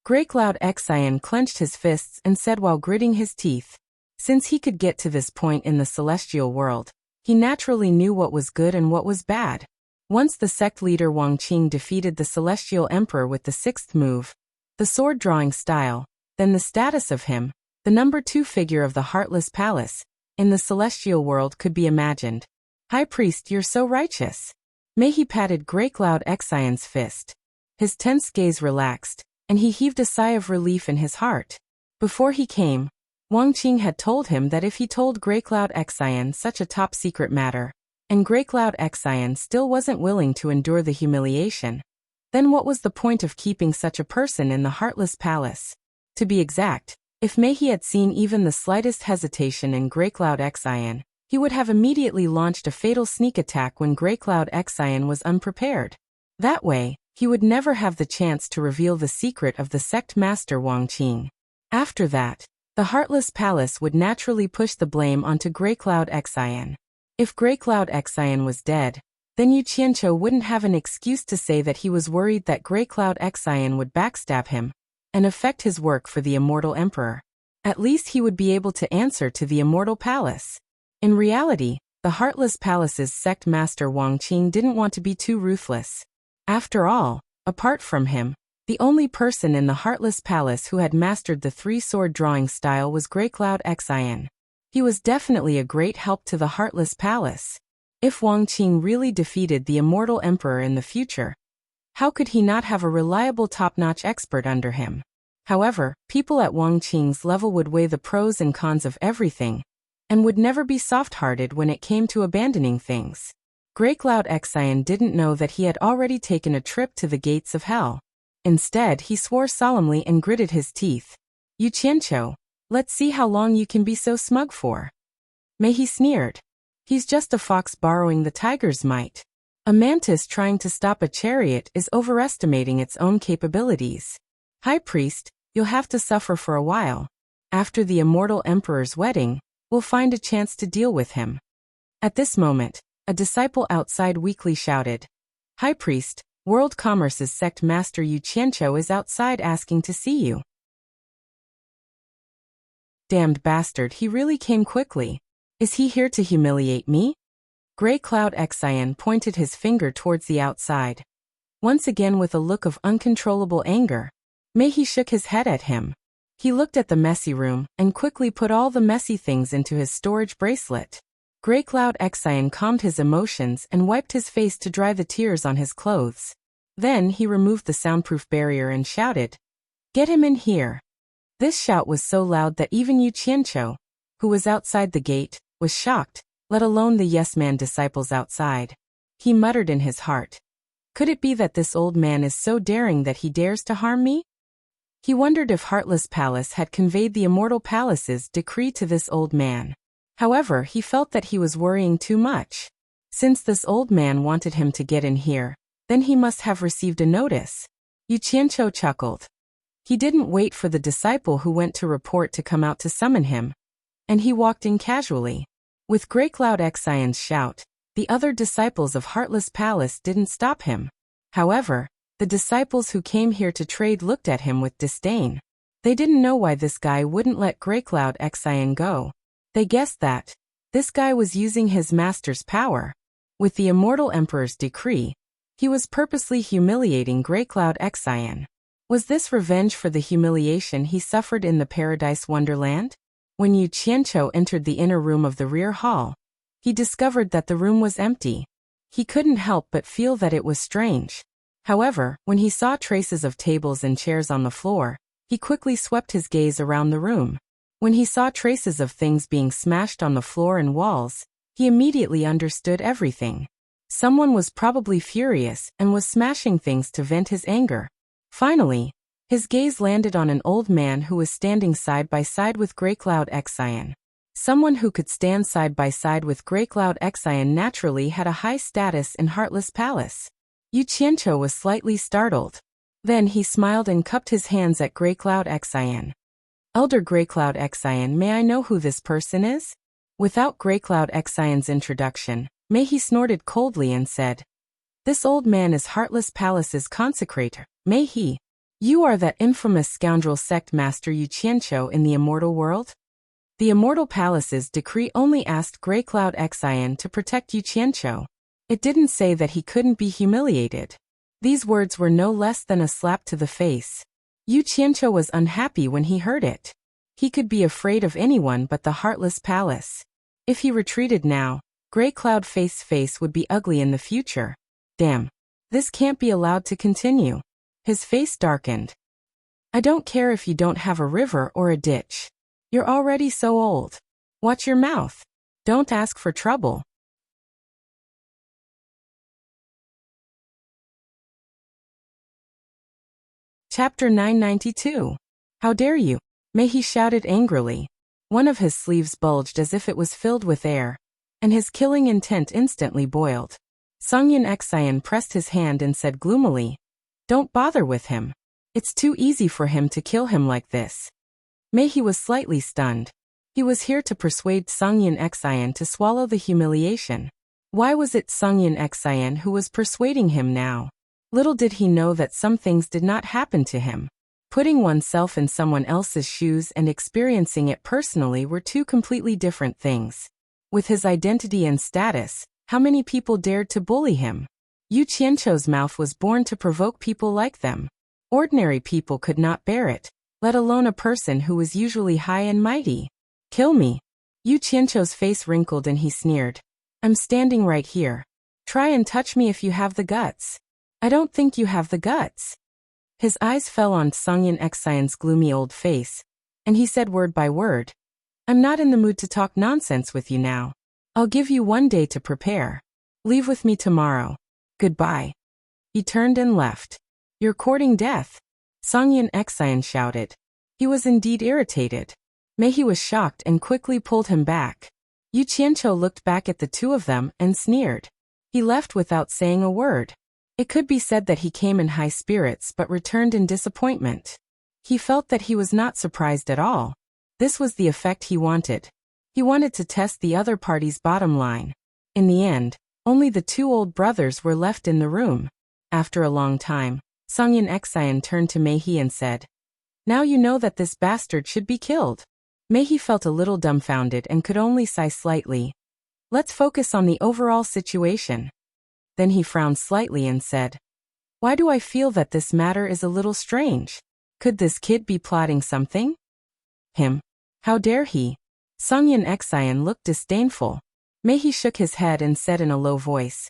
Greycloud Exion clenched his fists and said while gritting his teeth. Since he could get to this point in the celestial world, he naturally knew what was good and what was bad. Once the sect leader Wang Qing defeated the Celestial Emperor with the 6th move, the sword-drawing style, then the status of him, the number 2 figure of the Heartless Palace, in the celestial world could be imagined. "High Priest, you're so righteous." Mehi patted Greycloud Exion's fist. His tense gaze relaxed, and he heaved a sigh of relief in his heart. Before he came, Wang Qing had told him that if he told Greycloud Exion such a top-secret matter, and Greycloud Exion still wasn't willing to endure the humiliation, then what was the point of keeping such a person in the Heartless Palace? To be exact, if Mehi had seen even the slightest hesitation in Greycloud Exion, he would have immediately launched a fatal sneak attack when Greycloud Exion was unprepared. That way, he would never have the chance to reveal the secret of the sect master Wang Qing. After that, the Heartless Palace would naturally push the blame onto Greycloud Exion. If Greycloud Exion was dead, then Yu Qianqiu wouldn't have an excuse to say that he was worried that Greycloud Exion would backstab him and affect his work for the Immortal Emperor. At least he would be able to answer to the Immortal Palace. In reality, the Heartless Palace's sect master Wang Qing didn't want to be too ruthless. After all, apart from him, the only person in the Heartless Palace who had mastered the 3-sword drawing style was Greycloud Exion. He was definitely a great help to the Heartless Palace. If Wang Qing really defeated the Immortal Emperor in the future, how could he not have a reliable top-notch expert under him? However, people at Wang Qing's level would weigh the pros and cons of everything, and would never be soft-hearted when it came to abandoning things. Greycloud Exion didn't know that he had already taken a trip to the gates of hell. Instead, he swore solemnly and gritted his teeth. "Yu Qianqiu, let's see how long you can be so smug for." Mehi sneered. "He's just a fox borrowing the tiger's might. A mantis trying to stop a chariot is overestimating its own capabilities. High Priest, you'll have to suffer for a while. After the Immortal Emperor's wedding, we'll find a chance to deal with him." At this moment, a disciple outside weakly shouted, "High Priest, World Commerce's sect master Yu Qianqiu is outside asking to see you." Damned bastard, he really came quickly. Is he here to humiliate me? Greycloud Exion pointed his finger towards the outside. Once again with a look of uncontrollable anger, Mehi shook his head at him. He looked at the messy room and quickly put all the messy things into his storage bracelet. Grey Cloud Exian calmed his emotions and wiped his face to dry the tears on his clothes. Then he removed the soundproof barrier and shouted, "Get him in here." This shout was so loud that even Yu Qianqiu, who was outside the gate, was shocked, let alone the yes-man disciples outside. He muttered in his heart, "Could it be that this old man is so daring that he dares to harm me?" He wondered if Heartless Palace had conveyed the Immortal Palace's decree to this old man. However, he felt that he was worrying too much. Since this old man wanted him to get in here, then he must have received a notice. Yu Qianqiu chuckled. He didn't wait for the disciple who went to report to come out to summon him, and he walked in casually. With Grey Cloud Exian's shout, the other disciples of Heartless Palace didn't stop him. However, the disciples who came here to trade looked at him with disdain. They didn't know why this guy wouldn't let Grey Cloud Exian go. They guessed that this guy was using his master's power. With the Immortal Emperor's decree, he was purposely humiliating Grey Cloud Exian. Was this revenge for the humiliation he suffered in the Paradise Wonderland? When Yu Qianqiu entered the inner room of the rear hall, he discovered that the room was empty. He couldn't help but feel that it was strange. However, when he saw traces of tables and chairs on the floor, he quickly swept his gaze around the room. When he saw traces of things being smashed on the floor and walls, he immediately understood everything. Someone was probably furious and was smashing things to vent his anger. Finally, his gaze landed on an old man who was standing side by side with Grey Cloud Exian. Someone who could stand side by side with Grey Cloud Exian naturally had a high status in Heartless Palace. Yu Qianqiu was slightly startled. Then he smiled and cupped his hands at Grey Cloud Exian. "Elder Grey Cloud Exian, may I know who this person is?" Without Grey Cloud Exian's introduction, Mei snorted coldly and said, "This old man is Heartless Palace's consecrator, Mei. You are that infamous scoundrel sect master Yu Qianqiu in the immortal world?" The Immortal Palace's decree only asked Grey Cloud Exian to protect Yu Qianqiu. It didn't say that he couldn't be humiliated. These words were no less than a slap to the face. Yu Qianqiu was unhappy when he heard it. He could be afraid of anyone but the Heartless Palace. If he retreated now, Grey Cloud face would be ugly in the future. Damn. This can't be allowed to continue. His face darkened. "I don't care if you don't have a river or a ditch. You're already so old. Watch your mouth. Don't ask for trouble." Chapter 992. How dare you? Mei shouted angrily. One of his sleeves bulged as if it was filled with air, and his killing intent instantly boiled. Songyun Exian pressed his hand and said gloomily, "Don't bother with him. It's too easy for him to kill him like this." Mei was slightly stunned. He was here to persuade Songyun Exian to swallow the humiliation. Why was it Songyun Exian who was persuading him now? Little did he know that some things did not happen to him. Putting oneself in someone else's shoes and experiencing it personally were two completely different things. With his identity and status, how many people dared to bully him? Yu Qianqiu's mouth was born to provoke people like them. Ordinary people could not bear it, let alone a person who was usually high and mighty. "Kill me." Yu Qianqiu's face wrinkled and he sneered. "I'm standing right here. Try and touch me if you have the guts." "I don't think you have the guts." His eyes fell on Songyun Exian's gloomy old face, and he said word by word, "I'm not in the mood to talk nonsense with you now. I'll give you 1 day to prepare. Leave with me tomorrow. Goodbye." He turned and left. "You're courting death," Songyun Exian shouted. He was indeed irritated. Mei was shocked and quickly pulled him back. Yu Qianqiu looked back at the two of them and sneered. He left without saying a word. It could be said that he came in high spirits but returned in disappointment. He felt that he was not surprised at all. This was the effect he wanted. He wanted to test the other party's bottom line. In the end, only the two old brothers were left in the room. After a long time, Songyun Exian turned to Mei and said, "Now you know that this bastard should be killed." Mei felt a little dumbfounded and could only sigh slightly. "Let's focus on the overall situation." Then he frowned slightly and said, "Why do I feel that this matter is a little strange? Could this kid be plotting something?" Him? How dare he? Song Yin Xian looked disdainful. Mei He shook his head and said in a low voice,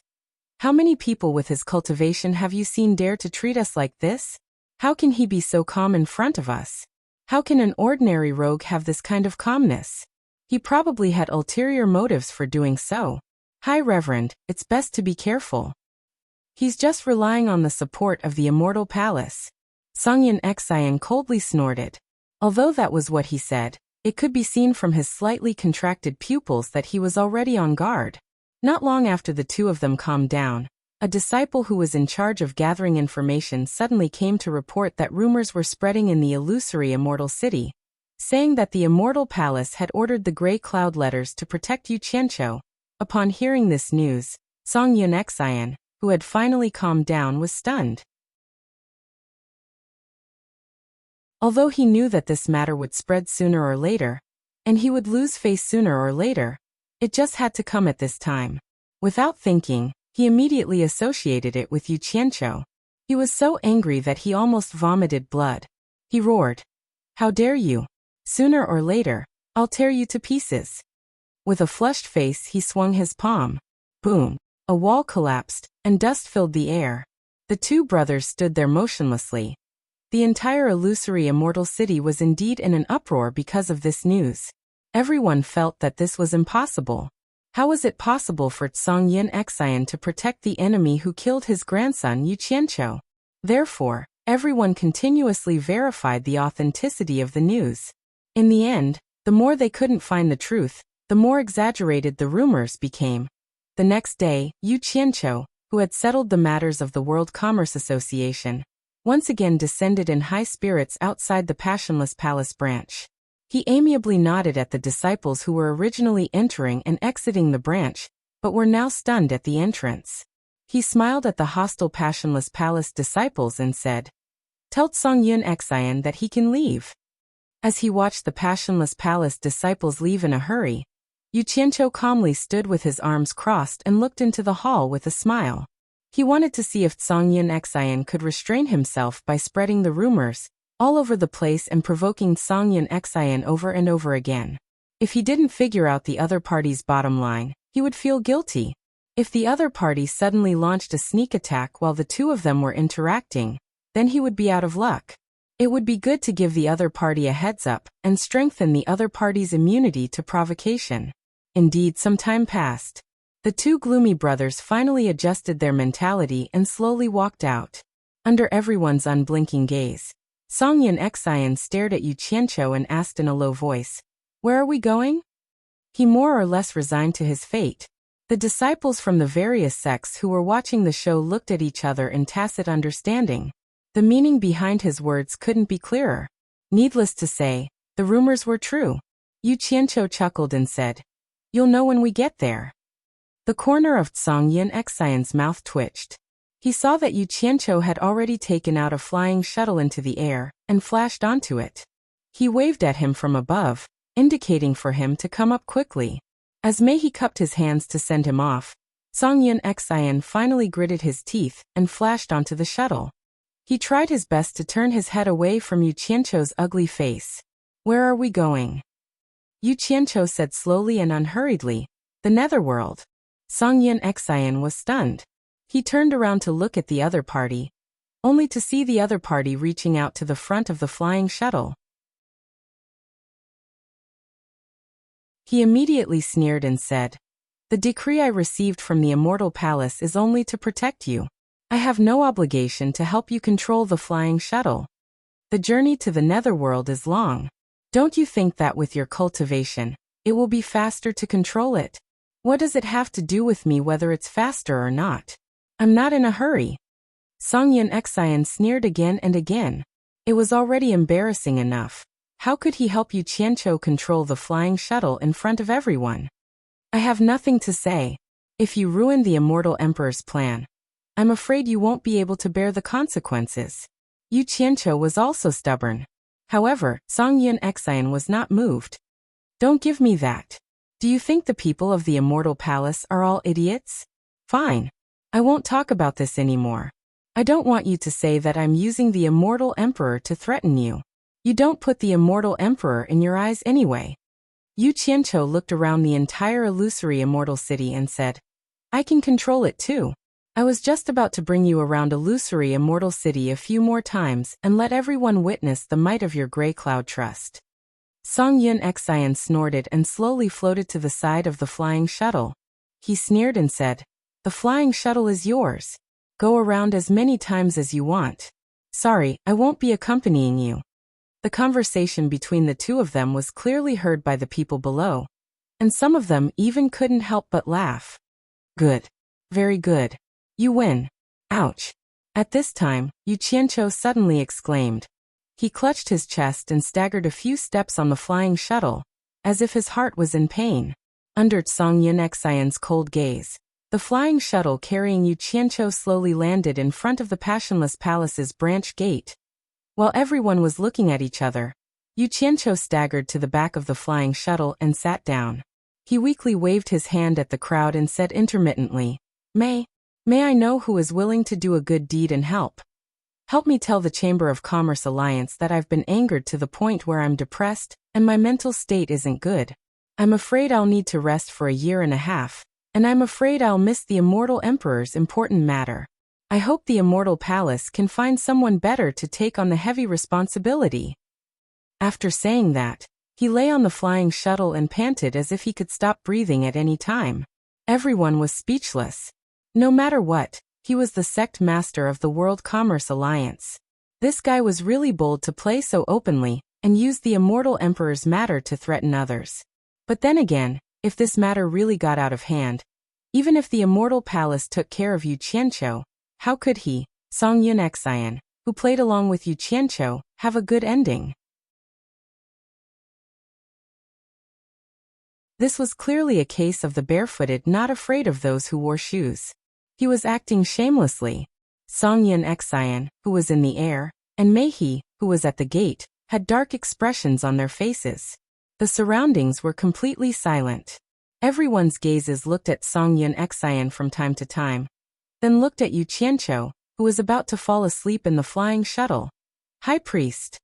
"How many people with his cultivation have you seen dare to treat us like this? How can he be so calm in front of us? How can an ordinary rogue have this kind of calmness? He probably had ulterior motives for doing so. High Reverend, it's best to be careful. He's just relying on the support of the Immortal Palace." Song Yin Xian coldly snorted. Although that was what he said, it could be seen from his slightly contracted pupils that he was already on guard. Not long after the two of them calmed down, a disciple who was in charge of gathering information suddenly came to report that rumors were spreading in the illusory Immortal City, saying that the Immortal Palace had ordered the Grey Cloud Letters to protect Yu Qianqiu. Upon hearing this news, Song Yin Xian, who had finally calmed down, was stunned. Although he knew that this matter would spread sooner or later, and he would lose face sooner or later, it just had to come at this time. Without thinking, he immediately associated it with Yu Qianqiu. He was so angry that he almost vomited blood. He roared, "How dare you? Sooner or later, I'll tear you to pieces." With a flushed face, he swung his palm. Boom! A wall collapsed, and dust filled the air. The two brothers stood there motionlessly. The entire illusory Immortal City was indeed in an uproar because of this news. Everyone felt that this was impossible. How was it possible for Song Yin Xian to protect the enemy who killed his grandson Yu Qianqiu? Therefore, everyone continuously verified the authenticity of the news. In the end, the more they couldn't find the truth, the more exaggerated the rumors became. The next day, Yu Qianqiu, who had settled the matters of the World Commerce Association, once again descended in high spirits outside the Passionless Palace branch. He amiably nodded at the disciples who were originally entering and exiting the branch, but were now stunned at the entrance. He smiled at the hostile Passionless Palace disciples and said, "Tell Song Yin Xian that he can leave." As he watched the Passionless Palace disciples leave in a hurry, Yu Qianqiu calmly stood with his arms crossed and looked into the hall with a smile. He wanted to see if Song Yin Xian could restrain himself by spreading the rumors all over the place and provoking Song Yin Xian over and over again. If he didn't figure out the other party's bottom line, he would feel guilty. If the other party suddenly launched a sneak attack while the two of them were interacting, then he would be out of luck. It would be good to give the other party a heads up and strengthen the other party's immunity to provocation. Indeed, some time passed. The two gloomy brothers finally adjusted their mentality and slowly walked out. Under everyone's unblinking gaze, Song Yin Xian stared at Yu Qianqiu and asked in a low voice, "Where are we going?" He more or less resigned to his fate. The disciples from the various sects who were watching the show looked at each other in tacit understanding. The meaning behind his words couldn't be clearer. Needless to say, the rumors were true. Yu Qianqiu chuckled and said, "You'll know when we get there." The corner of Song Yin Xian's mouth twitched. He saw that Yu Qianqiu had already taken out a flying shuttle into the air and flashed onto it. He waved at him from above, indicating for him to come up quickly. As Mei He cupped his hands to send him off, Song Yin Xian finally gritted his teeth and flashed onto the shuttle. He tried his best to turn his head away from Yu Qianqiu's ugly face. "Where are we going?" Yu Qianqiu said slowly and unhurriedly, "The Netherworld." Song Yin Xian was stunned. He turned around to look at the other party, only to see the other party reaching out to the front of the flying shuttle. He immediately sneered and said, "The decree I received from the Immortal Palace is only to protect you. I have no obligation to help you control the flying shuttle. The journey to the Netherworld is long. Don't you think that with your cultivation, it will be faster to control it? What does it have to do with me whether it's faster or not? I'm not in a hurry." Song Yin Xian sneered again and again. It was already embarrassing enough. How could he help Yu Qianqiu control the flying shuttle in front of everyone? "I have nothing to say. If you ruin the Immortal Emperor's plan, I'm afraid you won't be able to bear the consequences." Yu Qianqiu was also stubborn. However, Song Yin Xian was not moved. "Don't give me that. Do you think the people of the Immortal Palace are all idiots? Fine. I won't talk about this anymore. I don't want you to say that I'm using the Immortal Emperor to threaten you. You don't put the immortal emperor in your eyes anyway. Yu Qianqiu looked around the entire illusory immortal city and said, I can control it too. I was just about to bring you around illusory immortal city a few more times and let everyone witness the might of your gray cloud trust. Song Yun Xian snorted and slowly floated to the side of the flying shuttle. He sneered and said, The flying shuttle is yours. Go around as many times as you want. Sorry, I won't be accompanying you. The conversation between the two of them was clearly heard by the people below, and some of them even couldn't help but laugh. Good. Very good. You win. Ouch. At this time, Yu Qianqiu suddenly exclaimed. He clutched his chest and staggered a few steps on the flying shuttle, as if his heart was in pain. Under Song Yun Xian's cold gaze, the flying shuttle carrying Yu Qianqiu slowly landed in front of the Passionless Palace's branch gate. While everyone was looking at each other, Yu Qianqiu staggered to the back of the flying shuttle and sat down. He weakly waved his hand at the crowd and said intermittently, May I know who is willing to do a good deed and help? Help me tell the Chamber of Commerce Alliance that I've been angered to the point where I'm depressed and my mental state isn't good. I'm afraid I'll need to rest for a year and a half, and I'm afraid I'll miss the Immortal Emperor's important matter. I hope the Immortal Palace can find someone better to take on the heavy responsibility. After saying that, he lay on the flying shuttle and panted as if he could stop breathing at any time. Everyone was speechless. No matter what, he was the sect master of the World Commerce Alliance. This guy was really bold to play so openly and use the Immortal Emperor's matter to threaten others. But then again, if this matter really got out of hand, even if the Immortal Palace took care of Yu Qianqiu, how could he, Song Yun Xian, who played along with Yu Qianqiu, have a good ending? This was clearly a case of the barefooted not afraid of those who wore shoes. He was acting shamelessly. Song Yun Xian, who was in the air, and Mei He, who was at the gate, had dark expressions on their faces. The surroundings were completely silent. Everyone's gazes looked at Song Yun Xian from time to time, then looked at Yu Qianqiu, who was about to fall asleep in the flying shuttle. High Priest.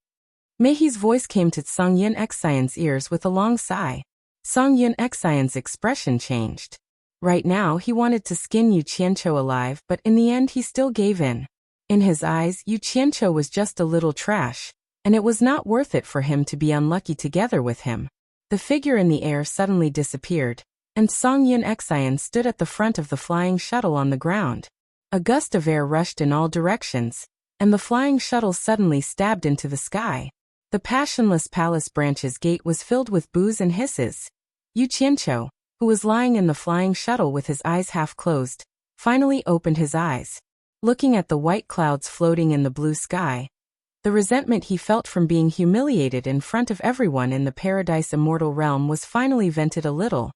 Mei He's voice came to Song Yun Xian's ears with a long sigh. Song Yun Xian's expression changed. Right now he wanted to skin Yu Qianqiu alive, but in the end he still gave in. In his eyes, Yu Qianqiu was just a little trash, and it was not worth it for him to be unlucky together with him. The figure in the air suddenly disappeared, and Song Yun Xian stood at the front of the flying shuttle on the ground. A gust of air rushed in all directions, and the flying shuttle suddenly stabbed into the sky. The Passionless Palace branch's gate was filled with boos and hisses. Yu Qianqiu, who was lying in the flying shuttle with his eyes half closed, finally opened his eyes. Looking at the white clouds floating in the blue sky, the resentment he felt from being humiliated in front of everyone in the Paradise Immortal realm was finally vented a little,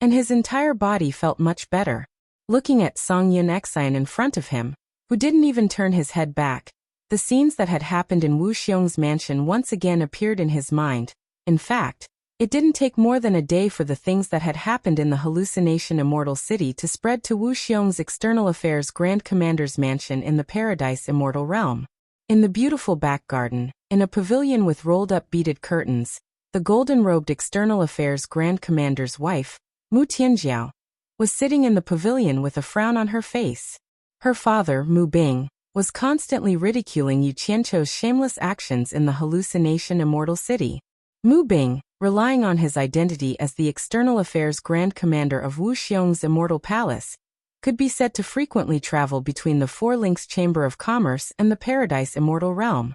and his entire body felt much better. Looking at Song Yun Xian in front of him, who didn't even turn his head back, the scenes that had happened in Wu Xiong's mansion once again appeared in his mind. In fact, it didn't take more than a day for the things that had happened in the hallucination Immortal City to spread to Wu Xiong's External Affairs Grand Commander's mansion in the Paradise Immortal realm. In the beautiful back garden, in a pavilion with rolled-up beaded curtains, the golden-robed External Affairs Grand Commander's wife, Mu Tianjiao, was sitting in the pavilion with a frown on her face. Her father, Mu Bing, was constantly ridiculing Yu Qianqiu's shameless actions in the hallucination Immortal City. Mu Bing, relying on his identity as the External Affairs Grand Commander of Wu Xiong's Immortal Palace, could be said to frequently travel between the Four Links Chamber of Commerce and the Paradise Immortal Realm.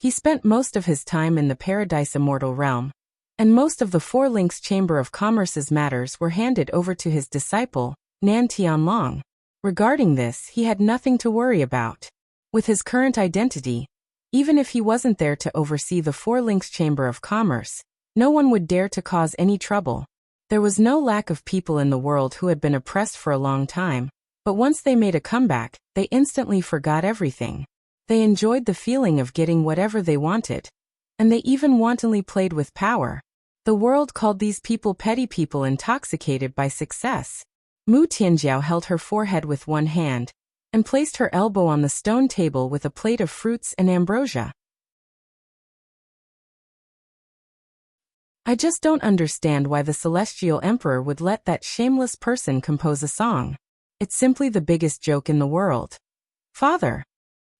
He spent most of his time in the Paradise Immortal Realm, and most of the Four Links Chamber of Commerce's matters were handed over to his disciple, Nan Tianlong. Regarding this, he had nothing to worry about. With his current identity, even if he wasn't there to oversee the Four Links Chamber of Commerce, no one would dare to cause any trouble. There was no lack of people in the world who had been oppressed for a long time, but once they made a comeback, they instantly forgot everything. They enjoyed the feeling of getting whatever they wanted, and they even wantonly played with power. The world called these people petty people intoxicated by success. Mu Tianjiao held her forehead with one hand, and placed her elbow on the stone table with a plate of fruits and ambrosia. I just don't understand why the Celestial Emperor would let that shameless person compose a song. It's simply the biggest joke in the world. Father.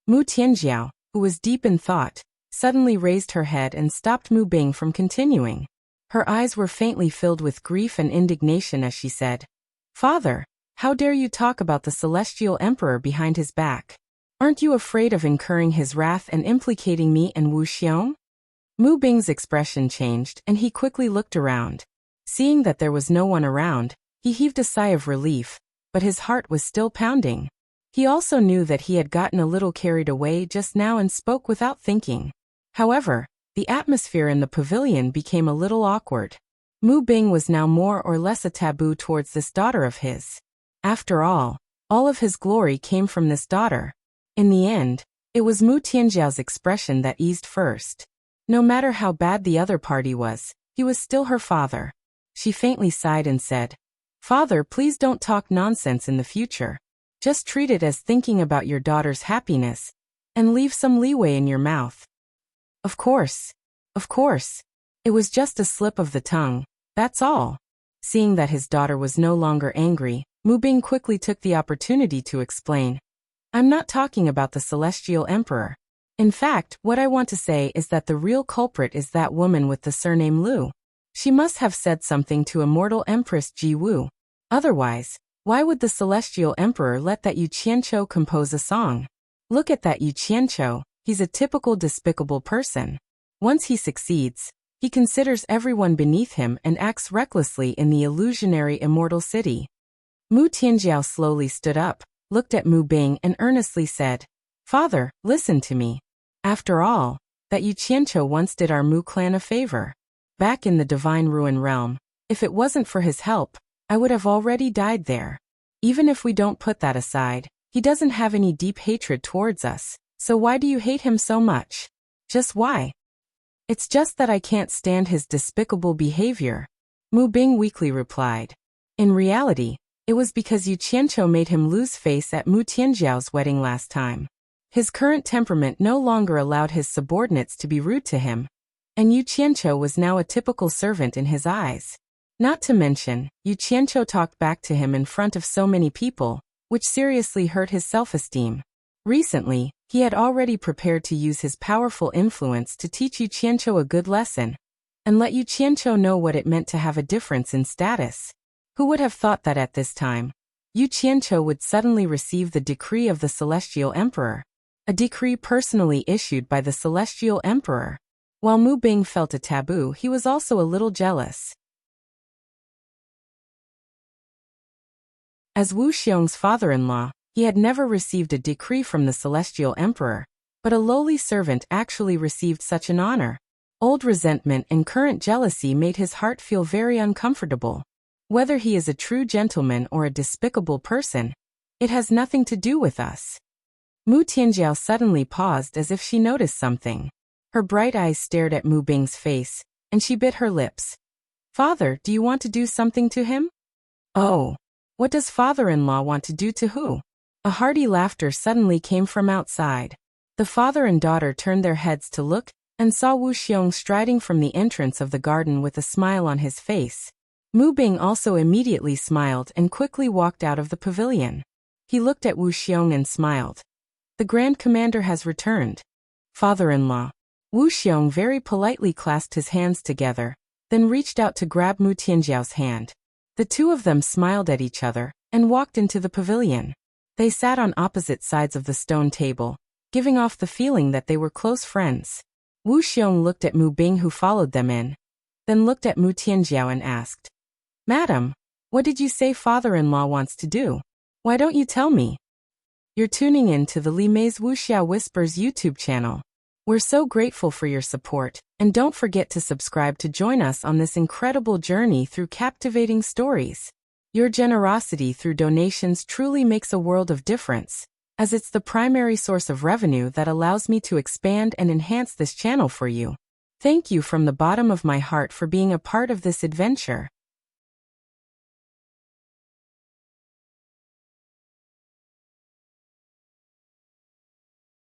Mu Tianjiao, who was deep in thought, suddenly raised her head and stopped Mu Bing from continuing. Her eyes were faintly filled with grief and indignation as she said, Father, how dare you talk about the Celestial Emperor behind his back? Aren't you afraid of incurring his wrath and implicating me and Wuxia? Mu Bing's expression changed and he quickly looked around. Seeing that there was no one around, he heaved a sigh of relief, but his heart was still pounding. He also knew that he had gotten a little carried away just now and spoke without thinking. However, the atmosphere in the pavilion became a little awkward. Mu Bing was now more or less a taboo towards this daughter of his. After all of his glory came from this daughter. In the end, it was Mu Tianjiao's expression that eased first. No matter how bad the other party was, he was still her father. She faintly sighed and said, Father, please don't talk nonsense in the future. Just treat it as thinking about your daughter's happiness, and leave some leeway in your mouth. Of course. It was just a slip of the tongue, that's all. Seeing that his daughter was no longer angry, Mu Bing quickly took the opportunity to explain. I'm not talking about the Celestial Emperor. In fact, what I want to say is that the real culprit is that woman with the surname Lu. She must have said something to Immortal Empress Ji Wu. Otherwise, why would the Celestial Emperor let that Yu Qianqiu compose a song? Look at that Yu Qianqiu, he's a typical despicable person. Once he succeeds, he considers everyone beneath him and acts recklessly in the illusionary immortal city. Mu Tianjiao slowly stood up, looked at Mu Bing and earnestly said, Father, listen to me. After all, that Yu Qianqiu once did our Mu clan a favor. Back in the Divine Ruin realm, if it wasn't for his help, I would have already died there. Even if we don't put that aside, he doesn't have any deep hatred towards us, so why do you hate him so much? Just why? It's just that I can't stand his despicable behavior, Mu Bing weakly replied. In reality, it was because Yu Qianqiu made him lose face at Mu Tianjiao's wedding last time. His current temperament no longer allowed his subordinates to be rude to him, and Yu Qianqiu was now a typical servant in his eyes. Not to mention, Yu Qianqiu talked back to him in front of so many people, which seriously hurt his self-esteem. Recently, he had already prepared to use his powerful influence to teach Yu Qianqiu a good lesson, and let Yu Qianqiu know what it meant to have a difference in status. Who would have thought that at this time, Yu Qianqiu would suddenly receive the decree of the Celestial Emperor? A decree personally issued by the Celestial Emperor. While Mu Bing felt a taboo, he was also a little jealous. As Wu Xiong's father-in-law, he had never received a decree from the Celestial Emperor, but a lowly servant actually received such an honor. Old resentment and current jealousy made his heart feel very uncomfortable. Whether he is a true gentleman or a despicable person, it has nothing to do with us. Mu Tianjiao suddenly paused as if she noticed something. Her bright eyes stared at Mu Bing's face, and she bit her lips. Father, do you want to do something to him? Oh. What does father-in-law want to do to who? A hearty laughter suddenly came from outside. The father and daughter turned their heads to look, and saw Wu Xiong striding from the entrance of the garden with a smile on his face. Mu Bing also immediately smiled and quickly walked out of the pavilion. He looked at Wu Xiong and smiled. The Grand Commander has returned. Father-in-law. Wu Xiong very politely clasped his hands together, then reached out to grab Mu Tianjiao's hand. The two of them smiled at each other, and walked into the pavilion. They sat on opposite sides of the stone table, giving off the feeling that they were close friends. Wu Xiong looked at Mu Bing who followed them in, then looked at Mu Tianjiao and asked, Madam, what did you say father-in-law wants to do? Why don't you tell me? You're tuning in to the Li Mei's Wuxia Whispers YouTube channel. We're so grateful for your support, and don't forget to subscribe to join us on this incredible journey through captivating stories. Your generosity through donations truly makes a world of difference, as it's the primary source of revenue that allows me to expand and enhance this channel for you. Thank you from the bottom of my heart for being a part of this adventure.